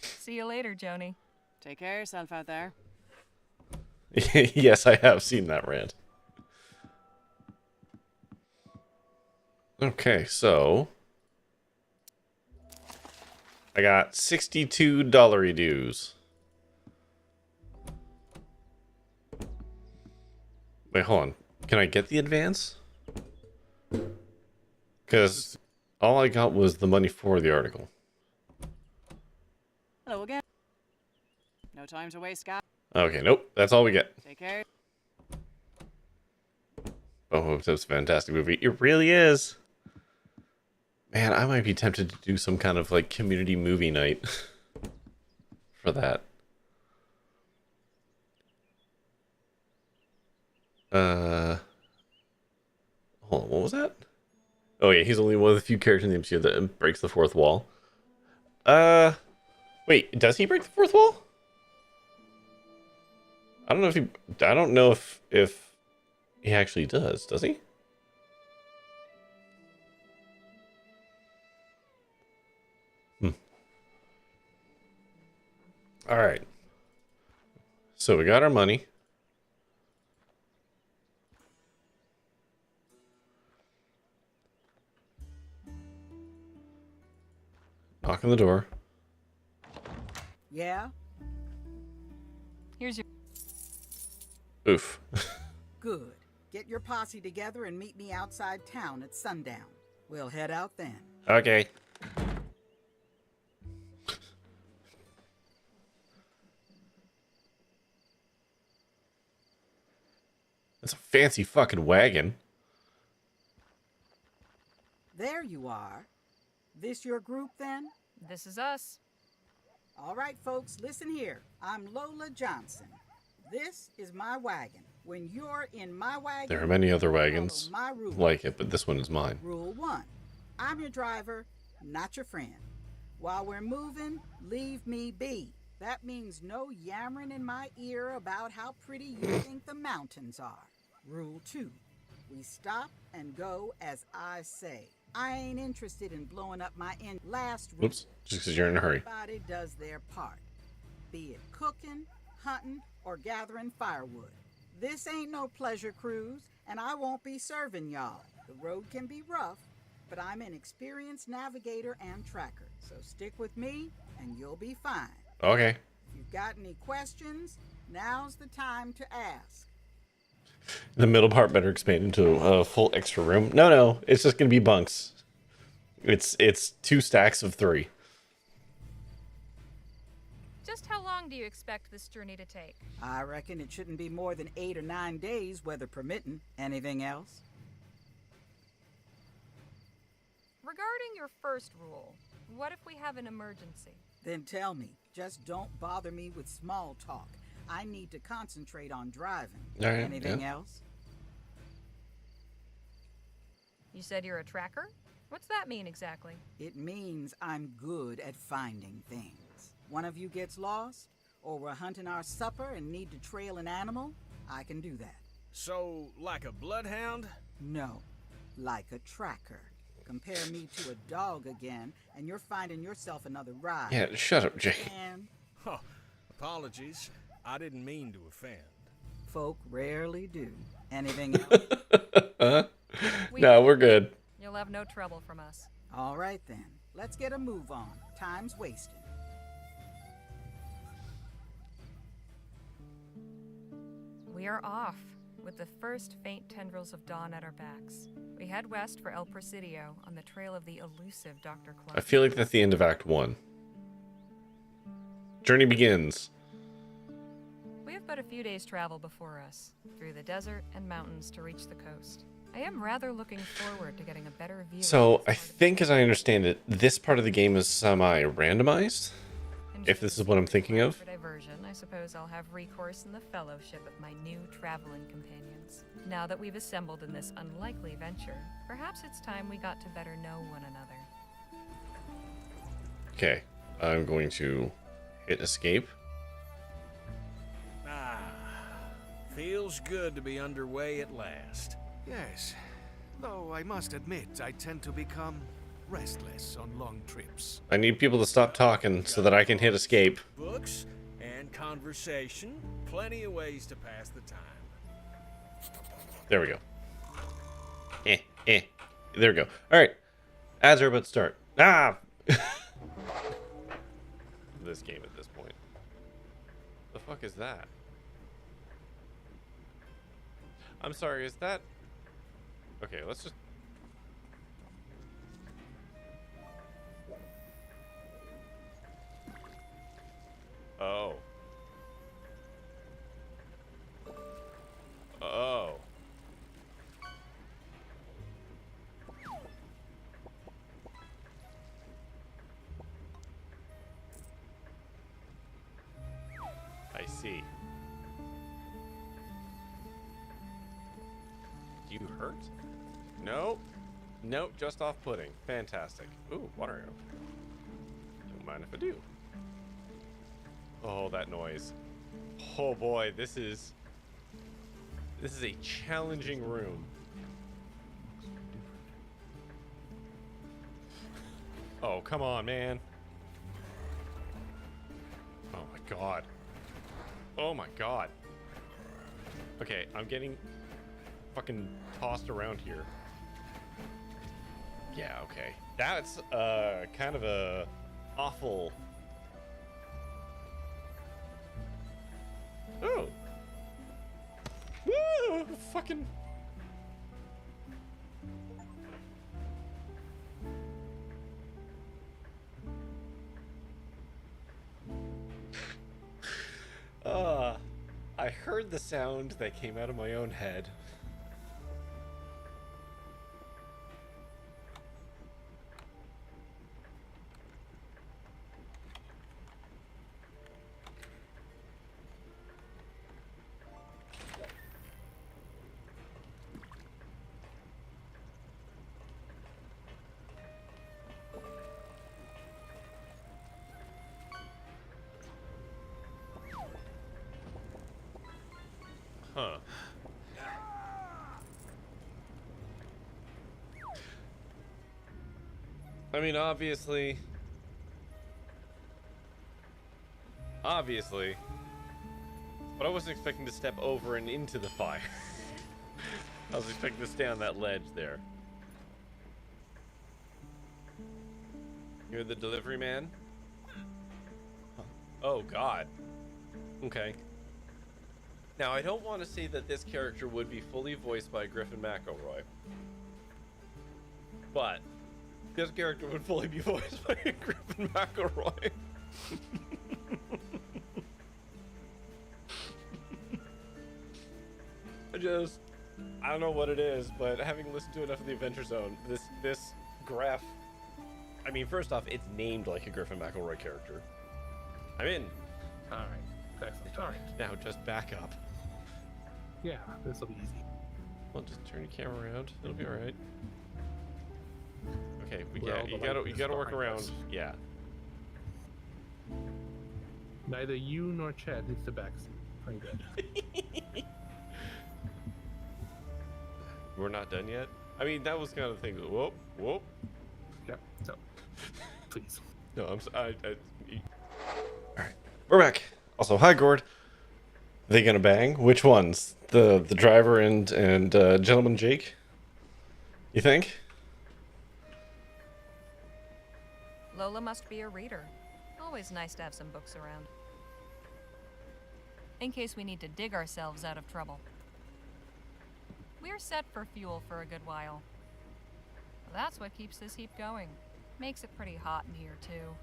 Speaker 3: See you later, Joni.
Speaker 13: Take care of yourself out there.
Speaker 1: Yes, I have seen that rant. Okay, so... I got $62 dues. Wait, hold on. Can I get the advance? Because all I got was the money for the article.
Speaker 13: Hello again. No time to waste, guys.
Speaker 1: Okay, nope. That's all we get.
Speaker 13: Take care.
Speaker 1: Oh, it's a fantastic movie. It really is. Man, I might be tempted to do some kind of like community movie night for that. Hold on, what was that? Oh yeah, he's only one of the few characters in the MCU that breaks the 4th wall. Wait, does he break the 4th wall? I don't know if he. I don't know if he actually does. Does he? All right. So we got our money. Knock on the door.
Speaker 17: Yeah?
Speaker 3: Here's your...
Speaker 1: Oof.
Speaker 17: Good. Get your posse together and meet me outside town at sundown. We'll head out then.
Speaker 1: Okay. That's a fancy fucking wagon.
Speaker 17: There you are. This your group then?
Speaker 3: This is us.
Speaker 17: All right, folks, listen here. I'm Lola Johnson. This is my wagon. When you're in my wagon,
Speaker 1: There are many other
Speaker 17: follow
Speaker 1: wagons
Speaker 17: my rules.
Speaker 1: like it, but this one is mine.
Speaker 17: Rule 1. I'm your driver, not your friend. While we're moving, leave me be. That means no yammering in my ear about how pretty you think the mountains are. Rule 2. We stop and go as I say. I ain't interested in blowing up my engine. Last rule.
Speaker 1: Oops, just because you're in a hurry.
Speaker 17: Everybody does their part. Be it cooking, hunting, or gathering firewood. This ain't no pleasure cruise, and I won't be serving y'all. The road can be rough, but I'm an experienced navigator and tracker. So stick with me, and you'll be fine.
Speaker 1: Okay.
Speaker 17: If you've got any questions, now's the time to ask.
Speaker 1: The middle part better expand into a full extra room. No, it's just gonna be bunks. It's 2 stacks of 3.
Speaker 3: Just how long do you expect this journey to take?
Speaker 17: I reckon it shouldn't be more than 8 or 9 days, weather permitting. Anything else?
Speaker 3: Regarding your first rule, what if we have an emergency?
Speaker 17: Then tell me. Just don't bother me with small talk. I need to concentrate on driving.
Speaker 1: All right,
Speaker 17: Anything
Speaker 1: yeah.
Speaker 17: else?
Speaker 3: You said you're a tracker? What's that mean exactly?
Speaker 17: It means I'm good at finding things. One of you gets lost, or we're hunting our supper and need to trail an animal, I can do that.
Speaker 5: So, like a bloodhound?
Speaker 17: No, like a tracker. Compare me to a dog again, and you're finding yourself another ride.
Speaker 1: Yeah, shut up, Jake.
Speaker 17: And
Speaker 5: Huh, apologies. I didn't mean to offend.
Speaker 17: folk rarely do. Anything else?
Speaker 1: No, we're good.
Speaker 3: You'll have no trouble from us.
Speaker 17: All right then. Let's get a move on. Time's wasting.
Speaker 3: We are off, with the first faint tendrils of dawn at our backs. We head west for El Presidio on the trail of the elusive Dr. Clark.
Speaker 1: I feel like that's the end of Act 1. Journey begins.
Speaker 3: We have but a few days' travel before us, through the desert and mountains to reach the coast. I am rather looking forward to getting a better view.
Speaker 1: So, I think, as I understand it, this part of the game is semi-randomized, if this is what I'm thinking of.
Speaker 3: For diversion, I suppose I'll have recourse in the fellowship of my new traveling companions. Now that we've assembled in this unlikely venture, perhaps it's time we got to better know one another.
Speaker 1: Okay, I'm going to hit escape.
Speaker 5: Ah, feels good to be underway at last.
Speaker 4: Yes, though I must admit I tend to become restless on long trips.
Speaker 1: I need people to stop talking so that I can hit escape.
Speaker 5: Books and conversation, plenty of ways to pass the time.
Speaker 1: There we go. There we go. All right. Ads are about to start. Ah! This game at this point. The fuck is that? I'm sorry, is that... Okay, let's just... Oh. Oh. I see. You hurt? No. Nope, just off-putting. Fantastic. Ooh, water arrow. Don't mind if I do. Oh, that noise. Oh boy, this is a challenging room. Oh, come on, man. Oh my god. Oh my god. Okay, I'm getting fucking tossed around here. Yeah, okay. That's kind of a awful... Oh. Woo! Fucking... I heard the sound that came out of my own head. Huh. I mean, obviously, but I wasn't expecting to step over and into the fire. I was expecting to stay on that ledge there. You're the delivery man? Oh, God. Okay. Now, I don't want to say that this character would be fully voiced by Griffin McElroy, but this character would fully be voiced by Griffin McElroy. I don't know what it is, but having listened to enough of the Adventure Zone, this graph, I mean, first off, it's named like a Griffin McElroy character. I'm in.
Speaker 16: All right. Excellent. All right.
Speaker 1: Now just back up.
Speaker 16: Yeah, this will be easy.
Speaker 1: Well, just turn your camera around. It'll be all right. Okay,
Speaker 16: Well,
Speaker 1: you gotta work around.
Speaker 16: us.
Speaker 1: Yeah.
Speaker 16: Neither you nor Chad needs the backseat. I'm good.
Speaker 1: We're not done yet. I mean, that was kind of the thing. Whoop, whoop.
Speaker 16: Yep. So, please.
Speaker 1: No, all right, we're back. Also, hi, Gord. Are they gonna bang? Which ones? The driver and gentleman Jake? You think?
Speaker 3: Lola must be a reader. Always nice to have some books around. In case we need to dig ourselves out of trouble. We're set for fuel for a good while. That's what keeps this heap going. Makes it pretty hot in here, too.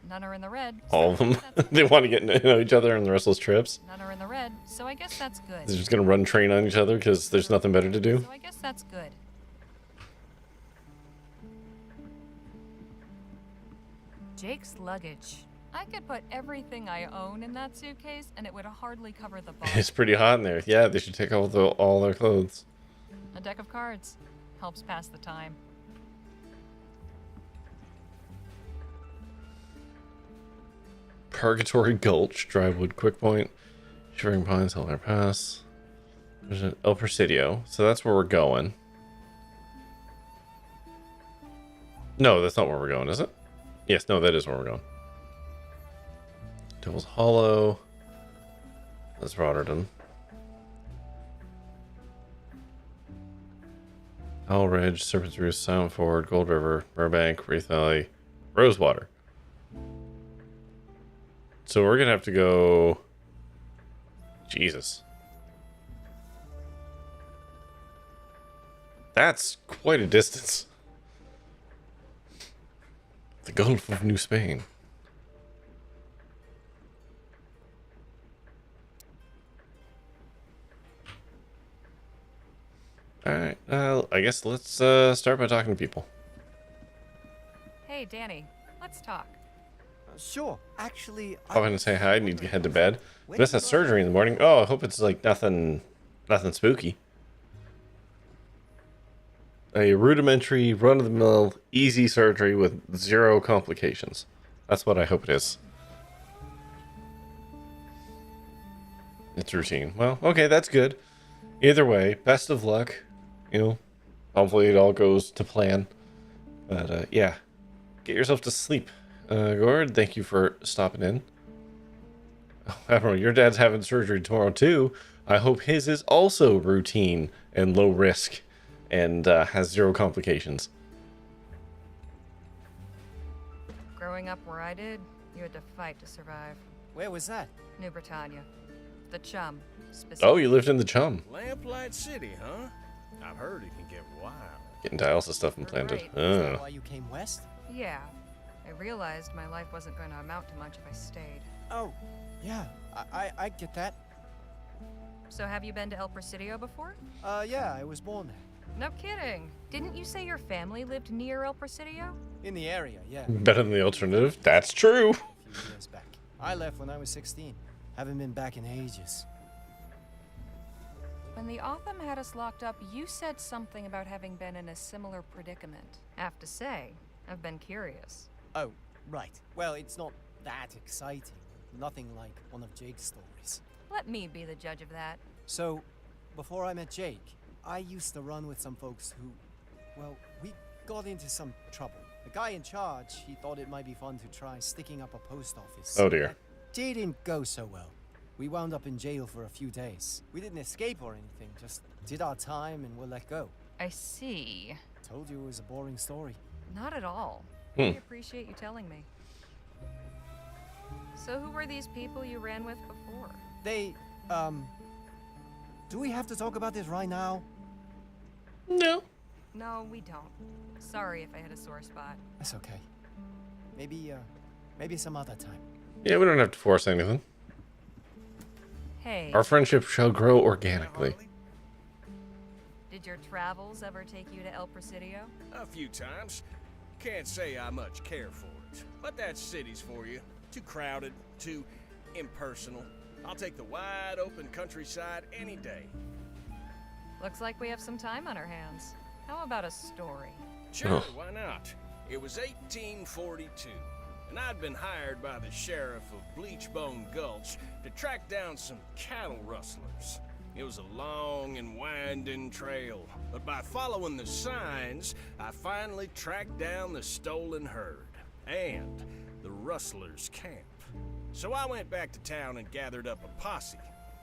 Speaker 3: None are in the red.
Speaker 1: All of them. They want to get to know each other on the rest of those trips.
Speaker 3: None are in the red, so I guess that's good.
Speaker 1: They're just gonna run train on each other because there's nothing better to do.
Speaker 3: So I guess that's good. Jake's luggage. I could put everything I own in that suitcase, and it would hardly cover the bar.
Speaker 1: It's pretty hot in there. Yeah, they should take off all their clothes.
Speaker 3: A deck of cards helps pass the time.
Speaker 1: Purgatory Gulch, Drywood, Quick Point, Shivering Pines, Hellfire Pass. There's an El Presidio, so that's where we're going. No, that's not where we're going, is it? Yes, no, that is where we're going. Devil's Hollow. That's Rotterdam. Owl Ridge, Serpent's Roost, Silent Ford, Gold River, Burbank, Wraith Valley, Rosewater. So we're gonna have to go. Jesus. That's quite a distance. The Gulf of New Spain. Alright, I guess let's start by talking to people.
Speaker 3: Hey, Danny, let's talk.
Speaker 7: Sure. Actually,
Speaker 1: I'm gonna say hi. I need to head to bed. Miss has surgery in the morning. Oh, I hope it's like nothing spooky. A rudimentary, run-of-the-mill, easy surgery with 0 complications. That's what I hope it is. It's routine. Well, okay, that's good. Either way, best of luck. You know, hopefully it all goes to plan. But yeah, get yourself to sleep. Gord, thank you for stopping in. Admiral, your dad's having surgery tomorrow too. I hope his is also routine and low risk and has 0 complications.
Speaker 3: Growing up where I did, you had to fight to survive.
Speaker 7: Where was that?
Speaker 3: New Britannia. The Chum, specifically.
Speaker 1: Oh, you lived in the Chum.
Speaker 5: Lamplight City, huh? I've heard it can get wild.
Speaker 1: Getting dialysis stuff implanted.
Speaker 3: Right.
Speaker 7: Is that why you came west?
Speaker 3: Yeah. I realized my life wasn't going to amount to much if I stayed.
Speaker 7: Oh, yeah. I get that.
Speaker 3: So have you been to El Presidio before?
Speaker 7: Yeah, I was born there.
Speaker 3: No kidding. Didn't you say your family lived near El Presidio?
Speaker 7: In the area, yeah.
Speaker 1: Better than the alternative. That's true.
Speaker 7: A few years back. I left when I was 16. Haven't been back in ages.
Speaker 3: When the Otham had us locked up, you said something about having been in a similar predicament. Have to say, I've been curious.
Speaker 7: Oh, right. Well, it's not that exciting. Nothing like one of Jake's stories.
Speaker 3: Let me be the judge of that.
Speaker 7: So, before I met Jake, I used to run with some folks who, well, we got into some trouble. The guy in charge, he thought it might be fun to try sticking up a post office.
Speaker 1: Oh dear.
Speaker 7: That didn't go so well. We wound up in jail for a few days. We didn't escape or anything, just did our time and were let go.
Speaker 3: I see.
Speaker 7: Told you it was a boring story.
Speaker 3: Not at all. I appreciate you telling me. So who were these people you ran with before?
Speaker 7: They, do we have to talk about this right now?
Speaker 1: No.
Speaker 3: No, we don't. Sorry if I hit a sore spot.
Speaker 7: That's okay. Maybe some other time.
Speaker 1: Yeah, we don't have to force anything.
Speaker 3: Hey.
Speaker 1: Our friendship shall grow organically.
Speaker 3: Did your travels ever take you to El Presidio?
Speaker 5: A few times. Can't say I much care for it. But that city's for you. Too crowded, too impersonal. I'll take the wide open countryside any day.
Speaker 3: Looks like we have some time on our hands. How about a story?
Speaker 5: Sure, why not? It was 1842, and I'd been hired by the sheriff of Bleachbone Gulch to track down some cattle rustlers. It was a long and winding trail, but by following the signs, I finally tracked down the stolen herd and the rustlers' camp. So I went back to town and gathered up a posse.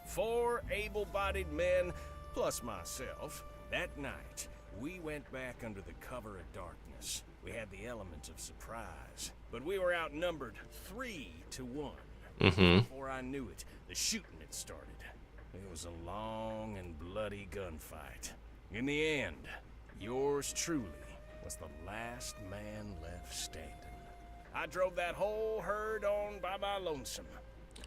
Speaker 5: 4 able-bodied men, plus myself. That night, we went back under the cover of darkness. We had the element of surprise, but we were outnumbered 3 to 1. Before I knew it, the shooting had started. It was a long and bloody gunfight. In the end, yours truly was the last man left standing. I drove that whole herd on by my lonesome.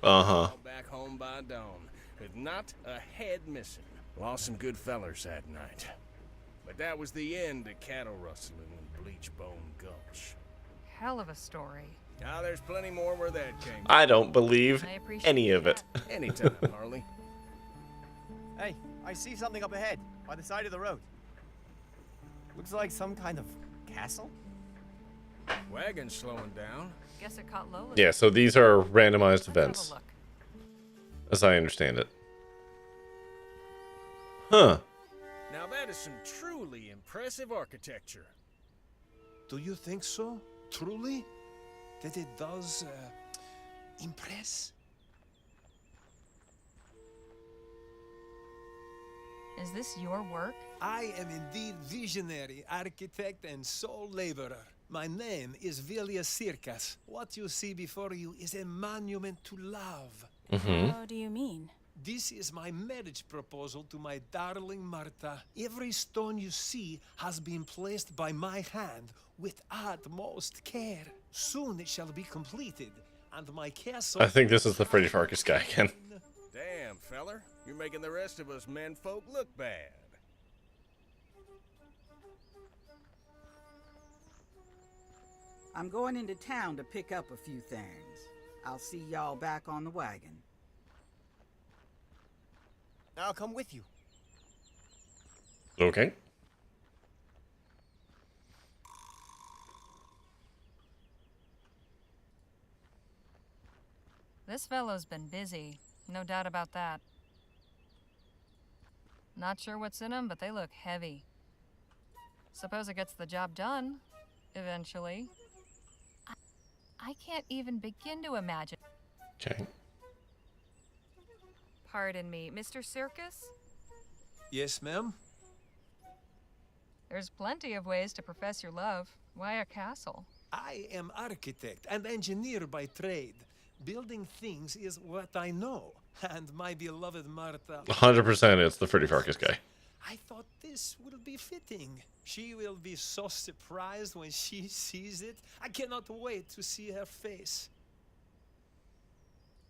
Speaker 5: Back home by dawn, with not a head missing. Lost some good fellers that night. But that was the end of cattle rustling in Bleachbone Gulch.
Speaker 3: Hell of a story.
Speaker 5: Now there's plenty more where that came from.
Speaker 1: I don't believe any of it.
Speaker 5: Anytime, Harley.
Speaker 7: Hey, I see something up ahead, by the side of the road. Looks like some kind of castle?
Speaker 5: Wagon's slowing down.
Speaker 3: Guess it caught Lola.
Speaker 1: Yeah, so these are randomized events, as I understand it. Huh.
Speaker 5: Now that is some truly impressive architecture.
Speaker 10: Do you think so? Truly? That it does, impress?
Speaker 3: Is this your work?
Speaker 10: I am indeed visionary, architect, and sole laborer. My name is Vilja Circas. What you see before you is a monument to love.
Speaker 8: How do you mean?
Speaker 10: This is my marriage proposal to my darling Marta. Every stone you see has been placed by my hand with utmost care. Soon it shall be completed, and my castle...
Speaker 1: I think this is the Freddy Farkas guy again.
Speaker 5: Damn, feller. You're making the rest of us menfolk look bad.
Speaker 17: I'm going into town to pick up a few things. I'll see y'all back on the wagon.
Speaker 7: I'll come with you.
Speaker 1: Okay.
Speaker 3: This fellow's been busy. No doubt about that. Not sure what's in them, but they look heavy. Suppose it gets the job done, eventually. I can't even begin to imagine.
Speaker 1: Okay.
Speaker 3: Pardon me, Mr. Circus?
Speaker 10: Yes, ma'am?
Speaker 3: There's plenty of ways to profess your love. Why a castle?
Speaker 10: I am architect and engineer by trade. Building things is what I know. And my beloved Marta...
Speaker 1: 100% it's the Freddy Farkas guy.
Speaker 10: I thought this would be fitting. She will be so surprised when she sees it. I cannot wait to see her face.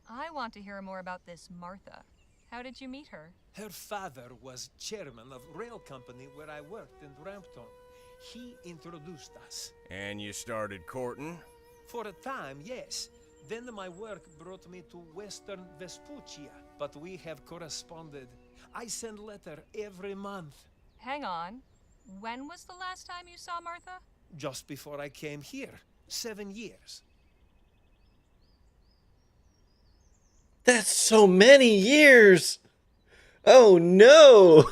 Speaker 3: I want to hear more about this Martha. How did you meet her?
Speaker 10: Her father was chairman of rail company where I worked in Rampton. He introduced us.
Speaker 5: And you started courting?
Speaker 10: For a time, yes. Then my work brought me to Western Vespuccia, but we have corresponded. I send letter every month.
Speaker 3: Hang on. When was the last time you saw Martha?
Speaker 10: Just before I came here. 7 years.
Speaker 1: That's so many years! Oh no!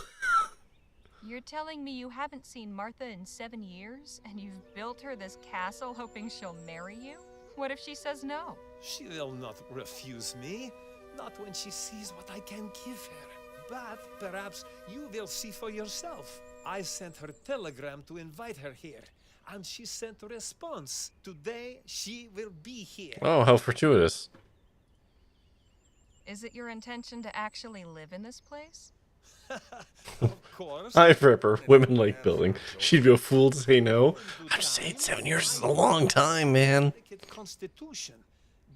Speaker 3: You're telling me you haven't seen Martha in 7 years, and you've built her this castle hoping she'll marry you? What if she says no?
Speaker 20: She will not refuse me, not when she sees what I can give her. But perhaps you will see for yourself. I sent her telegram to invite her here, and she sent a response. Today she will be here.
Speaker 1: Oh, how fortuitous.
Speaker 3: Is it your intention to actually live in this place?
Speaker 20: Of course.
Speaker 1: Hi, Ripper. Women like building. She'd be a fool to say no. I'm just saying 7 years is a long time, man.
Speaker 20: Constitution.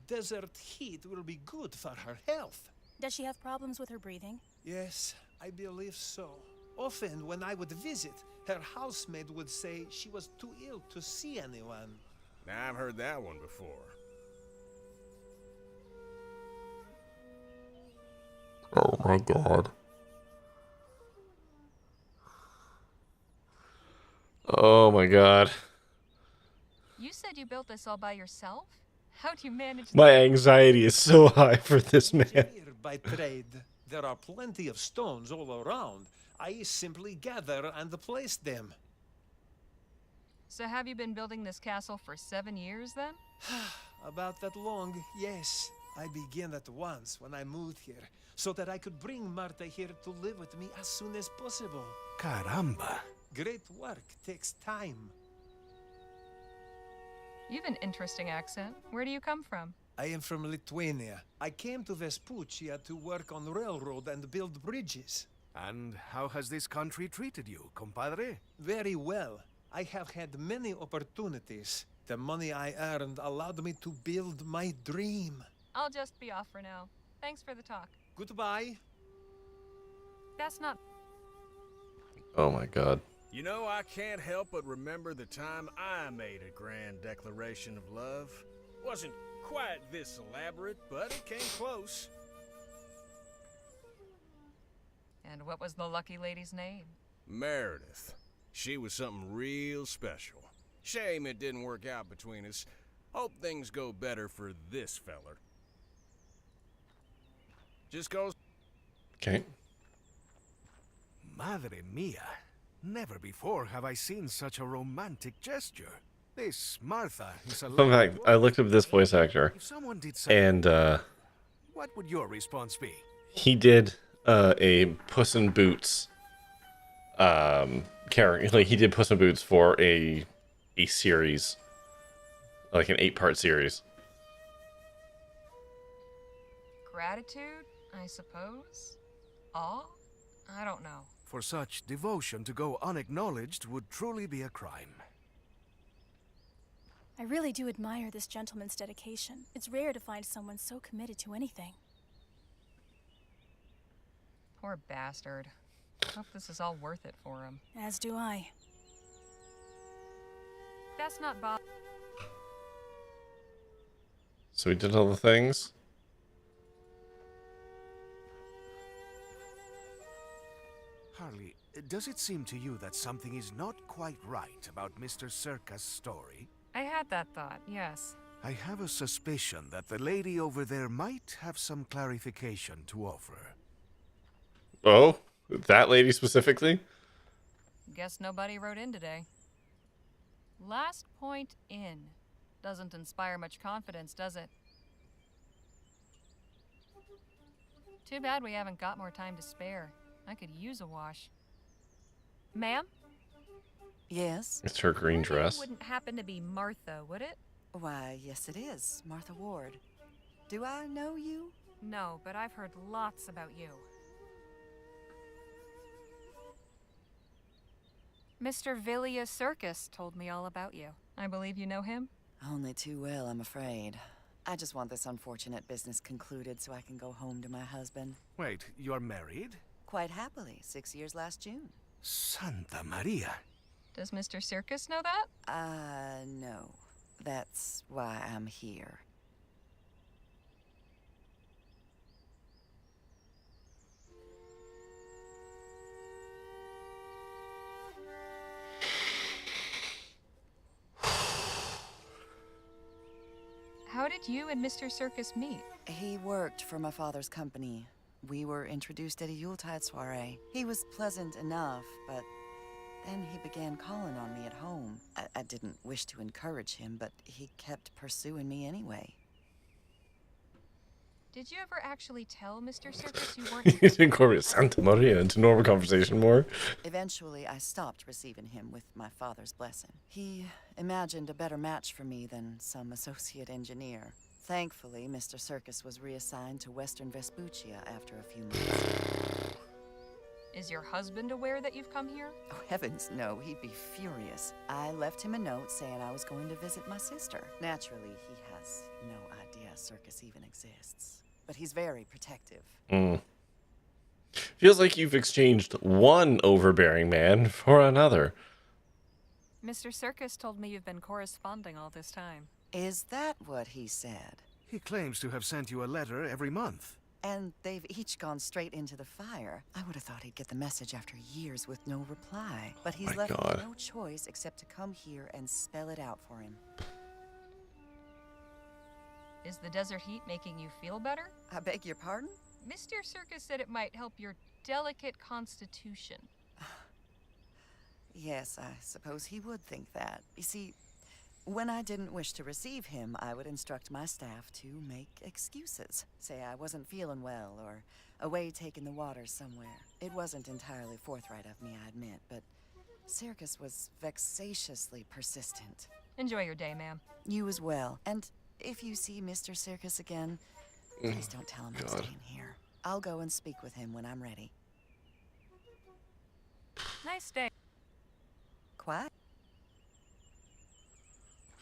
Speaker 20: Desert heat will be good for her health.
Speaker 8: Does she have problems with her breathing?
Speaker 20: Yes, I believe so. Often when I would visit, her housemaid would say she was too ill to see anyone.
Speaker 5: Now, I've heard that one before.
Speaker 1: Oh my god. Oh my god.
Speaker 3: You said you built this all by yourself? How'd you manage
Speaker 1: My
Speaker 3: that?
Speaker 1: anxiety is so high for this man.
Speaker 20: Engineer by trade. There are plenty of stones all around. I simply gather and place them.
Speaker 3: So have you been building this castle for 7 years then?
Speaker 20: About that long, yes. I began at once when I moved here, so that I could bring Marta here to live with me as soon as possible.
Speaker 4: Caramba.
Speaker 20: Great work takes time.
Speaker 3: You've an interesting accent. Where do you come from?
Speaker 20: I am from Lithuania. I came to Vespuccia to work on railroad and build bridges.
Speaker 4: And how has this country treated you, compadre?
Speaker 20: Very well. I have had many opportunities. The money I earned allowed me to build my dream.
Speaker 3: I'll just be off for now. Thanks for the talk.
Speaker 20: Goodbye.
Speaker 3: That's not...
Speaker 1: Oh my god.
Speaker 5: You know, I can't help but remember the time I made a grand declaration of love. Wasn't quite this elaborate, but it came close.
Speaker 3: And what was the lucky lady's name?
Speaker 5: Meredith. She was something real special. Shame it didn't work out between us. Hope things go better for this feller. Just goes...
Speaker 1: Okay.
Speaker 4: Madre mia. Never before have I seen such a romantic gesture. This Martha is a...
Speaker 1: Fun fact, I looked up this voice actor,
Speaker 4: If someone did something,
Speaker 1: and
Speaker 4: what would your response be?
Speaker 1: he did a Puss in Boots character. Like, he did Puss in Boots for a series, like an 8-part series.
Speaker 3: Gratitude, I suppose? Awe? I don't know.
Speaker 4: For such devotion to go unacknowledged would truly be a crime.
Speaker 8: I really do admire this gentleman's dedication. It's rare to find someone so committed to anything.
Speaker 3: Poor bastard. Hope this is all worth it for him.
Speaker 8: As do I.
Speaker 3: That's not Bob.
Speaker 1: So we did all the things.
Speaker 4: Harley, does it seem to you that something is not quite right about Mr. Circa's story?
Speaker 3: I had that thought, yes.
Speaker 4: I have a suspicion that the lady over there might have some clarification to offer.
Speaker 1: Oh, that lady specifically?
Speaker 3: Guess nobody wrote in today. Last point in. Doesn't inspire much confidence, does it? Too bad we haven't got more time to spare. I could use a wash. Ma'am?
Speaker 11: Yes?
Speaker 1: It's her green dress.
Speaker 3: It wouldn't happen to be Martha, would it?
Speaker 11: Why, yes it is. Martha Ward. Do I know you?
Speaker 3: No, but I've heard lots about you. Mr. Villia Circus told me all about you. I believe you know him?
Speaker 11: Only too well, I'm afraid. I just want this unfortunate business concluded so I can go home to my husband.
Speaker 4: Wait, you're married?
Speaker 11: Quite happily, 6 years last June.
Speaker 4: Santa Maria.
Speaker 3: Does Mr. Circus know that?
Speaker 11: No. That's why I'm here.
Speaker 3: How did you and Mr. Circus meet?
Speaker 11: He worked for my father's company. We were introduced at a Yuletide soiree. He was pleasant enough, but then he began calling on me at home. I didn't wish to encourage him, but he kept pursuing me anyway.
Speaker 3: Did you ever actually tell Mr. Circus you weren't...
Speaker 1: You didn't incorporate Santa Maria into normal conversation more.
Speaker 11: Eventually, I stopped receiving him with my father's blessing. He imagined a better match for me than some associate engineer. Thankfully, Mr. Circus was reassigned to Western Vespuccia after a few months.
Speaker 3: Is your husband aware that you've come here?
Speaker 11: Oh, heavens no, he'd be furious. I left him a note saying I was going to visit my sister. Naturally, he has no idea Circus even exists. But he's very protective.
Speaker 1: Feels like you've exchanged one overbearing man for another.
Speaker 3: Mr. Circus told me you've been corresponding all this time.
Speaker 11: Is that what he said?
Speaker 4: He claims to have sent you a letter every month.
Speaker 11: And they've each gone straight into the fire. I would have thought he'd get the message after years with no reply. But he's left me no choice except to come here and spell it out for him.
Speaker 3: Is the desert heat making you feel better?
Speaker 11: I beg your pardon?
Speaker 3: Mr. Circus said it might help your delicate constitution.
Speaker 11: Yes, I suppose he would think that. You see, when I didn't wish to receive him, I would instruct my staff to make excuses. Say I wasn't feeling well, or away taking the water somewhere. It wasn't entirely forthright of me, I admit, but Circus was vexatiously persistent.
Speaker 3: Enjoy your day, ma'am.
Speaker 11: You as well. And if you see Mr. Circus again, please don't tell him I'm staying here. I'll go and speak with him when I'm ready.
Speaker 3: Nice day.
Speaker 11: Quiet.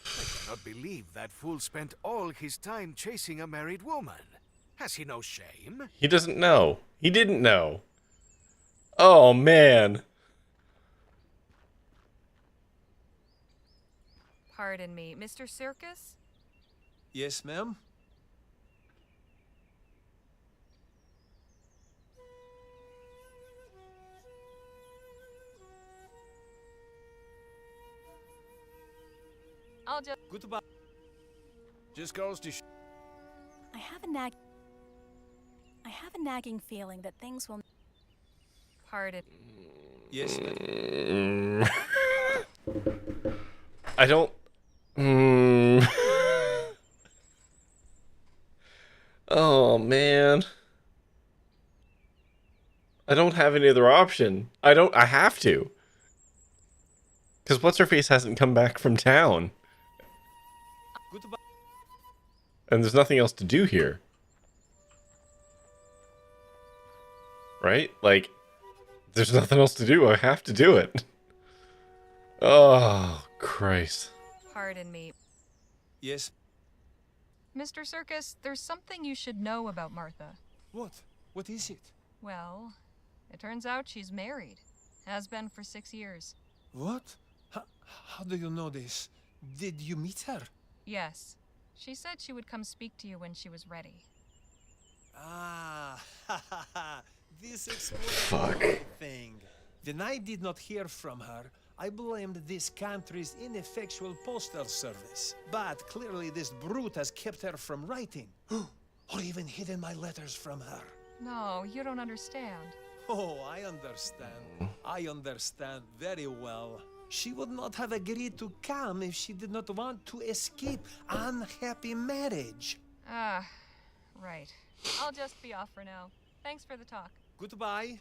Speaker 4: I cannot believe that fool spent all his time chasing a married woman. Has he no shame?
Speaker 1: He doesn't know. He didn't know. Oh, man.
Speaker 3: Pardon me, Mr. Circus?
Speaker 20: Yes, ma'am?
Speaker 3: I'll just...
Speaker 5: Goodbye. Just goes to
Speaker 8: I have a nagging feeling that things will...
Speaker 3: Pardon.
Speaker 20: Yes, ma'am.
Speaker 1: I don't... Oh, man. I don't have any other option. I have to. Because What's-Her-Face hasn't come back from town.
Speaker 20: Goodbye.
Speaker 1: And there's nothing else to do here. Right? Like, there's nothing else to do. I have to do it. Oh, Christ.
Speaker 3: Pardon me.
Speaker 20: Yes.
Speaker 3: Mr. Circus, there's something you should know about Martha.
Speaker 20: What? What is it?
Speaker 3: Well, it turns out she's married. Has been for 6 years.
Speaker 20: What? How do you know this? Did you meet her?
Speaker 3: Yes. She said she would come speak to you when she was ready.
Speaker 20: Ah, this explains everything. When I did not hear from her, I blamed this country's ineffectual postal service. But clearly this brute has kept her from writing. Or even hidden my letters from her.
Speaker 3: No, you don't understand.
Speaker 20: Oh, I understand. I understand very well. She would not have agreed to come if she did not want to escape unhappy marriage.
Speaker 3: Ah, right. I'll just be off for now. Thanks for the talk.
Speaker 20: Goodbye.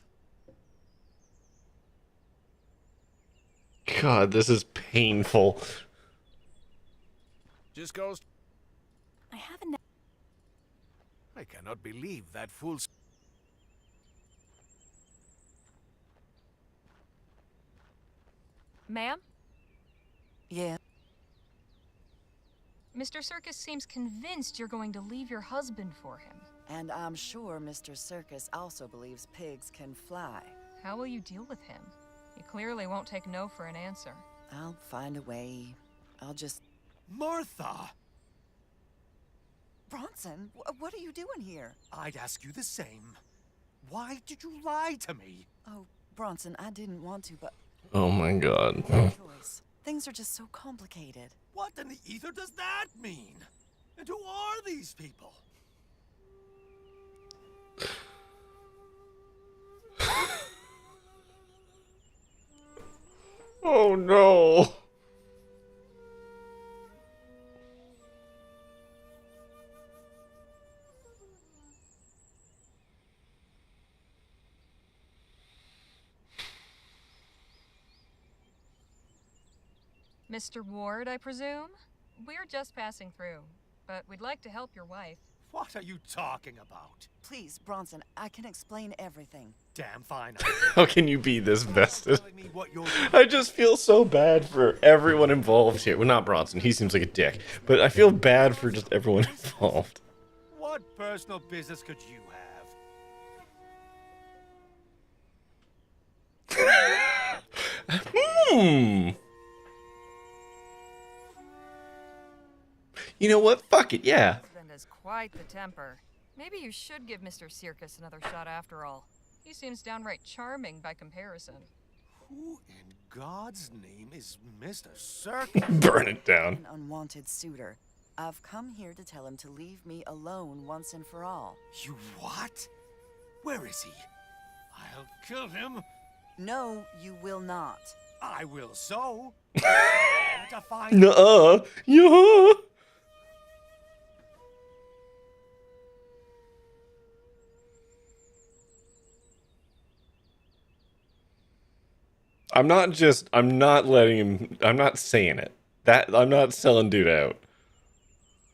Speaker 1: God, this is painful.
Speaker 5: Just goes...
Speaker 8: I have
Speaker 4: I cannot believe that fool's...
Speaker 3: Ma'am?
Speaker 11: Yeah?
Speaker 3: Mr. Circus seems convinced you're going to leave your husband for him.
Speaker 11: And I'm sure Mr. Circus also believes pigs can fly.
Speaker 3: How will you deal with him? He clearly won't take no for an answer.
Speaker 11: I'll find a way. I'll just...
Speaker 21: Martha!
Speaker 11: Bronson, what are you doing here?
Speaker 21: I'd ask you the same. Why did you lie to me?
Speaker 11: Oh, Bronson, I didn't want to, but...
Speaker 1: Oh my God.
Speaker 11: choice. Things are just so complicated.
Speaker 21: What in the ether does that mean? And who are these people?
Speaker 1: Oh no.
Speaker 3: Mr. Ward, I presume? We're just passing through, but we'd like to help your wife.
Speaker 21: What are you talking about?
Speaker 11: Please, Bronson, I can explain everything.
Speaker 21: Damn fine.
Speaker 1: How can you be this vested?
Speaker 21: Telling me what you're
Speaker 1: I just feel so bad for everyone involved here. Well, not Bronson. He seems like a dick. But I feel bad for just everyone involved.
Speaker 21: What personal business could you have?
Speaker 1: You know what? Fuck it, yeah.
Speaker 3: Husband has quite the temper. Maybe you should give Mr. Circus another shot after all. He seems downright charming by comparison.
Speaker 21: Who in God's name is Mr. Circus?
Speaker 1: Burn it down.
Speaker 11: An unwanted suitor. I've come here to tell him to leave me alone once and for all.
Speaker 21: You what? Where is he? I'll kill him.
Speaker 11: No, you will not.
Speaker 21: I will so. To find
Speaker 1: Nuh-uh. Yeah. I'm not saying it. I'm not selling dude out.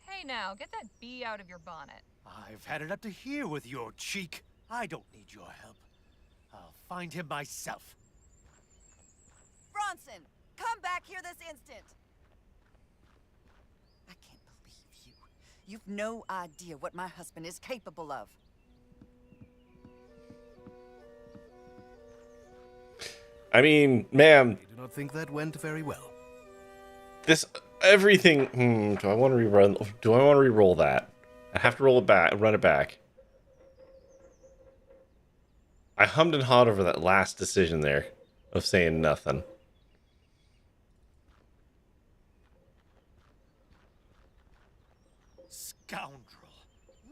Speaker 3: Hey now, get that bee out of your bonnet.
Speaker 21: I've had it up to here with your cheek. I don't need your help. I'll find him myself.
Speaker 11: Bronson, come back here this instant. I can't believe you. You've no idea what my husband is capable of.
Speaker 1: I mean, ma'am.
Speaker 4: I do not think that went very well.
Speaker 1: This everything. Do I want to rerun? Do I want to re-roll that? I have to roll it back, run it back. I hummed and hawed over that last decision there of saying nothing.
Speaker 21: Scoundrel.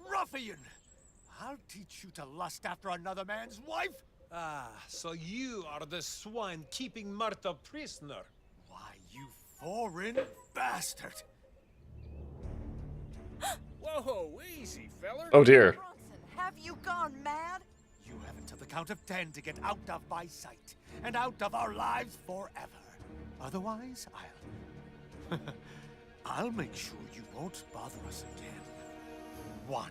Speaker 21: Ruffian. I'll teach you to lust after another man's wife.
Speaker 20: Ah, so you are the swine keeping Martha prisoner.
Speaker 21: Why, you foreign bastard.
Speaker 5: Whoa, easy, feller.
Speaker 1: Oh dear.
Speaker 11: Bronson, have you gone mad?
Speaker 21: You have until the count of 10 to get out of my sight and out of our lives forever. Otherwise, I'll make sure you won't bother us again. 1.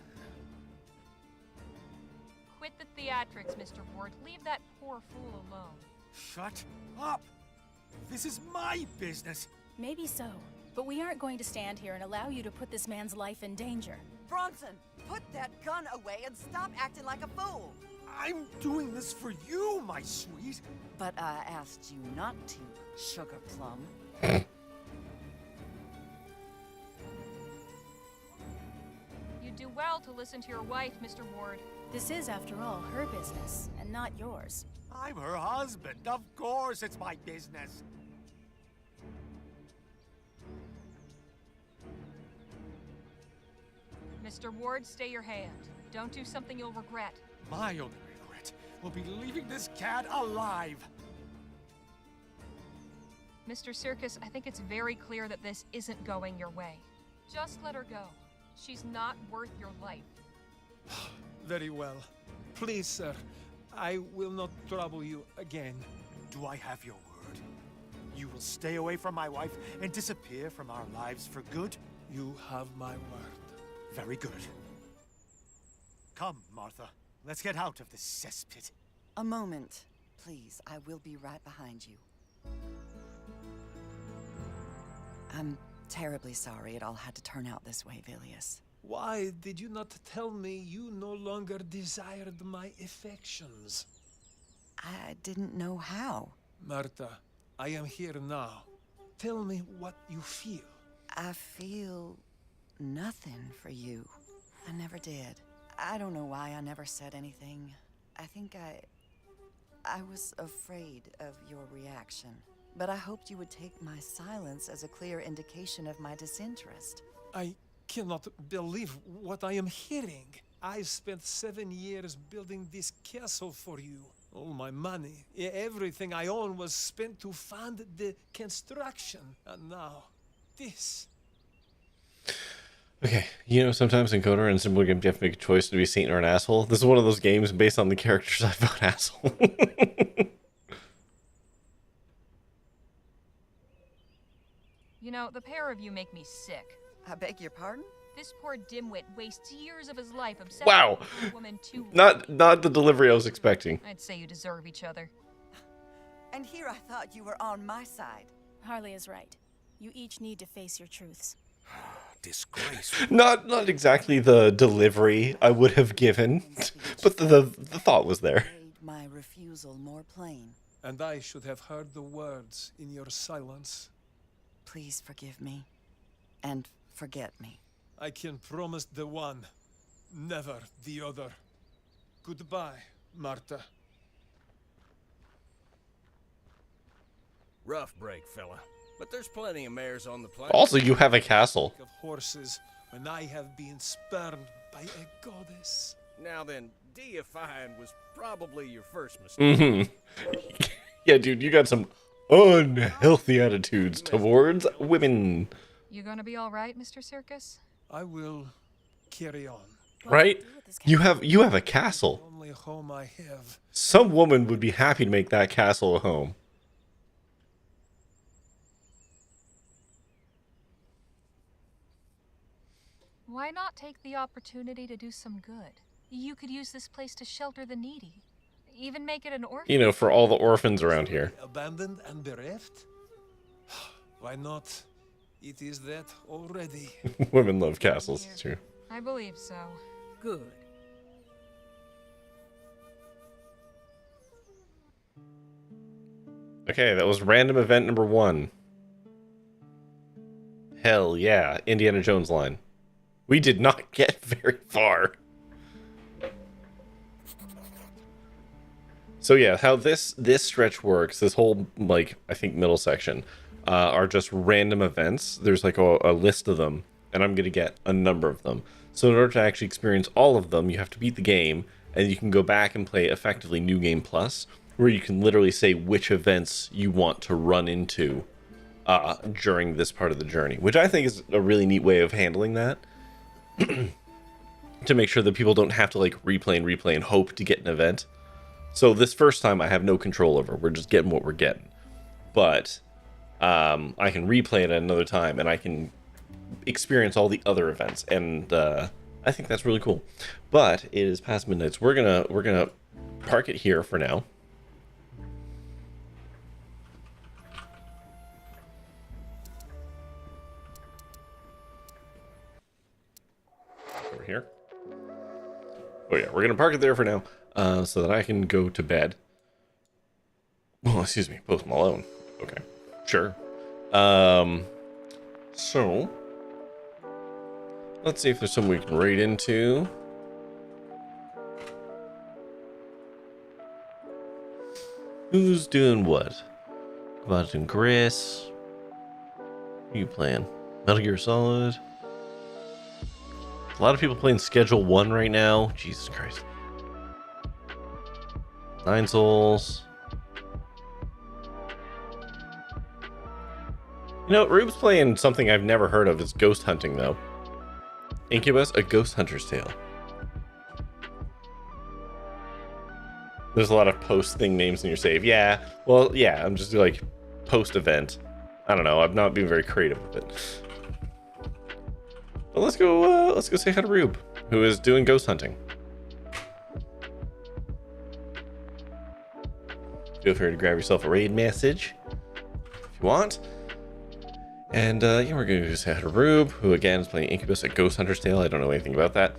Speaker 3: Quit the theatrics, Mr. Ward. Leave that poor fool alone.
Speaker 21: Shut up! This is my business.
Speaker 8: Maybe so, but we aren't going to stand here and allow you to put this man's life in danger.
Speaker 11: Bronson, put that gun away and stop acting like a fool.
Speaker 21: I'm doing this for you, my sweet.
Speaker 11: But I asked you not to, Sugar Plum.
Speaker 3: You do well to listen to your wife, Mr. Ward.
Speaker 8: This is, after all, her business, and not yours.
Speaker 21: I'm her husband. Of course it's my business.
Speaker 3: Mr. Ward, stay your hand. Don't do something you'll regret.
Speaker 21: My only regret will be leaving this cat alive.
Speaker 3: Mr. Circus, I think it's very clear that this isn't going your way. Just let her go. She's not worth your life.
Speaker 20: Very well. Please, sir. I will not trouble you again.
Speaker 21: Do I have your word? You will stay away from my wife and disappear from our lives for good?
Speaker 20: You have my word.
Speaker 21: Very good. Come, Martha. Let's get out of this cesspit.
Speaker 11: A moment, please. I will be right behind you. I'm terribly sorry it all had to turn out this way, Vilius.
Speaker 20: Why did you not tell me you no longer desired my affections?
Speaker 11: I didn't know how.
Speaker 20: Martha, I am here now. Tell me what you feel.
Speaker 11: I feel nothing for you. I never did. I don't know why I never said anything. I think I was afraid of your reaction. But I hoped you would take my silence as a clear indication of my disinterest.
Speaker 20: I cannot believe what I am hearing. I spent 7 years building this castle for you. All my money, everything I own was spent to fund the construction. And now, this.
Speaker 1: Okay, you know, sometimes in Coder and Simple Games you have to make a choice to be a saint or an asshole. This is one of those games based on the characters I vote asshole.
Speaker 3: You know, the pair of you make me sick.
Speaker 11: I beg your pardon?
Speaker 3: This poor dimwit wastes years of his life obsessed
Speaker 1: Wow.
Speaker 3: with a woman too.
Speaker 1: Not the delivery I was expecting.
Speaker 3: I'd say you deserve each other.
Speaker 11: And here I thought you were on my side.
Speaker 8: Harley is right. You each need to face your truths.
Speaker 4: Disgraceful.
Speaker 1: Not exactly the delivery I would have given, but the thought was there.
Speaker 11: Made my refusal more plain.
Speaker 20: And I should have heard the words in your silence.
Speaker 11: Please forgive me. And forget me.
Speaker 20: I can promise the one, never the other. Goodbye, Marta.
Speaker 5: Rough break, fella. But there's plenty of mares on the planet.
Speaker 1: Also, you have a castle.
Speaker 20: Of horses, when I have been spurned by a goddess.
Speaker 5: Now then, deifying was probably your first mistake.
Speaker 1: Yeah, dude, you got some unhealthy attitudes towards women.
Speaker 3: You gonna be all right, Mr. Circus?
Speaker 20: I will carry on.
Speaker 1: Right? You have a castle.
Speaker 20: Only home I have.
Speaker 1: Some woman would be happy to make that castle a home.
Speaker 3: Why not take the opportunity to do some good? You could use this place to shelter the needy. Even make it an orphanage.
Speaker 1: You know, for all the orphans around here.
Speaker 20: Abandoned and bereft? Why not? It is that already.
Speaker 1: Women love castles, it's true.
Speaker 3: I believe so.
Speaker 17: Good.
Speaker 1: Okay, that was random event number 1. Hell yeah, Indiana Jones line. We did not get very far. So yeah, how this stretch works, this whole, like, I think middle section, are just random events. There's like a list of them, and I'm going to get a number of them. So in order to actually experience all of them, you have to beat the game, and you can go back and play effectively New Game Plus, where you can literally say which events you want to run into during this part of the journey, which I think is a really neat way of handling that. To make sure that people don't have to like replay and hope to get an event. So this first time I have no control over. We're just getting what we're getting. But I can replay it at another time, and I can experience all the other events, and I think that's really cool. But it is past midnight, so we're gonna park it here for now. Over here. Oh yeah, we're gonna park it there for now, so that I can go to bed. Oh, excuse me, Post Malone. Okay, sure. So let's see if there's something we can raid into. Who's doing what? About doing Gris. What are you playing? Metal Gear Solid. A lot of people playing Schedule 1 right now. Jesus Christ. 9 Souls. You know, Rube's playing something I've never heard of. It's ghost hunting, though. Incubus, A Ghost Hunter's Tale. There's a lot of post-thing names in your save. Yeah, well, yeah, I'm just like post-event. I don't know, I'm not being very creative with it. But let's go say hi to Rube, who is doing ghost hunting. Feel free to grab yourself a raid message if you want. And yeah, we're going to say hi to Rube, who again is playing Incubus, A Ghost Hunter's Tale. I don't know anything about that.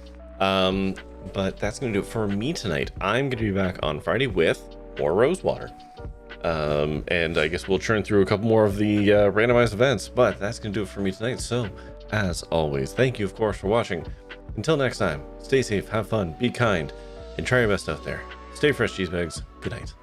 Speaker 1: But that's going to do it for me tonight. I'm going to be back on Friday with more Rosewater. And I guess we'll churn through a couple more of the randomized events, but that's going to do it for me tonight. So, as always, thank you, of course, for watching. Until next time, stay safe, have fun, be kind, and try your best out there. Stay fresh, cheesebags. Good night.